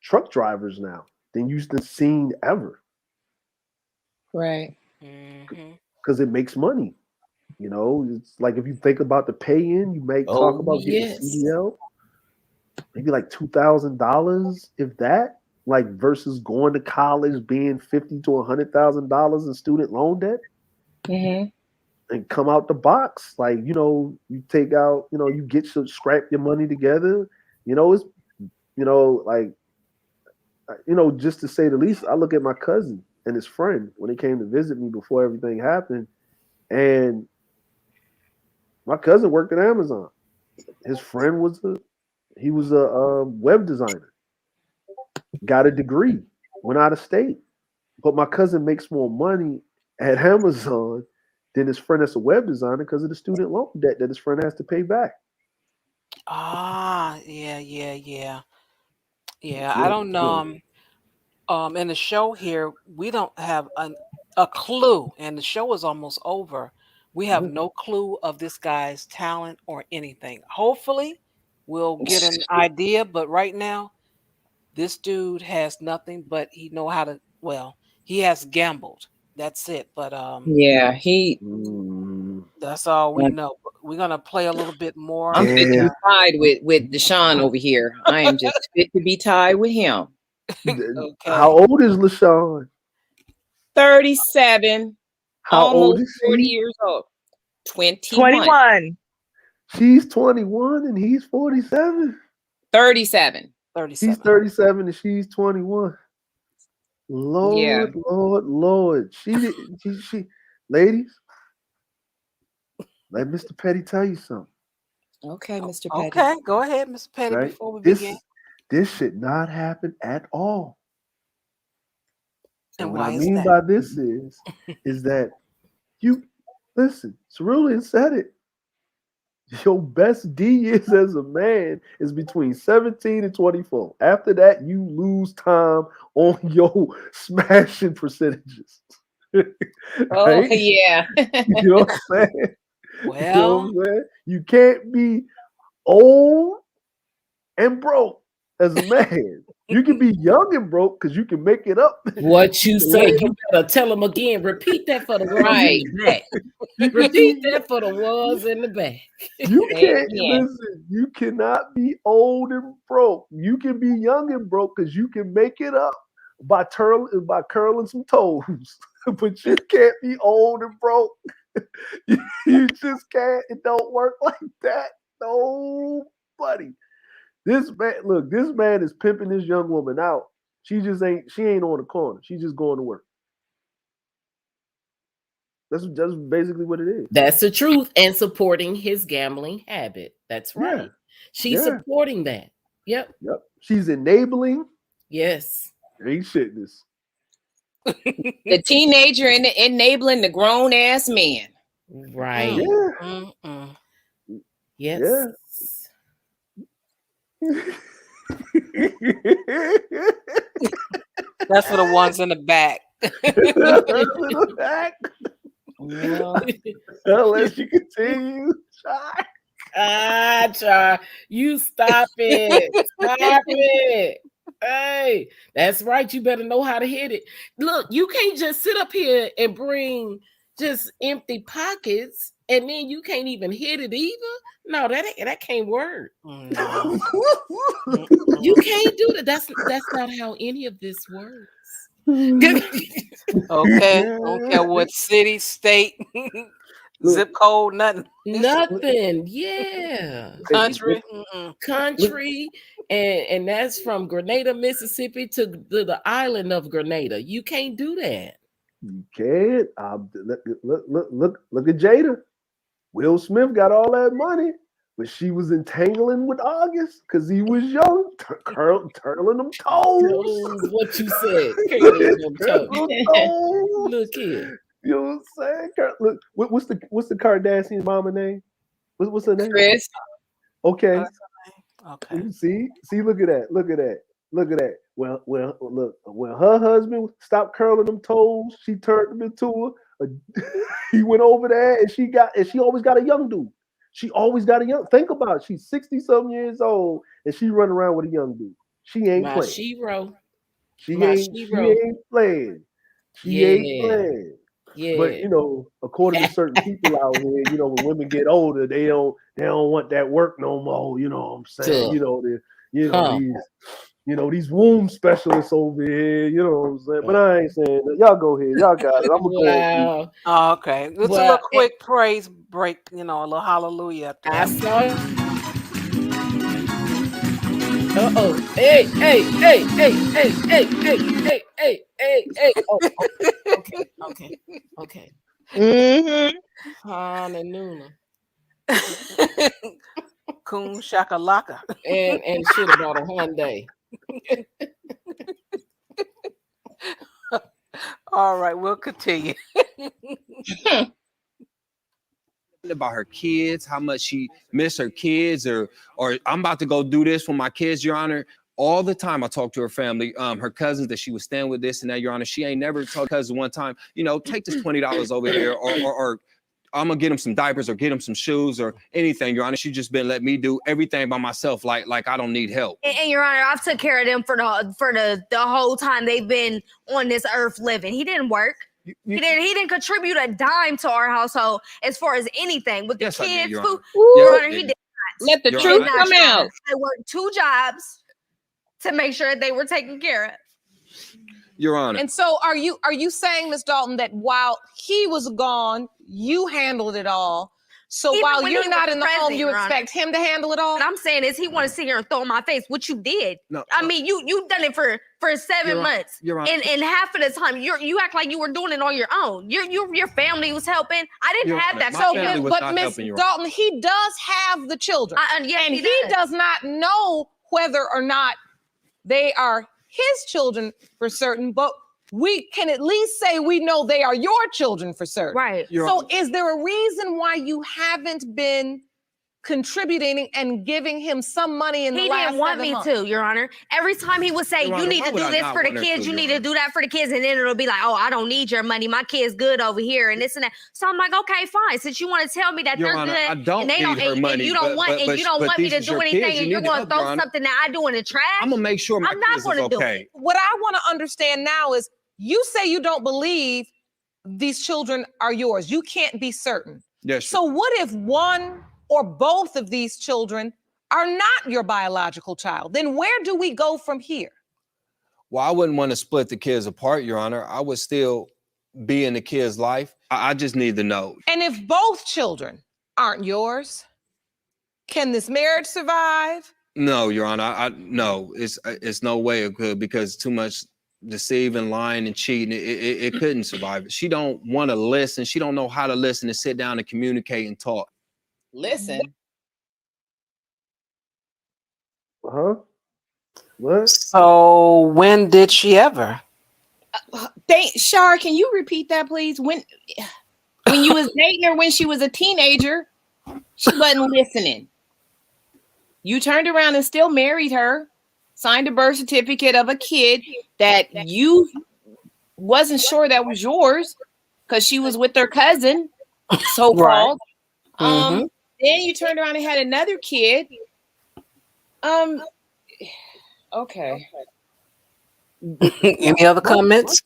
truck drivers now than used to seen ever Right. Mm-hmm. because it makes money. You know, it's like if you think about the pay in, you may talk Oh about getting a yes. CDL, maybe like $2,000, if that, like versus going to college, being $50 to $100,000 in student loan debt, Hmm. and come out the box. Like you know, you take out, you know, you get your scrap your money together. You know, it's you know like you know just to say the least. I look at my cousin and his friend when they came to visit me before everything happened, and my cousin worked at Amazon. His friend was a web designer, got a degree, went out of state. But my cousin makes more money at Amazon than his friend that's a web designer because of the student loan debt that his friend has to pay back. Ah, yeah, yeah, yeah. Yeah. I Yeah, don't know. yeah. In the show here, we don't have a clue, and the show is almost over. We have Mhm. no clue of this guy's talent or anything. Hopefully, we'll get an idea, but right now, this dude has nothing but he know how to well, he has gambled. That's it. But Yeah, he. Mm, that's all we know. We're gonna play a little bit more I'm fit to damn. be tied with Deshaun over here. I am just fit to be tied with him. How okay. old is LaShawn? 37, How old almost is 40 she? years old. 21, 21. She's 21 and he's 47. 37. He's 37. 37 and she's 21. Yeah. Lord, Lord, Lord. Ladies, let Mr. Petty tell you something, Okay, Mr. Petty. Okay, go ahead, Mr. Petty, right? before we begin. This should not happen at all. And what why I is mean that? by this is that you listen, Cerulean said it. Your best D years as a man is between 17 and 24. After that, you lose time on your smashing percentages. Oh Right? yeah. You know what I'm saying? You know Well, what I'm saying? You can't be old and broke as a man. You can be young and broke because you can make it up. What you say, you better tell them again. Repeat that for the ones Right. in the back. You can Repeat be that for the ones in the back. you can't Amen. listen, you cannot be old and broke. You can be young and broke because you can make it up by curling some toes. But you can't be old and broke. You just can't. It don't work like that. No, buddy. This man is pimping this young woman out. She ain't on the corner. She's just going to work. That's basically what it is. That's the truth. And supporting his gambling habit. That's right. Yeah. She's Yeah. supporting that. Yep. Yep. She's enabling. Yes. Ain't shit this. The teenager enabling the grown ass man. Right. Yeah. Yes. Yeah. that's for the ones in the back. Unless you continue. Char, you stop it. Stop it. Hey, that's right. You better know how to hit it. Look, you can't just sit up here and bring just empty pockets and then you can't even hit it either. No, that can't work. No. You can't do that. That's not how any of this works. Okay. Don't care what city, state, zip code, nothing. Nothing. Yeah. Country. Country. And that's from Grenada, Mississippi to the island of Grenada. You can't do that. You can't. Look at Jada. Will Smith got all that money, but she was entangling with August because he was young, turtling them toes. What you said? Curling them toes. Look here. You know what I'm saying? Look, what's the Kardashian mama name? What's her name? Chris. Okay. Okay. See, look at that. Well, look, when her husband stopped curling them toes, she turned him into he went over there and she always got a young dude. She always got a young. Think about it. She's 60-something years old and she running around with a young dude. She ain't My playing. Shiro. She ain't playing. She ain't playing. Yeah. But according to certain people out here, when women get older, they don't want that work no more. You know what I'm saying? These womb specialists over here. You know what I'm saying? But I ain't saying that. Y'all go ahead. Y'all got it. I'm gonna go. Oh, okay. It's a little quick praise break. A little hallelujah. I saw it. Uh-oh. Hey. Oh, okay. Mm-hmm. Hallelujah. Coon shakalaka. And shit about a Hyundai. All right, we'll continue. About her kids, how much she miss her kids, or I'm about to go do this for my kids, Your Honor. All the time I talk to her family, her cousins that she was staying with, this and that, Your Honor. She ain't never told cousin one time, take this $20 over here, or I'm gonna get him some diapers or get him some shoes or anything, Your Honor. She just been letting me do everything by myself, like I don't need help. And Your Honor, I've took care of them for the whole time they've been on this earth living. He didn't work. He didn't contribute a dime to our household as far as anything with the Yes, I did, kids, Your food. Honor. Your Honor, he did not. Let the Your truth Honor, come out. I worked 2 jobs to make sure that they were taken care of. Your Honor. And so are you saying, Ms. Dalton, that while he was gone, you handled it all? So Even while when you're he not was in the home, present, you Your Honor. expect him to handle it all? What I'm saying is he want to sit here and throw in my face what you did. No, I mean, you done it for 7 months. Your Honor. And half of the time you act like you were doing it on your own. Your family was helping. I didn't Your have Honor, that. my So family was but not Ms. helping, Your Honor. Dalton, he does have the children. yes, and he does not know whether or not they are his children for certain, but we can at least say we know they are your children for certain. Right. So is there a reason why you haven't been contributing and giving him some money in the He last didn't want 7 me months? to, Your Honor. Every time he would say, Your you Honor, need why to would do I this not for the want her kids, to, you Your need to do that for the kids, and then it'll be like, oh, I don't need your money. My kid's good over here, and this and that. So I'm like, okay, fine. Since you want to tell me that Your they're Honor, good, I don't and they need don't, her and money, you don't want, and you don't want me these to is do your anything, kids. and You you need to want help, to Your throw Honor. something that I do in the trash. I'm gonna make sure my I'm not kids is gonna do okay. it. What I want to understand now is you say you don't believe these children are yours. You can't be certain. Yes. So what if one or both of these children are not your biological child? Then where do we go from here? Well, I wouldn't want to split the kids apart, Your Honor. I would still be in the kid's life. I just need to know. And if both children aren't yours, can this marriage survive? No, Your Honor. No, it's no way it could, because too much deceiving, lying, and cheating. It couldn't survive. She don't want to listen. She don't know how to listen and sit down and communicate and talk. Listen. Huh? What? So when did she ever? Char, can you repeat that, please? When you was dating her when she was a teenager, she wasn't listening. You turned around and still married her, signed a birth certificate of a kid that you wasn't sure that was yours because she was with their cousin, so-called. Right. Then you turned around and had another kid. Okay. Any other comments?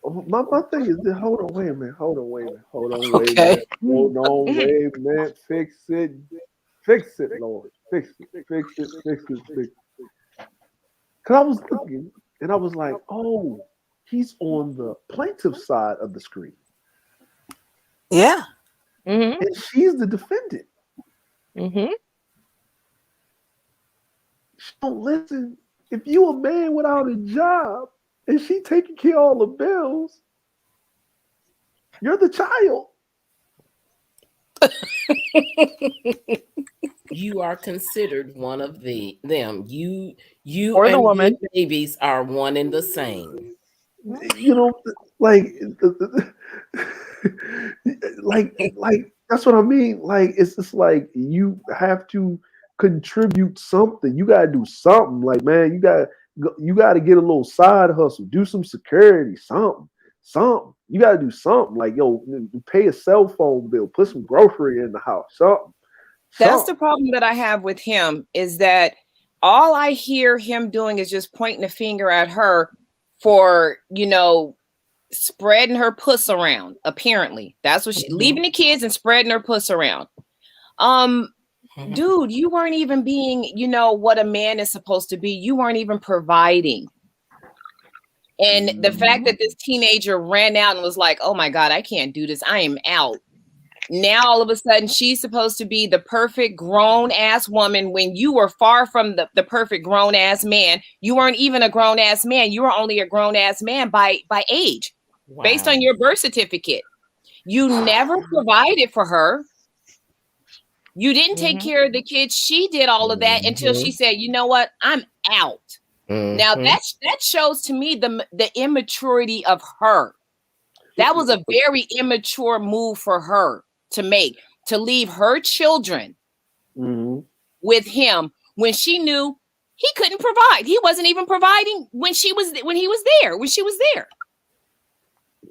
My thing is this. Hold on, wait a minute. Okay. Hold on, wait a minute. Fix it, Lord. Fix it. Cause I was looking and I was like, oh, he's on the plaintiff side of the screen. Yeah. Mm-hmm. And she's the defendant. Mm-hmm. She don't listen. If you a man without a job and she taking care of all the bills, you're the child. You are considered one of them. You Or the and woman. your babies are one and the same. You know, like that's what I mean. Like it's just like you have to contribute something. You gotta do something. Like, man, you gotta get a little side hustle, do some security, something. You gotta do something. Like, yo, pay a cell phone bill, put some grocery in the house, something. That's the problem that I have with him, is that all I hear him doing is just pointing a finger at her for, spreading her puss around. Apparently, that's what she leaving the kids and spreading her puss around. Dude, you weren't even being, what a man is supposed to be. You weren't even providing. And the fact that this teenager ran out and was like, oh my God, I can't do this. I am out. Now, all of a sudden, she's supposed to be the perfect grown ass woman when you were far from the perfect grown ass man. You weren't even a grown ass man. You were only a grown ass man by age, based on your birth certificate. You never provided for her. You didn't take care of the kids. She did all of that until she said, you know what? I'm out. Now, that shows to me the immaturity of her. That was a very immature move for her to make, to leave her children with him when she knew he couldn't provide. He wasn't even providing when she was there.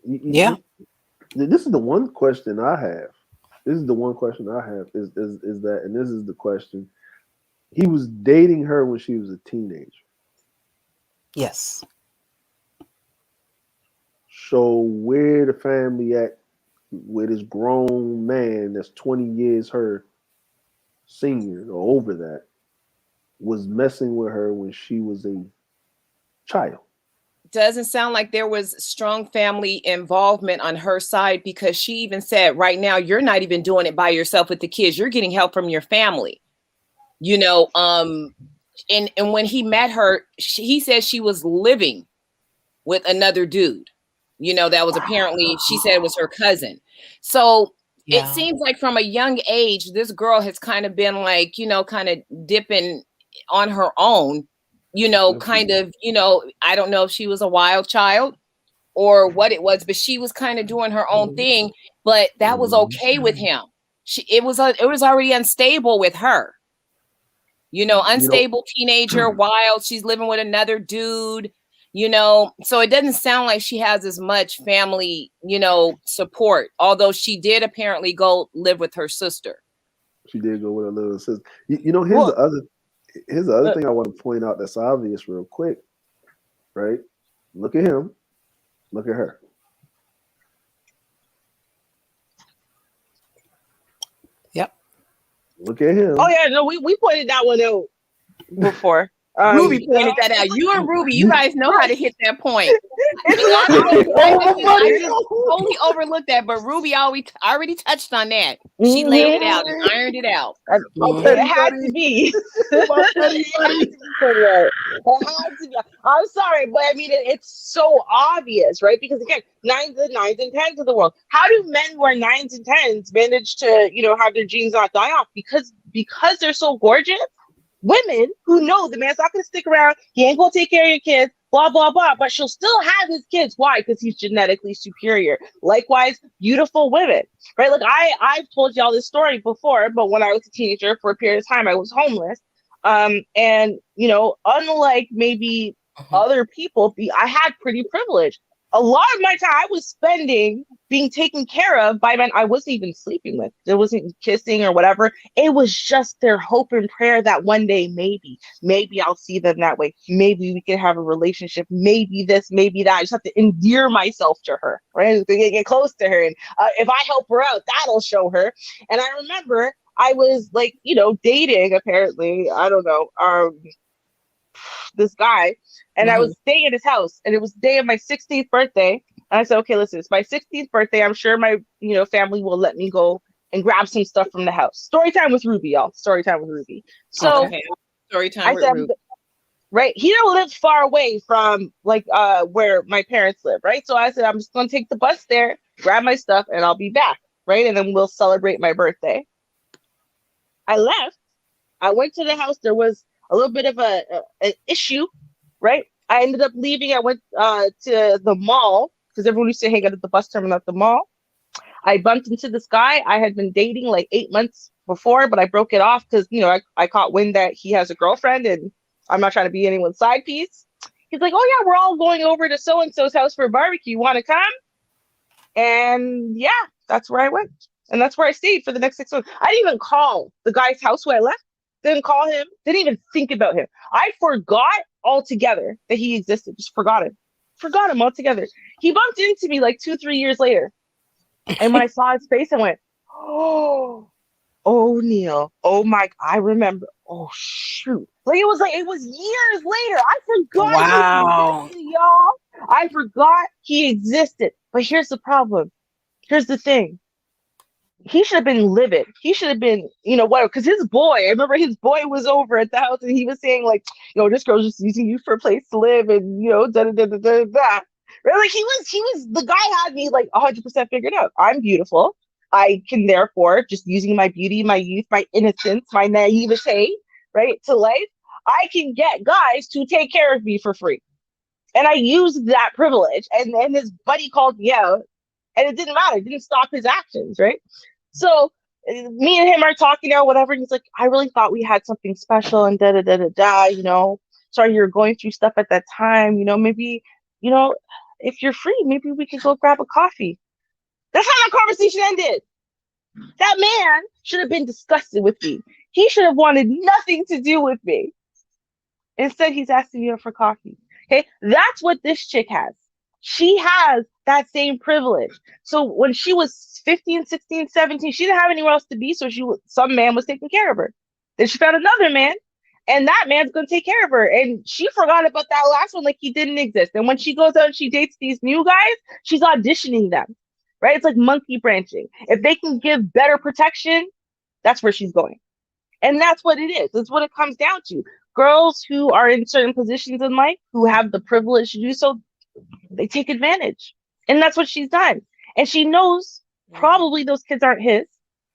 Yeah. This is the one question I have. Is that, and this is the question. He was dating her when she was a teenager. Yes. So where the family at with this grown man that's 20 years her senior or over that was messing with her when she was a child? Doesn't sound like there was strong family involvement on her side, because she even said, right now, you're not even doing it by yourself with the kids. You're getting help from your family. And when he met her, he said she was living with another dude. That was apparently, she said it was her cousin. So it seems like from a young age, this girl has kind of been like, kind of dipping on her own you know, kind of, you know, I don't know if she was a wild child or what it was, but she was kind of doing her own thing, but that was okay with him. It was already unstable with her. You know, unstable teenager, wild. She's living with another dude, you know. So it doesn't sound like she has as much family, you know, support. Although she did apparently go live with her sister. She did go with her little sister. You know, here's the other thing I want to point out that's obvious real quick, right? Look at him. Look at her. Yep. Look at him. Oh yeah, no, we pointed that one out before. Ruby pointed that out. You and Ruby, you guys know how to hit that point. I totally overlooked that, but Ruby already touched on that. She laid it out and ironed it out. It had to be. I'm sorry, but I mean it's so obvious, right? Because again, nines and tens of the world. How do men who are nines and tens manage to, you know, have their genes not die off? Because they're so gorgeous. Women who know the man's not going to stick around, he ain't going to take care of your kids, blah, blah, blah, but she'll still have his kids. Why? Because he's genetically superior. Likewise, beautiful women, right? Like I've told y'all this story before, but when I was a teenager for a period of time, I was homeless. And, you know, unlike maybe other people, I had pretty privilege. A lot of my time I was spending being taken care of by men I wasn't even sleeping with. It wasn't kissing or whatever. It was just their hope and prayer that one day maybe I'll see them that way. Maybe we can have a relationship. Maybe this, maybe that. I just have to endear myself to her, right? To get close to her. And if I help her out, that'll show her. And I remember I was like, you know, dating apparently, I don't know, this guy, and I was staying at his house, and it was the day of my 16th birthday. And I said, okay, listen, it's my 16th birthday. I'm sure my, you know, family will let me go and grab some stuff from the house. Story time with Ruby, y'all. Story time with Ruby. So story time with Ruby. Right. He don't live far away from like where my parents live, right? So I said, I'm just gonna take the bus there, grab my stuff, and I'll be back, right? And then we'll celebrate my birthday. I left. I went to the house. There was a little bit of an issue, right? I ended up leaving. I went to the mall because everyone used to hang out at the bus terminal at the mall. I bumped into this guy I had been dating like 8 months before, but I broke it off because, you know, I caught wind that he has a girlfriend and I'm not trying to be anyone's side piece. He's like, oh yeah, we're all going over to so-and-so's house for a barbecue. You want to come? And yeah, that's where I went. And that's where I stayed for the next 6 months. I didn't even call the guy's house where I left. Didn't call him. Didn't even think about him. I forgot altogether that he existed. Just forgot him. Forgot him altogether. He bumped into me like 2-3 years later. And when I saw his face, I went, oh, Neil. Oh my, I remember. Oh shoot. Like it was years later. I forgot he existed, y'all. I forgot he existed. But here's the problem. Here's the thing. He should have been livid. He should have been, you know, what? Because his boy, I remember his boy was over at the house and he was saying like, you know, this girl's just using you for a place to live and, you know, da da da da da da. Right? Like he was, the guy had me like 100% figured out. I'm beautiful. I can therefore, just using my beauty, my youth, my innocence, my naivete, right, to life, I can get guys to take care of me for free. And I used that privilege. And then his buddy called me out. And it didn't matter. It didn't stop his actions, right? So me and him are talking now, whatever. And he's like, I really thought we had something special and da da da da da. You know, sorry you're going through stuff at that time. You know, maybe, you know, if you're free, maybe we could go grab a coffee. That's how that conversation ended. That man should have been disgusted with me. He should have wanted nothing to do with me. Instead, he's asking me for coffee. Okay, that's what this chick has. She has that same privilege. So when she was 15, 16, 17, she didn't have anywhere else to be. So some man was taking care of her. Then she found another man, and that man's going to take care of her. And she forgot about that last one like he didn't exist. And when she goes out and she dates these new guys, she's auditioning them, right? It's like monkey branching. If they can give better protection, that's where she's going. And that's what it is. That's what it comes down to. Girls who are in certain positions in life, who have the privilege to do so, they take advantage. And that's what she's done. And she knows probably those kids aren't his,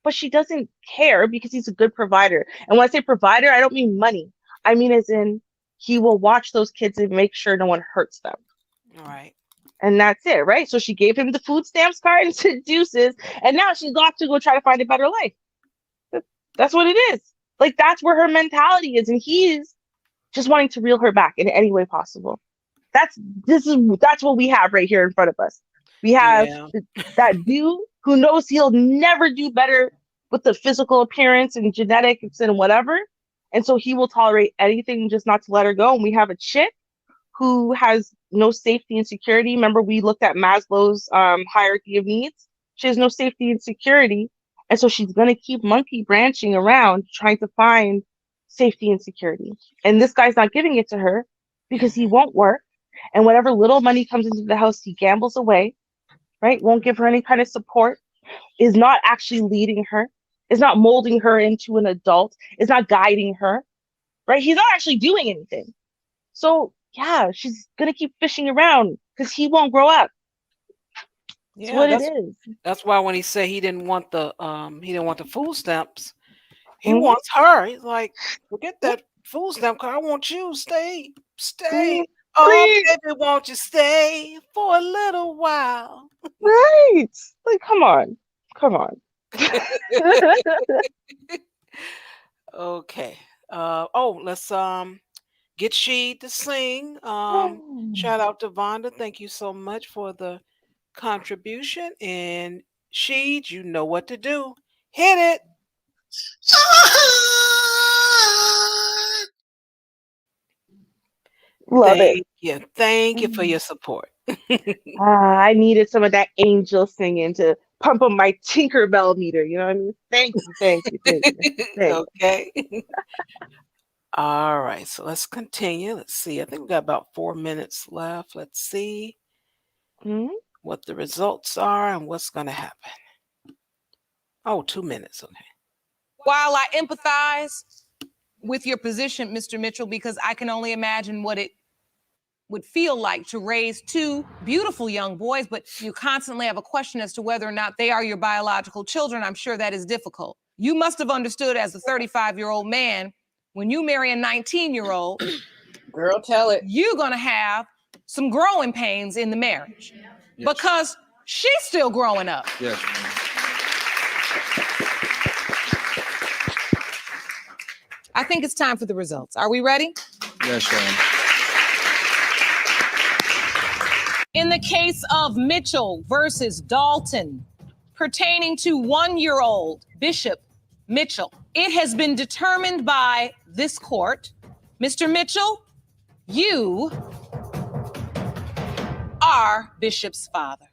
but she doesn't care because he's a good provider. And when I say provider, I don't mean money. I mean as in he will watch those kids and make sure no one hurts them. All right. And that's it, right? So she gave him the food stamps card and seduces, and now she's off to go try to find a better life. That's what it is. Like, that's where her mentality is, and he's just wanting to reel her back in any way possible. That's what we have right here in front of us. We have that dude who knows he'll never do better with the physical appearance and genetics and whatever, and so he will tolerate anything just not to let her go. And we have a chick who has no safety and security. Remember, we looked at Maslow's hierarchy of needs. She has no safety and security, and so she's gonna keep monkey branching around trying to find safety and security. And this guy's not giving it to her because he won't work. And whatever little money comes into the house, he gambles away, right? Won't give her any kind of support, is not actually leading her, is not molding her into an adult, is not guiding her, right? He's not actually doing anything. So yeah, she's gonna keep fishing around because he won't grow up. That's what it is. That's why when he said he didn't want the food stamps, he wants her. He's like, forget that food stamp card. I want you. Stay. Oh, baby, won't you stay for a little while? Right. Like, come on. Okay. Let's get She to sing. Shout out to Vonda. Thank you so much for the contribution. And She, you know what to do. Hit it. Love it. Thank you for your support. I needed some of that angel singing to pump up my Tinkerbell meter. You know what I mean? Thank you. Okay. All right. So let's continue. Let's see. I think we got about 4 minutes left. Let's see what the results are and what's going to happen. Oh, 2 minutes. Okay. While I empathize with your position, Mr. Mitchell, because I can only imagine what it would feel like to raise two beautiful young boys, but you constantly have a question as to whether or not they are your biological children. I'm sure that is difficult. You must have understood as a 35-year-old man, when you marry a 19-year-old, girl, tell it, you're gonna have some growing pains in the marriage because she's still growing up. Yes. I think it's time for the results. Are we ready? Yes, Sean. In the case of Mitchell versus Dalton, pertaining to 1-year-old Bishop Mitchell, it has been determined by this court, Mr. Mitchell, you are Bishop's father.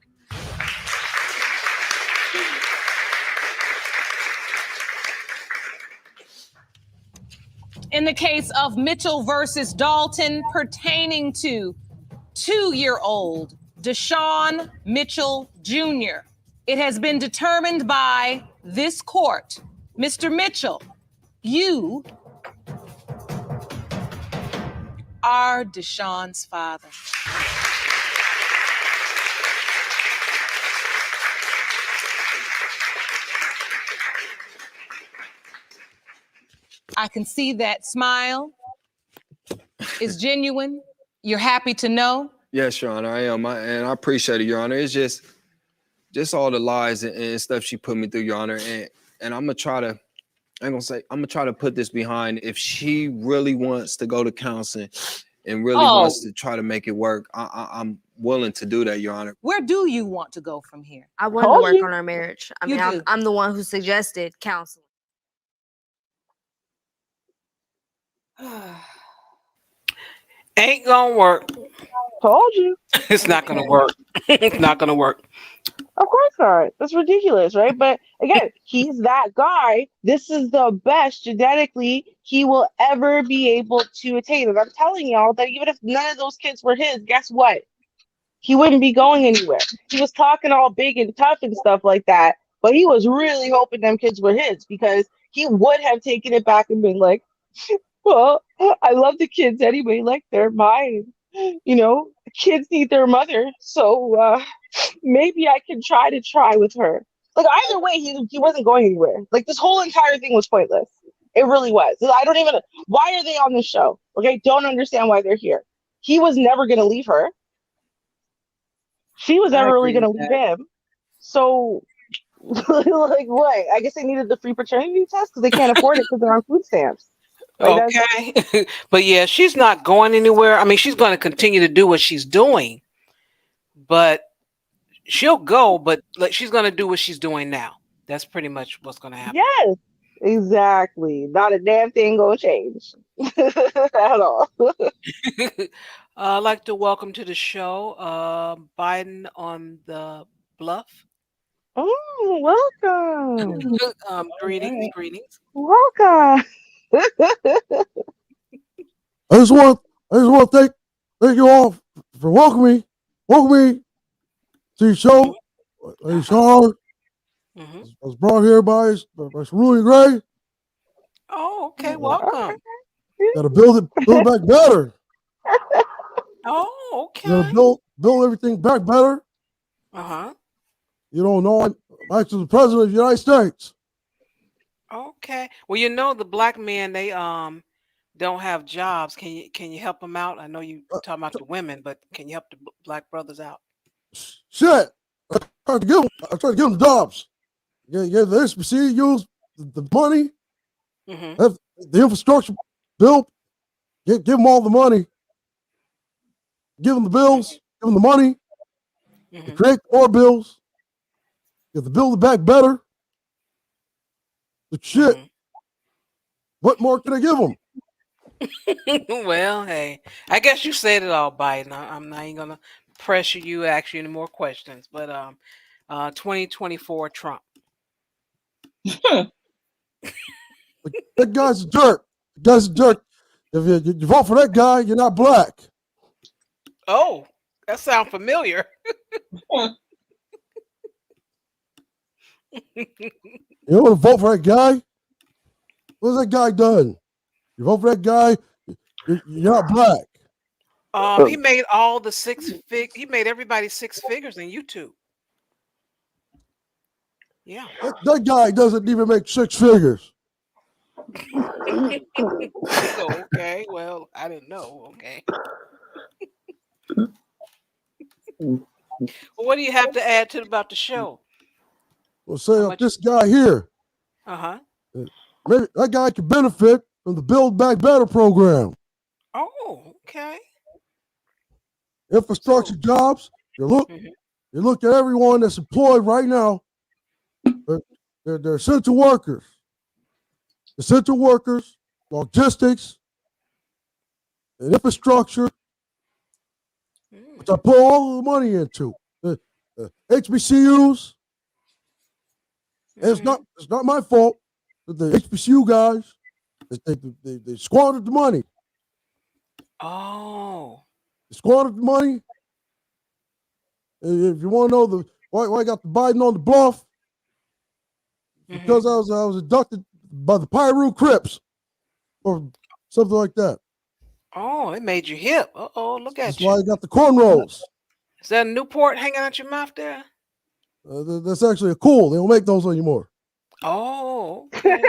In the case of Mitchell versus Dalton, pertaining to 2-year-old Deshaun Mitchell Jr., it has been determined by this court, Mr. Mitchell, you are Deshaun's father. I can see that smile is genuine. You're happy to know. Yes, Your Honor, I am. And I appreciate it, Your Honor. It's just all the lies and stuff she put me through, Your Honor. And I'm gonna try to put this behind. If she really wants to go to counseling and really wants to try to make it work, I'm willing to do that, Your Honor. Where do you want to go from here? I want to work on our marriage. I mean, do. I'm the one who suggested counseling. Ain't gonna work. Told you. It's not gonna work. It's not gonna work. Of course not. That's ridiculous, right? But again, he's that guy. This is the best genetically he will ever be able to attain. And I'm telling y'all that even if none of those kids were his, guess what? He wouldn't be going anywhere. He was talking all big and tough and stuff like that, but he was really hoping them kids were his, because he would have taken it back and been like, well, I love the kids anyway, like they're mine. You know, kids need their mother, so maybe I can try with her. Like, either way, he wasn't going anywhere. Like, this whole entire thing was pointless. It really was. I don't even. Why are they on the show? Okay, don't understand why they're here. He was never going to leave her. She was I never really agree going to with leave that. him. So, like, what? I guess they needed the free paternity test because they can't afford it because they're on food stamps. Like that's Okay. But yeah, she's not going anywhere. I mean, she's going to continue to do what she's doing, but she'll go, but like she's going to do what she's doing now. That's pretty much what's going to happen. yes, exactly. Not a damn thing gonna change at all. I'd like to welcome to the show Biden on the Bluff. Oh, welcome, Greetings, Right. greetings. welcome. I just want to thank you all for welcoming me to your show. Lady Char, Hmm. I was brought here by Cerulean Gray. Oh, okay. Uh, Welcome. Got to build it back better. Oh, You got okay. to build everything back better. Uh-huh. You don't know I'm actually the president of the United States. Okay. Well, you know the black men they don't have jobs. Can you help them out? I know you talking about the women, but can you help the black brothers out? Shit, I tried to give them jobs. Yeah, the HBC use the money, Mm-hmm. have the infrastructure built. Give them all the money. Give them the bills. Give them the money. To Mm-hmm. create more bills. You have to build it back better. The shit. Mm-hmm. What more can I give them? Well, hey, I guess you said it all, Biden. I'm not even gonna pressure you, ask you any more questions. But 2024 Trump. That guy's a jerk. The guy's a jerk. If you vote for that guy, you're not black. Oh, that sounds familiar. You don't want to vote for that guy? What's that guy done? You vote for that guy, you're not black. He made all the he made everybody six figures in YouTube. Yeah. That guy doesn't even make six figures. Okay. Well, I didn't know. Okay. Well, what do you have to add to about the show? Well, say How if much? this guy here, Uh-huh. maybe that guy could benefit from the Build Back Better program. Oh, okay. Infrastructure So, jobs. mhm. You look at everyone that's employed right now. They're essential workers. Essential workers, logistics, and infrastructure, which I put all the money into. The HBCUs. And it's not my fault that the HBCU guys they squandered the money. Oh. They squandered the money. And if you want to know why I got the Biden on the bluff, because I was abducted by the Pyru Crips or something like that. Oh, it made you hip. Uh-oh, look That's at why you. I got the cornrows. Is that a Newport hanging out your mouth there? That's actually a cool. They don't make those anymore. Oh, okay.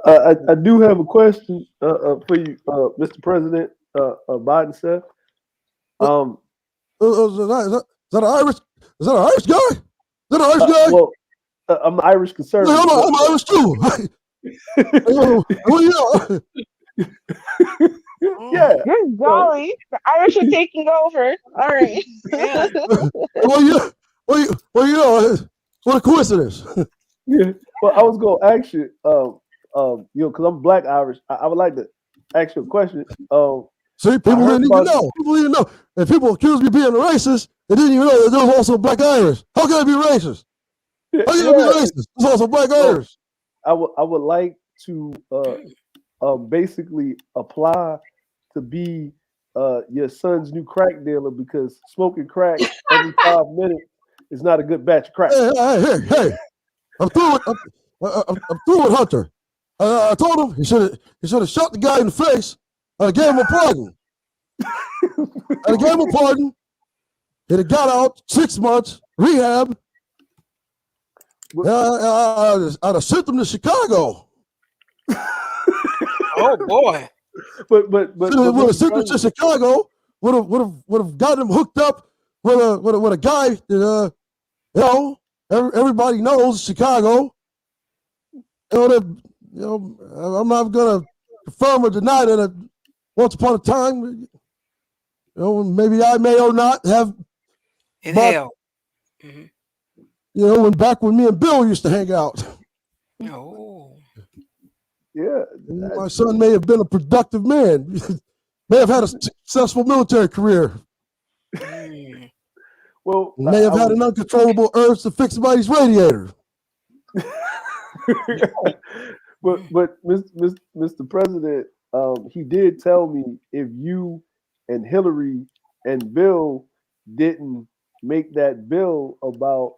I do have a question for you, Mr. President, Biden, sir. Is that an Irish? Is that an Irish guy? Is that an Irish guy? Well, I'm Irish conservative. Yeah, I'm Irish too. Well, yeah. Good golly, the Irish are taking over. All right. Yeah. Well, you know, what a coincidence. Yeah. Well, I was gonna ask you, because I'm Black Irish. I would like to ask you a question. See, people didn't even know. People didn't know. And people accuse me of being a racist. They didn't even know that there was also Black Irish. How can I be racist? How can I be racist? There's also Black Irish. I would like to basically apply to be your son's new crack dealer because smoking crack every 5 minutes is not a good batch of crack. Hey! I'm through with Hunter. I told him he should have shot the guy in the face. I gave him a pardon. He'd have got out 6 months rehab. I'd have sent them to Chicago. Oh boy. But would have sent them to Chicago. Would have gotten them hooked up with a guy that everybody knows Chicago. I'm not gonna confirm or deny that once upon a time, maybe I may or not have in hell. When back when me and Bill used to hang out. Oh. Yeah. My son may have been a productive man. May have had a successful military career. Well, may have had an uncontrollable urge to fix somebody's radiator. but Mr. President, he did tell me if you and Hillary and Bill didn't make that bill about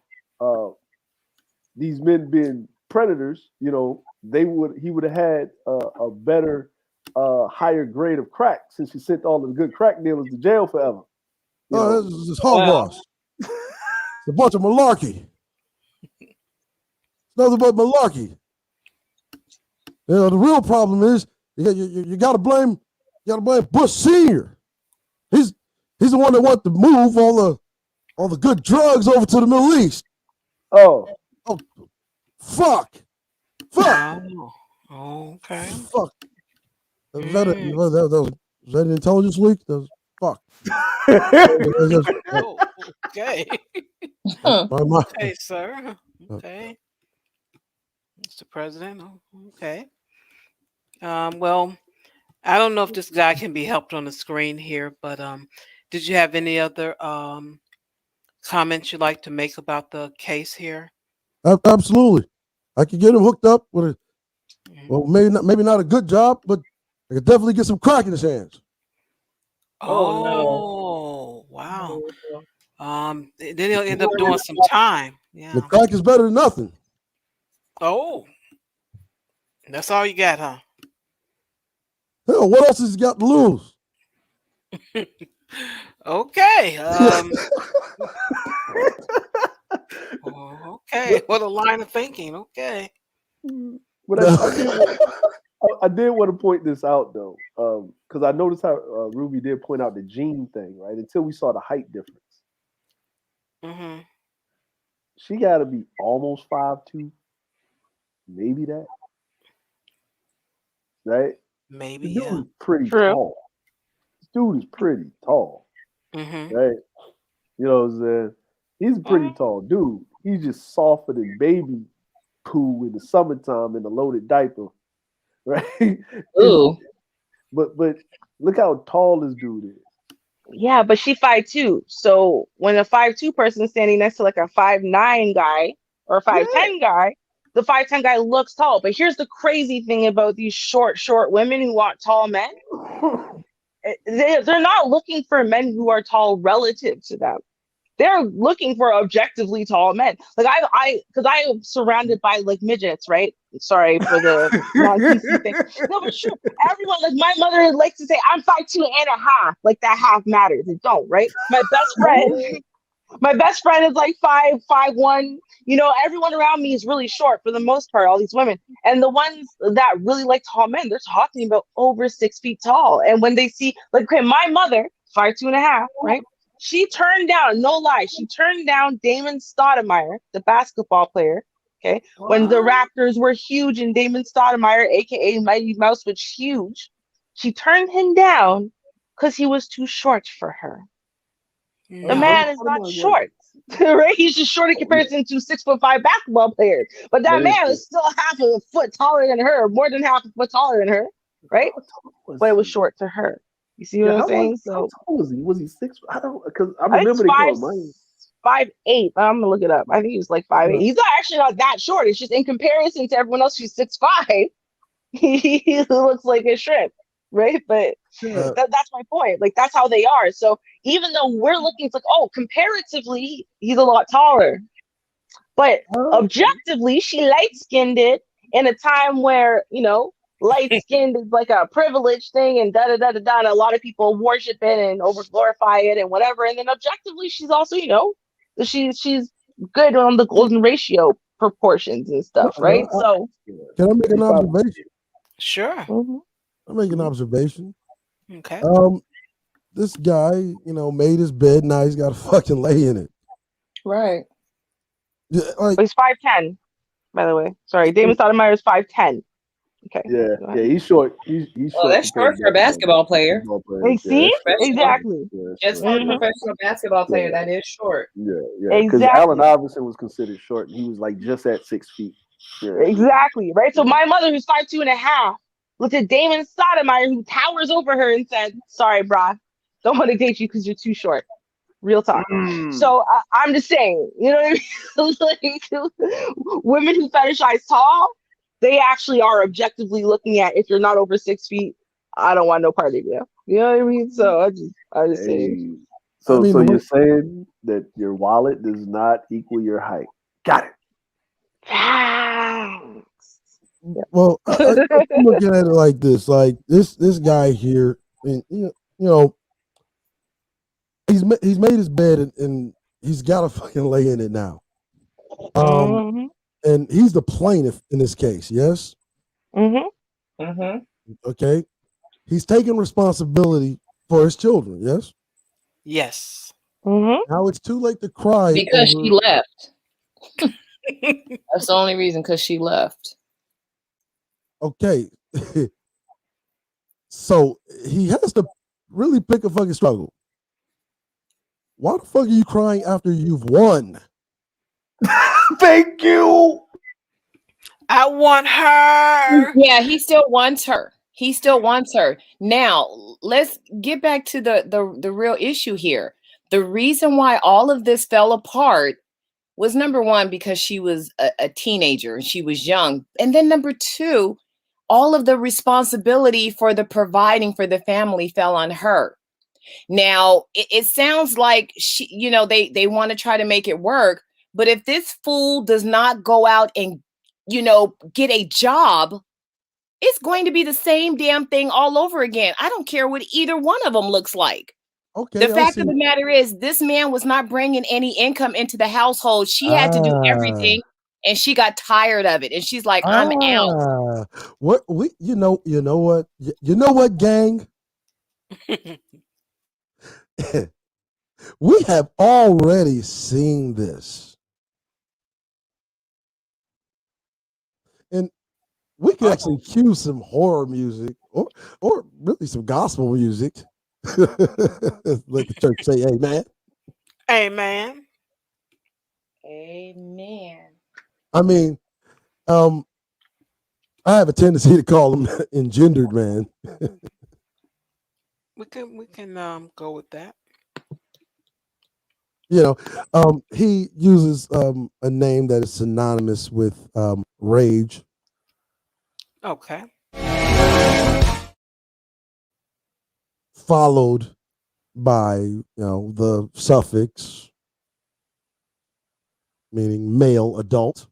these men being predators, he would have had a better, higher grade of crack since he sent all the good crack dealers to jail forever. This is hogwash. It's a bunch of malarkey. It's nothing but malarkey. The real problem is you got to blame Bush Senior. He's the one that wanted to move all the good drugs over to the Middle East. Oh, fuck. Oh, okay. Fuck. Was that an intelligence leak? Fuck. Okay. My- Okay, sir. Okay. Mr. President. Okay. Well, I don't know if this guy can be helped on the screen here, but did you have any other comments you'd like to make about the case here? Absolutely. I could get him hooked up with maybe not a good job, but I could definitely get some crack in his hands. Oh, wow. Then he'll end up doing some time. Yeah. The crack is better than nothing. Oh. That's all you got, huh? Hell, what else has he got to lose? Okay. Okay. What a line of thinking. Okay. But I did want to point this out though, because I noticed how Ruby did point out the gene thing, right? Until we saw the height difference. Mm-hmm. She got to be almost 5'2", maybe that, right? Maybe, the yeah. dude is pretty True. tall. This dude is pretty tall, Mm-hmm. right? You know what I'm saying? He's a pretty tall dude. He's just softer than baby poo in the summertime in a loaded diaper, right? Ooh. But look how tall this dude is. Yeah, but she 5'2". So when a 5'2" person is standing next to like a 5'9" guy or a 5'10" guy, the 5'10" guy looks tall. But here's the crazy thing about these short women who want tall men. They're not looking for men who are tall relative to them. They're looking for objectively tall men. Like because I am surrounded by like midgets, right? Sorry for the non-PC thing. No, but true. Everyone, like my mother likes to say, I'm 5'2.5". Like that half matters. It don't, right? My best friend is like 5'1". Everyone around me is really short for the most part, all these women. And the ones that really like tall men, they're talking about over 6 feet tall. And when they see, like, okay, my mother, 5'2.5", right? She turned down, no lie, she turned down Damon Stoudemire, the basketball player, okay? When the Raptors were huge and Damon Stoudemire, aka Mighty Mouse, was huge. She turned him down because he was too short for her. The man is not short, right? He's just short in comparison to 6'5" basketball players. But that man is still half a foot taller than her, more than half a foot taller than her, right? But it was short to her. You see what I'm saying? How tall was he? Was he 6? I don't, because I I think remember they called mine. 5'8". I'm gonna look it up. I think he was like 5'8". He's actually not that short. It's just in comparison to everyone else who's 6'5", he looks like a shrimp, right? But that's my point. Like that's how they are. So even though we're looking, it's like, oh, comparatively, he's a lot taller. But objectively, she light-skinned it in a time where, light-skinned is like a privilege thing and da-da-da-da-da, and a lot of people worship it and over-glorify it and whatever. And then objectively, she's also, she's good on the golden ratio. proportions and stuff, right? So Can I make an observation? Sure. Mm-hmm. I'll make an observation. Okay. This guy, made his bed. Now he's got to fucking lay in it. Right. Yeah, like, he's 5'10", by the way. Sorry, Damon Stoudemire is 5'10". Okay. Yeah, he's short. He's Oh, short. that's short for a basketball player. See? Professional. Exactly. Just for a professional basketball player, that is short. Yeah. Because Allen Iverson was considered short, and he was like just at 6 feet. Yeah. Exactly. Right. So my mother, who's 5'2.5", looked at Damon Stoudemire, who towers over her, and said, "Sorry, brah, don't want to date you because you're too short." Real talk. So I'm just saying, you know what I mean? Like, women who fetishize tall, they actually are objectively looking at, if you're not over 6 feet, I don't want no part of you. You know what I mean? So I just say. So you're saying that your wallet does not equal your height? Got it. Well, I'm looking at it like this. Like this guy here, and he's made his bed and he's got to fucking lay in it now. And he's the plaintiff in this case. Yes. Okay. He's taking responsibility for his children. Yes. Yes. Now it's too late to cry because she left. That's the only reason, because she left. Okay. So he has to really pick a fucking struggle. Why the fuck are you crying after you've won? Thank you. I want her. Yeah, he still wants her. He still wants her. Now, let's get back to the real issue here. The reason why all of this fell apart was, number one, because she was a teenager and she was young. And then number two, all of the responsibility for the providing for the family fell on her. Now, it sounds like she, they want to try to make it work. But if this fool does not go out and, get a job, it's going to be the same damn thing all over again. I don't care what either one of them looks like. Okay. The fact of the matter is, this man was not bringing any income into the household. She had to do everything, and she got tired of it. And she's like, "I'm out." What you know what, gang? We have already seen this. And we could actually cue some horror music or really some gospel music. Let the church say amen. Amen. Amen. I mean, I have a tendency to call him engendered man. We can go with that. He uses a name that is synonymous with rage. Okay. Followed by the suffix meaning male adult.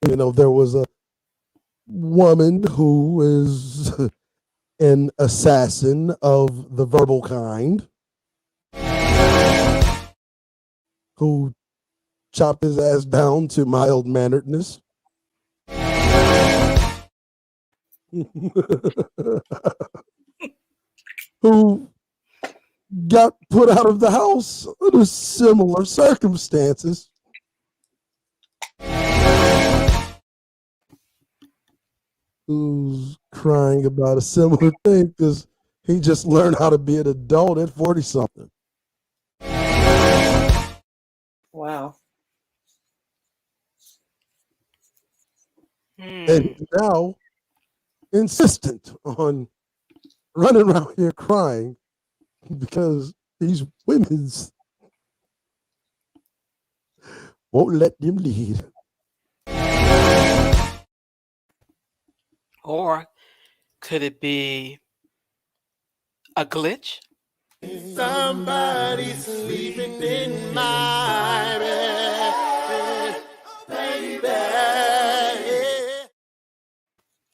There was a woman who is an assassin of the verbal kind who chopped his ass down to mild manneredness. Who got put out of the house under similar circumstances. Who's crying about a similar thing because he just learned how to be an adult at 40-something. Wow. And now insistent on running around here crying because these women's won't let them lead. Or could it be a glitch? Somebody's sleeping in my bed, baby.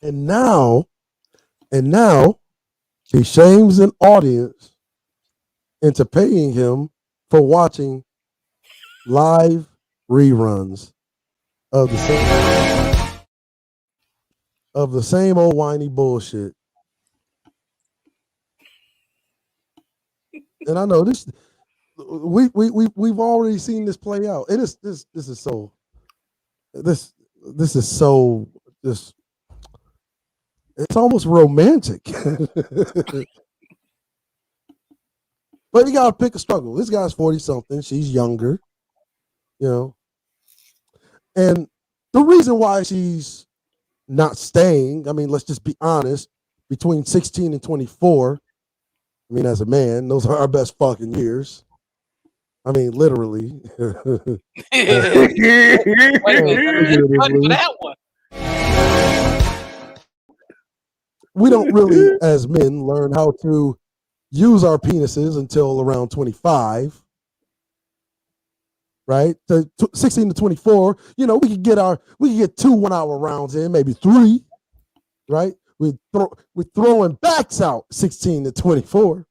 And now he shames an audience into paying him for watching live reruns of the same old whiny bullshit. And I know this. We've already seen this play out. And this is so. This is so. This. It's almost romantic. But you gotta pick a struggle. This guy's 40-something. She's younger. You know. And the reason why she's not staying, I mean, let's just be honest, between 16 and 24, I mean, as a man, those are our best fucking years. I mean, literally. Wait a minute, for that one. We don't really, as men, learn how to use our penises until around 25. Right? 16 to 24, you know, we could get 2 1-hour rounds in, maybe 3, right? We're throwing backs out 16 to 24.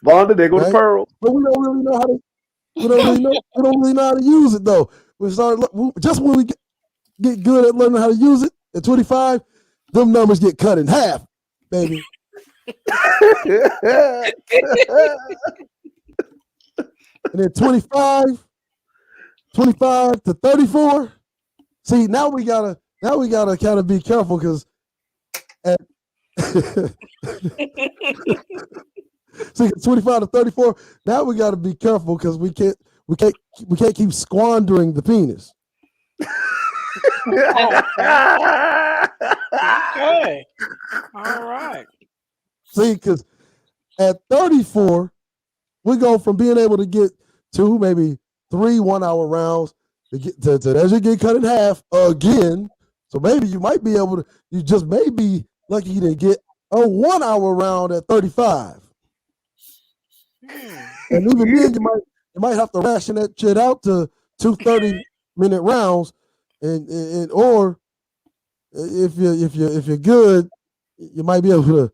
Vonda, they go to Pearl. But we don't really know how to we don't really know how to use it though. Just when we get good at learning how to use it at 25, them numbers get cut in half, baby. And then 25 to 34. See, now we gotta kind of be careful because see, 25 to 34. Now we gotta be careful because we can't keep squandering the penis. Okay. All right. See, because at 34, we go from being able to get 2, maybe 3 1-hour rounds to as you get cut in half again. So maybe you might be able to, you just may be lucky to get a 1-hour round at 35. And even then, you might have to ration that shit out to 2 30-minute rounds, and or if you're good, you might be able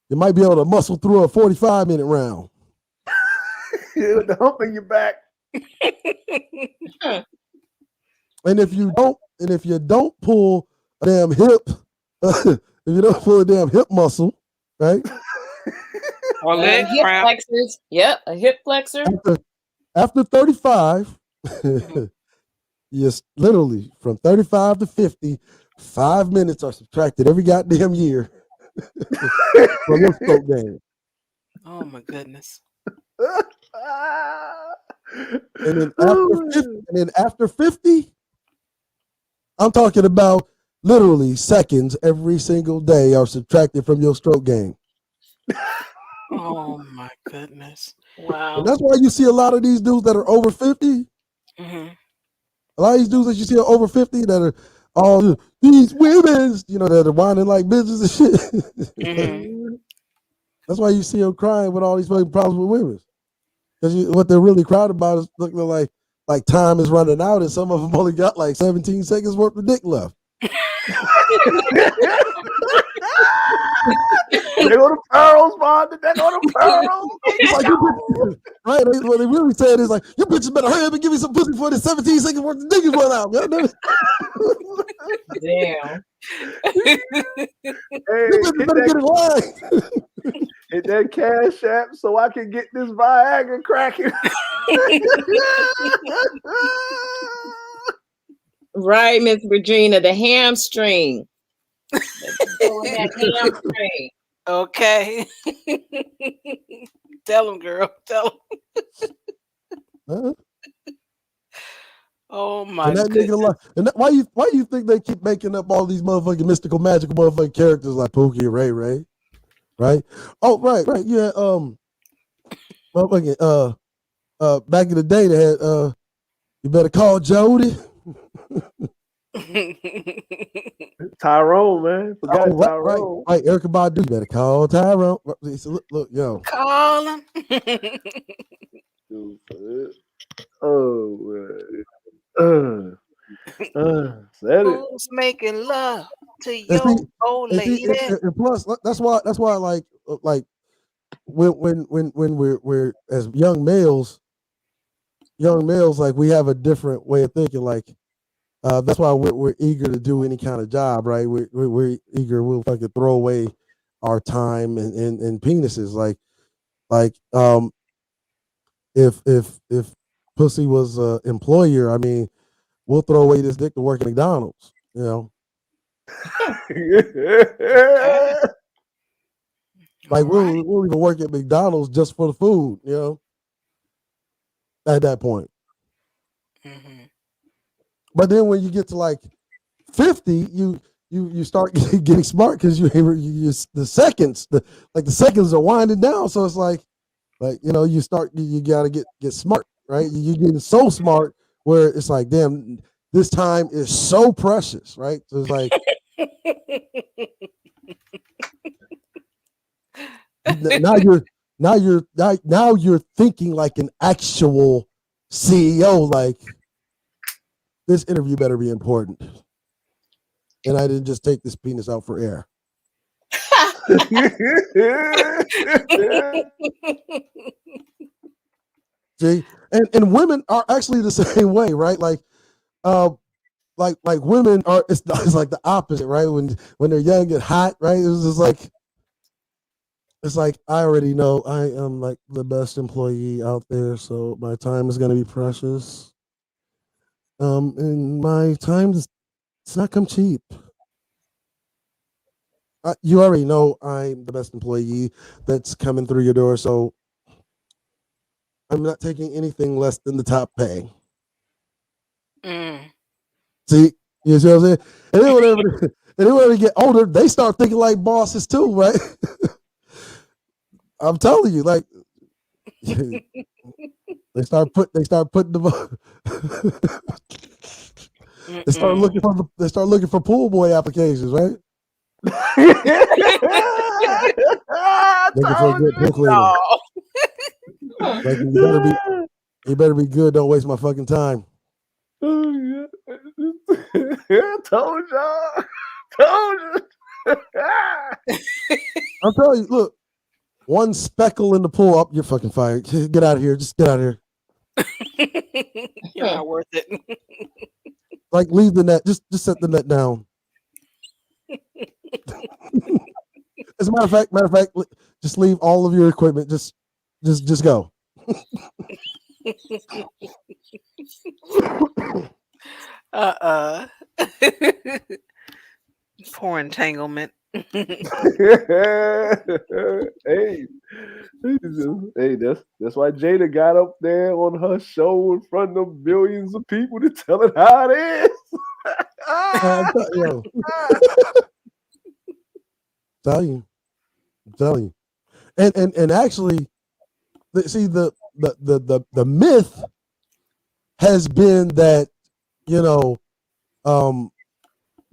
to muscle through a 45-minute round. The hump in your back. And if you don't pull a damn hip, if you don't pull a damn hip muscle, right? Or leg hip cramp. flexors. Yep, a hip flexor. After 35, yes, literally from 35 to 50, 5 minutes are subtracted every goddamn year from your stroke game. Oh my goodness. And then after 50, I'm talking about literally seconds every single day are subtracted from your stroke game. Oh my goodness. Wow. And that's why you see a lot of these dudes that are over 50. Mm-hmm. A lot of these dudes that you see are over 50 that are all these women, you know, that are whining like bitches and shit. Mm-hmm. That's why you see them crying with all these fucking problems with women. Because what they're really crying about is looking like time is running out, and some of them only got like 17 seconds worth of dick left. They go to Pearls, Vonda. They go to Pearls. Right? What they really said is like, you bitches better hurry up and give me some pussy before the 17 seconds worth of dick is run out. Damn. Hey, hit that Cash App so I can get this Viagra cracking. Right, Miss Regina, the hamstring. That hamstring. Okay. Tell him, girl. Tell him. Oh my goodness. Why you think they keep making up all these motherfucking mystical, magical motherfucking characters like Pookie and Ray Ray? Right? Oh, right. Yeah. Motherfucking back in the day they had you better call Jody. Tyrone, man. Forgot Tyrone. Right. Erica Badu, you better call Tyrone. Look, yo. Call him. Oh, man. Said it. Who's making love to your old lady? And plus, that's why like when we're as young males, like we have a different way of thinking. Like that's why we're eager to do any kind of job, right? We're eager. We'll fucking throw away our time and penises. Like if pussy was a employer, I mean, we'll throw away this dick to work at McDonald's. You know, like we'll even work at McDonald's just for the food. You know, at that point. Mm-hmm. But then when you get to like 50, you start getting smart because the seconds are winding down. So it's like you know you got to get smart, right? You're getting so smart where it's like, damn, this time is so precious, right? So it's like now you're thinking like an actual CEO. Like this interview better be important, and I didn't just take this penis out for air. See, and women are actually the same way, right? Like women are. It's like the opposite, right? When they're young and hot, right? It's just like. It's like I already know I am like the best employee out there, so my time is gonna be precious. And my time it's not come cheap. You already know I'm the best employee that's coming through your door, so I'm not taking anything less than the top pay. See, you see what I'm saying? And then whenever they get older, they start thinking like bosses too, right? I'm telling you, like they start putting the they start looking for pool boy applications, right? Looking for a good pool cleaner. Like you better be good. Don't waste my fucking time. Told y'all. I'm telling you, look, one speckle in the pool, up, you're fucking fired. Get out of here. Just get out of here. You're not worth it. Like leave the net. Just set the net down. As a matter of fact, just leave all of your equipment. Just go. Poor entanglement. Hey, that's why Jada got up there on her show in front of millions of people to tell it how it is. I'm telling you. And actually, see the myth has been that, you know,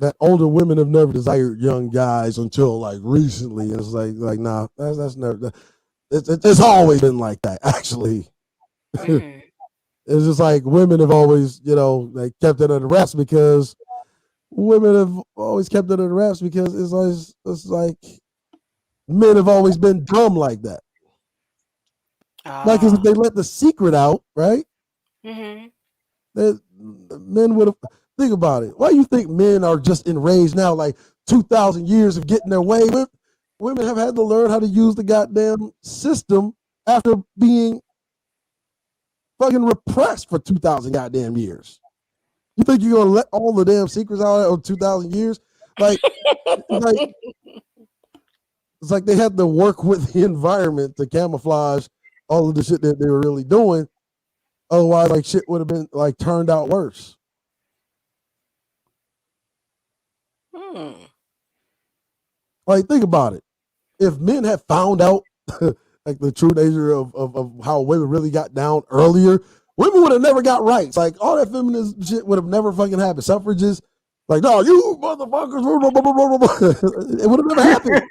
that older women have never desired young guys until like recently. And it's like nah, that's never. It's always been like that. Actually, it's just like women have always, you know, like kept it under wraps because women have always kept it under wraps because it's like men have always been dumb like that. Like if they let the secret out, right? That men would have. Think about it. Why do you think men are just enraged now? Like 2,000 years of getting their way. Women have had to learn how to use the goddamn system after being fucking repressed for 2,000 goddamn years. You think you're gonna let all the damn secrets out of 2,000 years? Like, it's like they had to work with the environment to camouflage all of the shit that they were really doing. Otherwise, like shit would have been like turned out worse. Like, think about it. If men had found out like the true nature of how women really got down earlier, women would have never got rights. Like all that feminist shit would have never fucking happened. Suffrages, Like, no, you motherfuckers. It would have never happened.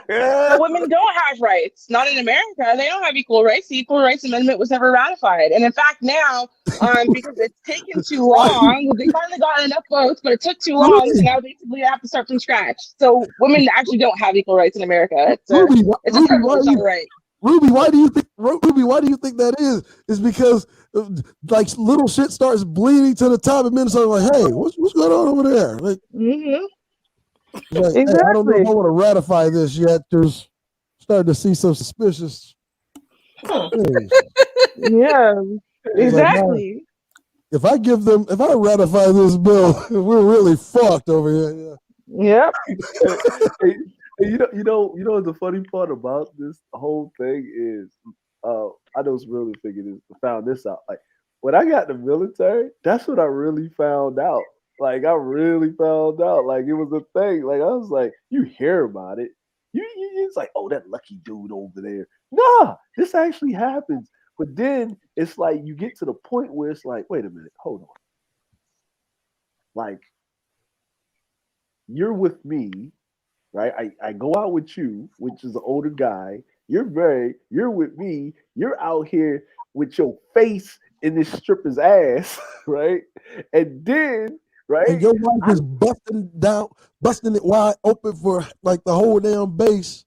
But women don't have rights. Not in America. They don't have equal rights. The Equal Rights Amendment was never ratified. And in fact, now, because it's taken too long, they finally got enough votes, but it took too long. So now basically they have to start from scratch. So women actually don't have equal rights in America. It's a privilege, not a right. Ruby, why do you think that is? It's because like little shit starts bleeding to the top, and men start like, "Hey, what's going on over there?" Like, like exactly. Hey, I don't know if I want to ratify this yet. There's starting to see some suspicious things. Yeah, exactly. Like, if I ratify this bill, we're really fucked over here. Yep. You know the funny part about this whole thing is, I know some really found this out. Like when I got in the military, that's what I really found out. Like I really found out. Like it was a thing. Like I was like, you hear about it. It's like, oh, that lucky dude over there. Nah, this actually happens. But then it's like you get to the point where it's like, wait a minute, hold on. Like you're with me, right? I go out with you, which is an older guy. You're with me. You're out here with your face in this stripper's ass, right? And then, right? And your wife is busting it wide open for like the whole damn base.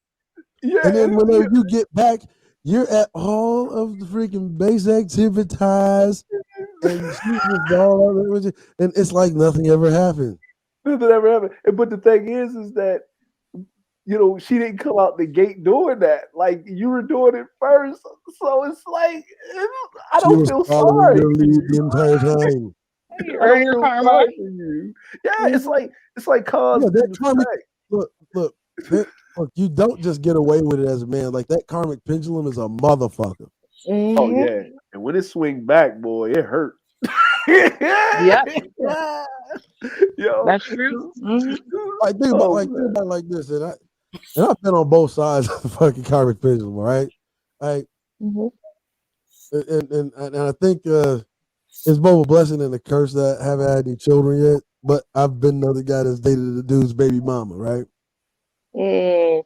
Yeah. And then whenever you get back, you're at all of the freaking base activities, and she was all of it, and it's like nothing ever happened. Nothing ever happened. But the thing is that she didn't come out the gate doing that. Like you were doing it first, so it's like I don't feel sorry. Your lead the entire time. You earn your karma. Yeah, it's like cause and effect. Look, you don't just get away with it as a man. Like that karmic pendulum is a motherfucker. Oh yeah, and when it swing back, boy, it hurts. Yep. Yo, that's true. Like think about it like this, and I've been on both sides of the fucking karmic pendulum, right? Like, and I think it's both a blessing and a curse that I haven't had any children yet. But I've been another guy that's dated the dude's baby mama, right? And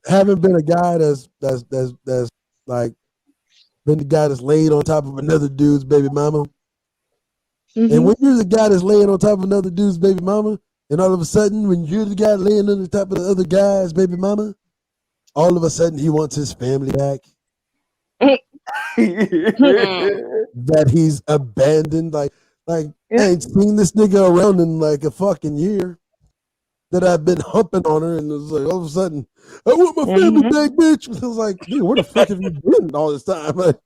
haven't been a guy that's like been the guy that's laid on top of another dude's baby mama. And when you're the guy that's laying on top of another dude's baby mama, and all of a sudden, when you're the guy laying on the top of the other guy's baby mama, all of a sudden he wants his family back. That he's abandoned. Like I ain't seen this nigga around in like a fucking year. That I've been humping on her, and it was like all of a sudden, I want my family back, bitch. It was like, dude, where the fuck have you been all this time? Like,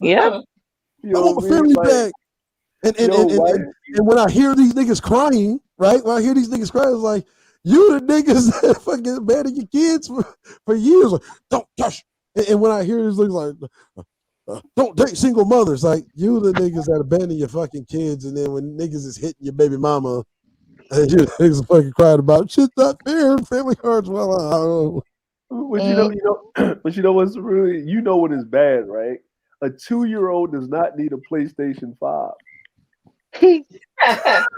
yeah, I want my family back. And when I hear these niggas crying, right? When I hear these niggas crying, it's like, you the niggas that fucking abandoned your kids for years. Like, don't touch. And when I hear these niggas like, don't date single mothers, like, you the niggas that abandon your fucking kids, and then when niggas is hitting your baby mama, and you niggas fucking crying about shit's not fair, family hurts. Well, I don't know. But you know what's really, what is bad, right? A 2-year-old does not need a PlayStation 5. Like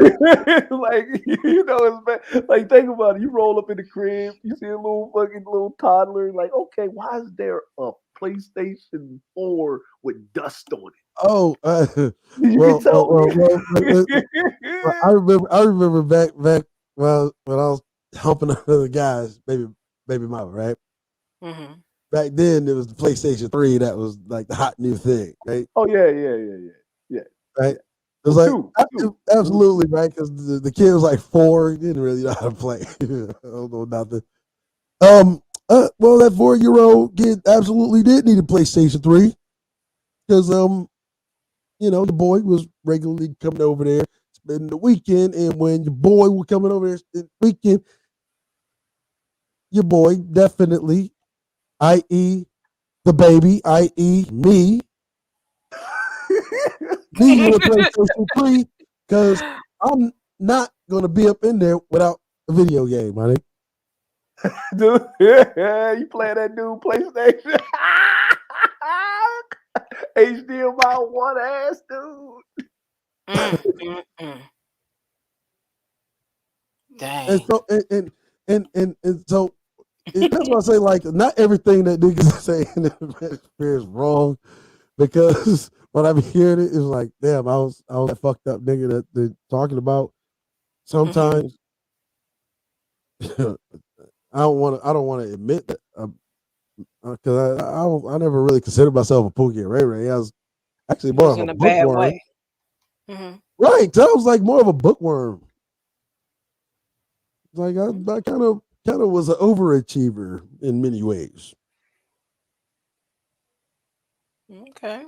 it's bad. Like think about it. You roll up in the crib, you see a little toddler. Like, okay, why is there a PlayStation 4 with dust on it? Oh, well, I remember back when I was helping another guy's baby mama, right? Mm-hmm. Back then, it was the PlayStation 3 that was like the hot new thing, right? Oh yeah. Right. It was absolutely right, because the kid was like 4, he didn't really know how to play. I don't know nothing. Well, that 4-year-old kid absolutely did need a PlayStation 3 because the boy was regularly coming over there spending the weekend, and when your boy was coming over there spending the weekend, your boy definitely, i.e. the baby, i.e. me, needed a PlayStation 3 because I'm not gonna be up in there without a video game, honey. Dude, you playing that dude PlayStation? HDMI one ass dude. Dang. And so and so that's why I say, like, not everything that niggas say in the manosphere is wrong, because when I'm hearing it, it's like, damn, I was that fucked up nigga that they're talking about. Sometimes I don't want to admit that, because I never really considered myself a Pookie and Ray Ray. I was actually It more was of a in a bad bookworm. way. Mm-hmm. Right, I was like more of a bookworm. Like I kind of was an overachiever in many ways. Okay.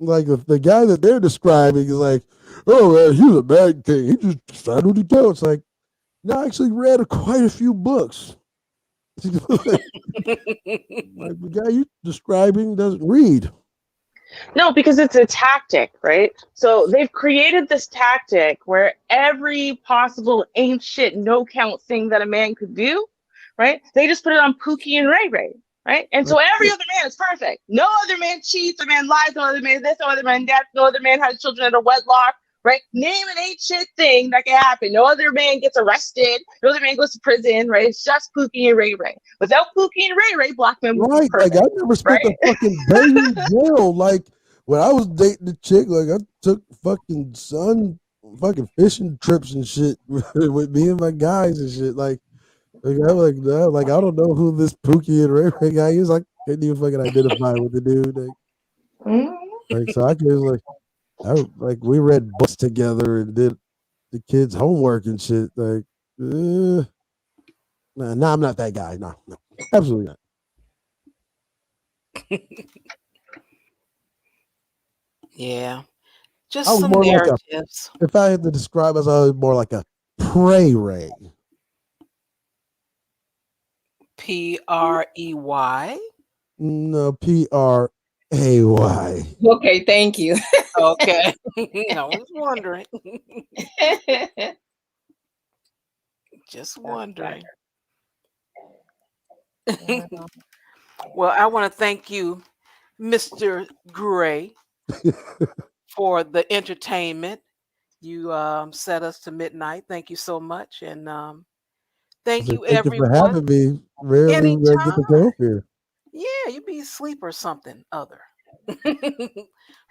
Like the guy that they're describing is like, oh man, he was a bad king. He just decided what he did. It's like, no, I actually read quite a few books. Like the guy you describing doesn't read. No, because it's a tactic, right? So they've created this tactic where every possible ain't shit, no count thing that a man could do, right? They just put it on Pookie and Ray Ray, right? And so every other man is perfect. No other man cheats, no other man lies, no other man this, no other man that, no other man has children under wedlock, right? Name an ain't shit thing that can happen. No other man gets arrested, no other man goes to prison, right? It's just Pookie and Ray Ray. Without Pookie and Ray Ray, black men would be Right, like perfect, I never spent right? a fucking day in jail. Like when I was dating the chick, like I took fucking fucking fishing trips and shit with me and my guys and shit. Like I'm like, nah, like I don't know who this Pookie and Ray Ray guy is. I couldn't even fucking identify with the dude. Like so I could like we read books together and did the kids' homework and shit. Like, nah, I'm not that guy. No, absolutely not. Yeah. I Just was some more like narratives. if I had to describe myself, I was more like a prey ray. Prey. No, PRAY. Okay, thank you. Okay. I was wondering. Just wondering. Well, I want to thank you, Mr. Gray, for the entertainment. You set us to midnight. Thank you so much. And thank you, Thank you for everyone. having me. Rarely get to Anytime. go up here. Yeah, you be asleep or something other.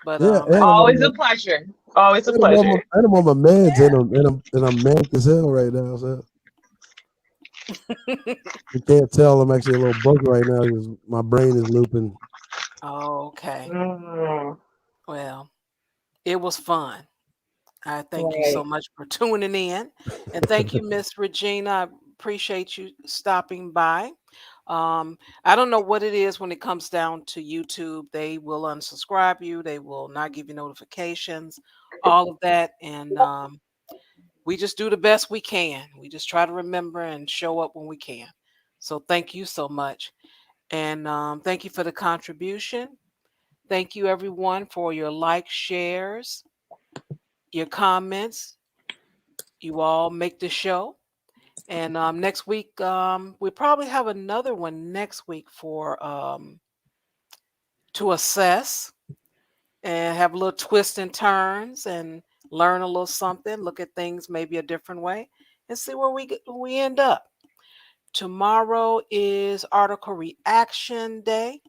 But Yeah, and Always a pleasure. Always a pleasure. I'm on my meds, and I'm manic as hell right now. So you can't tell I'm actually a little broken right now because my brain is looping. Okay. Well, it was fun. I thank you so Right. much for tuning in. And thank you, Miss Regina. I appreciate you stopping by. I don't know what it is when it comes down to YouTube. They will unsubscribe you, they will not give you notifications, all of that. And we just do the best we can. We just try to remember and show up when we can. So thank you so much. And thank you for the contribution. Thank you, everyone, for your likes, shares, your comments. You all make the show. And next week, we probably have another one next week for to assess and have a little twists and turns and learn a little something, look at things maybe a different way, and see where we end up. Tomorrow is article reaction day.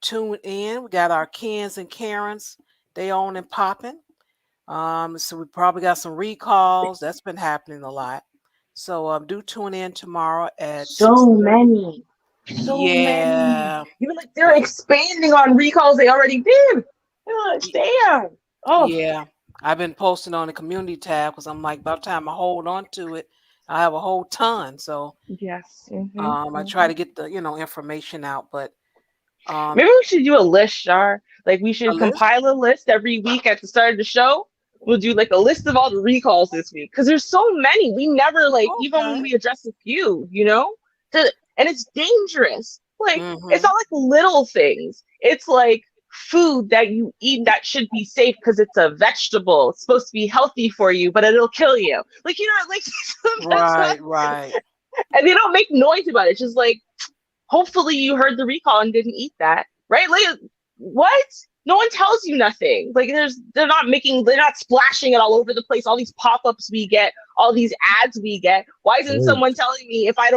Tune in. We got our Kens and Karens. They on and popping. So we probably got some recalls. That's been happening a lot. So do tune in tomorrow at So 6:30. many. So many. Yeah. Even like they're expanding on recalls they already did. Damn. Oh. Yeah. I've been posting on the community tab because I'm like, by the time I hold on to it, I have a whole ton. So Yes. I try to get the information out, but Maybe we should do a list, Char. Like we a should list. compile a list every week at the start of the show. We'll do like a list of all the recalls this week because there's so many. We never even when Okay. we address a few, and it's dangerous. Like it's Mm-hmm. not like little things. It's like food that you eat that should be safe because it's a vegetable. It's supposed to be healthy for you, but it'll kill you. Like that's not, Right. and they don't make noise about it. It's just like hopefully you heard the recall and didn't eat that, right? Like, what? No one tells you nothing. Like they're not splashing it all over the place. All these pop-ups we get, all these ads we get. Why isn't someone telling me if I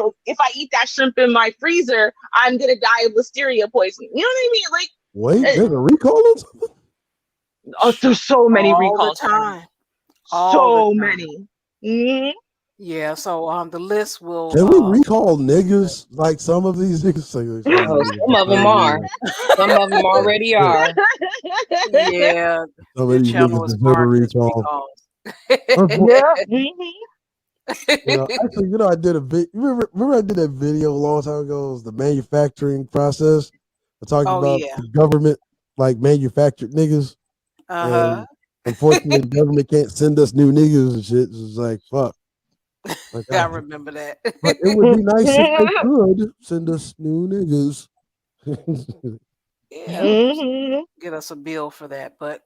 eat that shrimp in my freezer, I'm gonna die of listeria poisoning? You know what I mean? Like, wait, there's a recall on something? Oh, there's so many all recalls. The time. So many. Mm-hmm. Yeah, so the list will. Can we recall niggas like some of these niggas? Some of them are. Some of them already are. Yeah, some of these niggas deserve a recall. Yeah. Actually, I did a remember I did that video a long time ago. It was the manufacturing process. I talked about the government like manufactured niggas. And unfortunately, the government can't send us new niggas and shit. It's like fuck. Like, I remember that. But it would be nice if they could send us new niggas. Yeah, get us a bill for that. But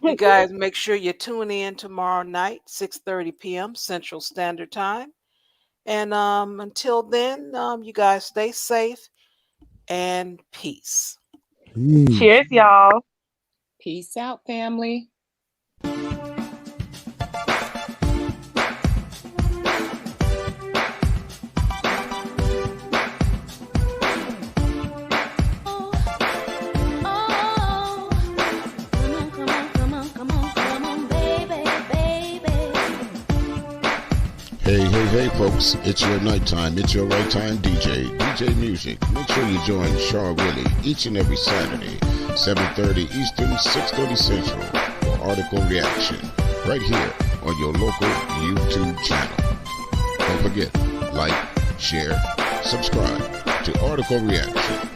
you guys make sure you tune in tomorrow night, 6:30 p.m. Central Standard Time. And until then, you guys stay safe and peace. Cheers, y'all. Peace out, family. Hey, folks, it's your nighttime. It's your right time DJ Music. Make sure you join Char Willie each and every Saturday, 7:30 Eastern, 6:30 Central, for Article Reaction, right here on your local YouTube channel. Don't forget, like, share, subscribe to Article Reaction.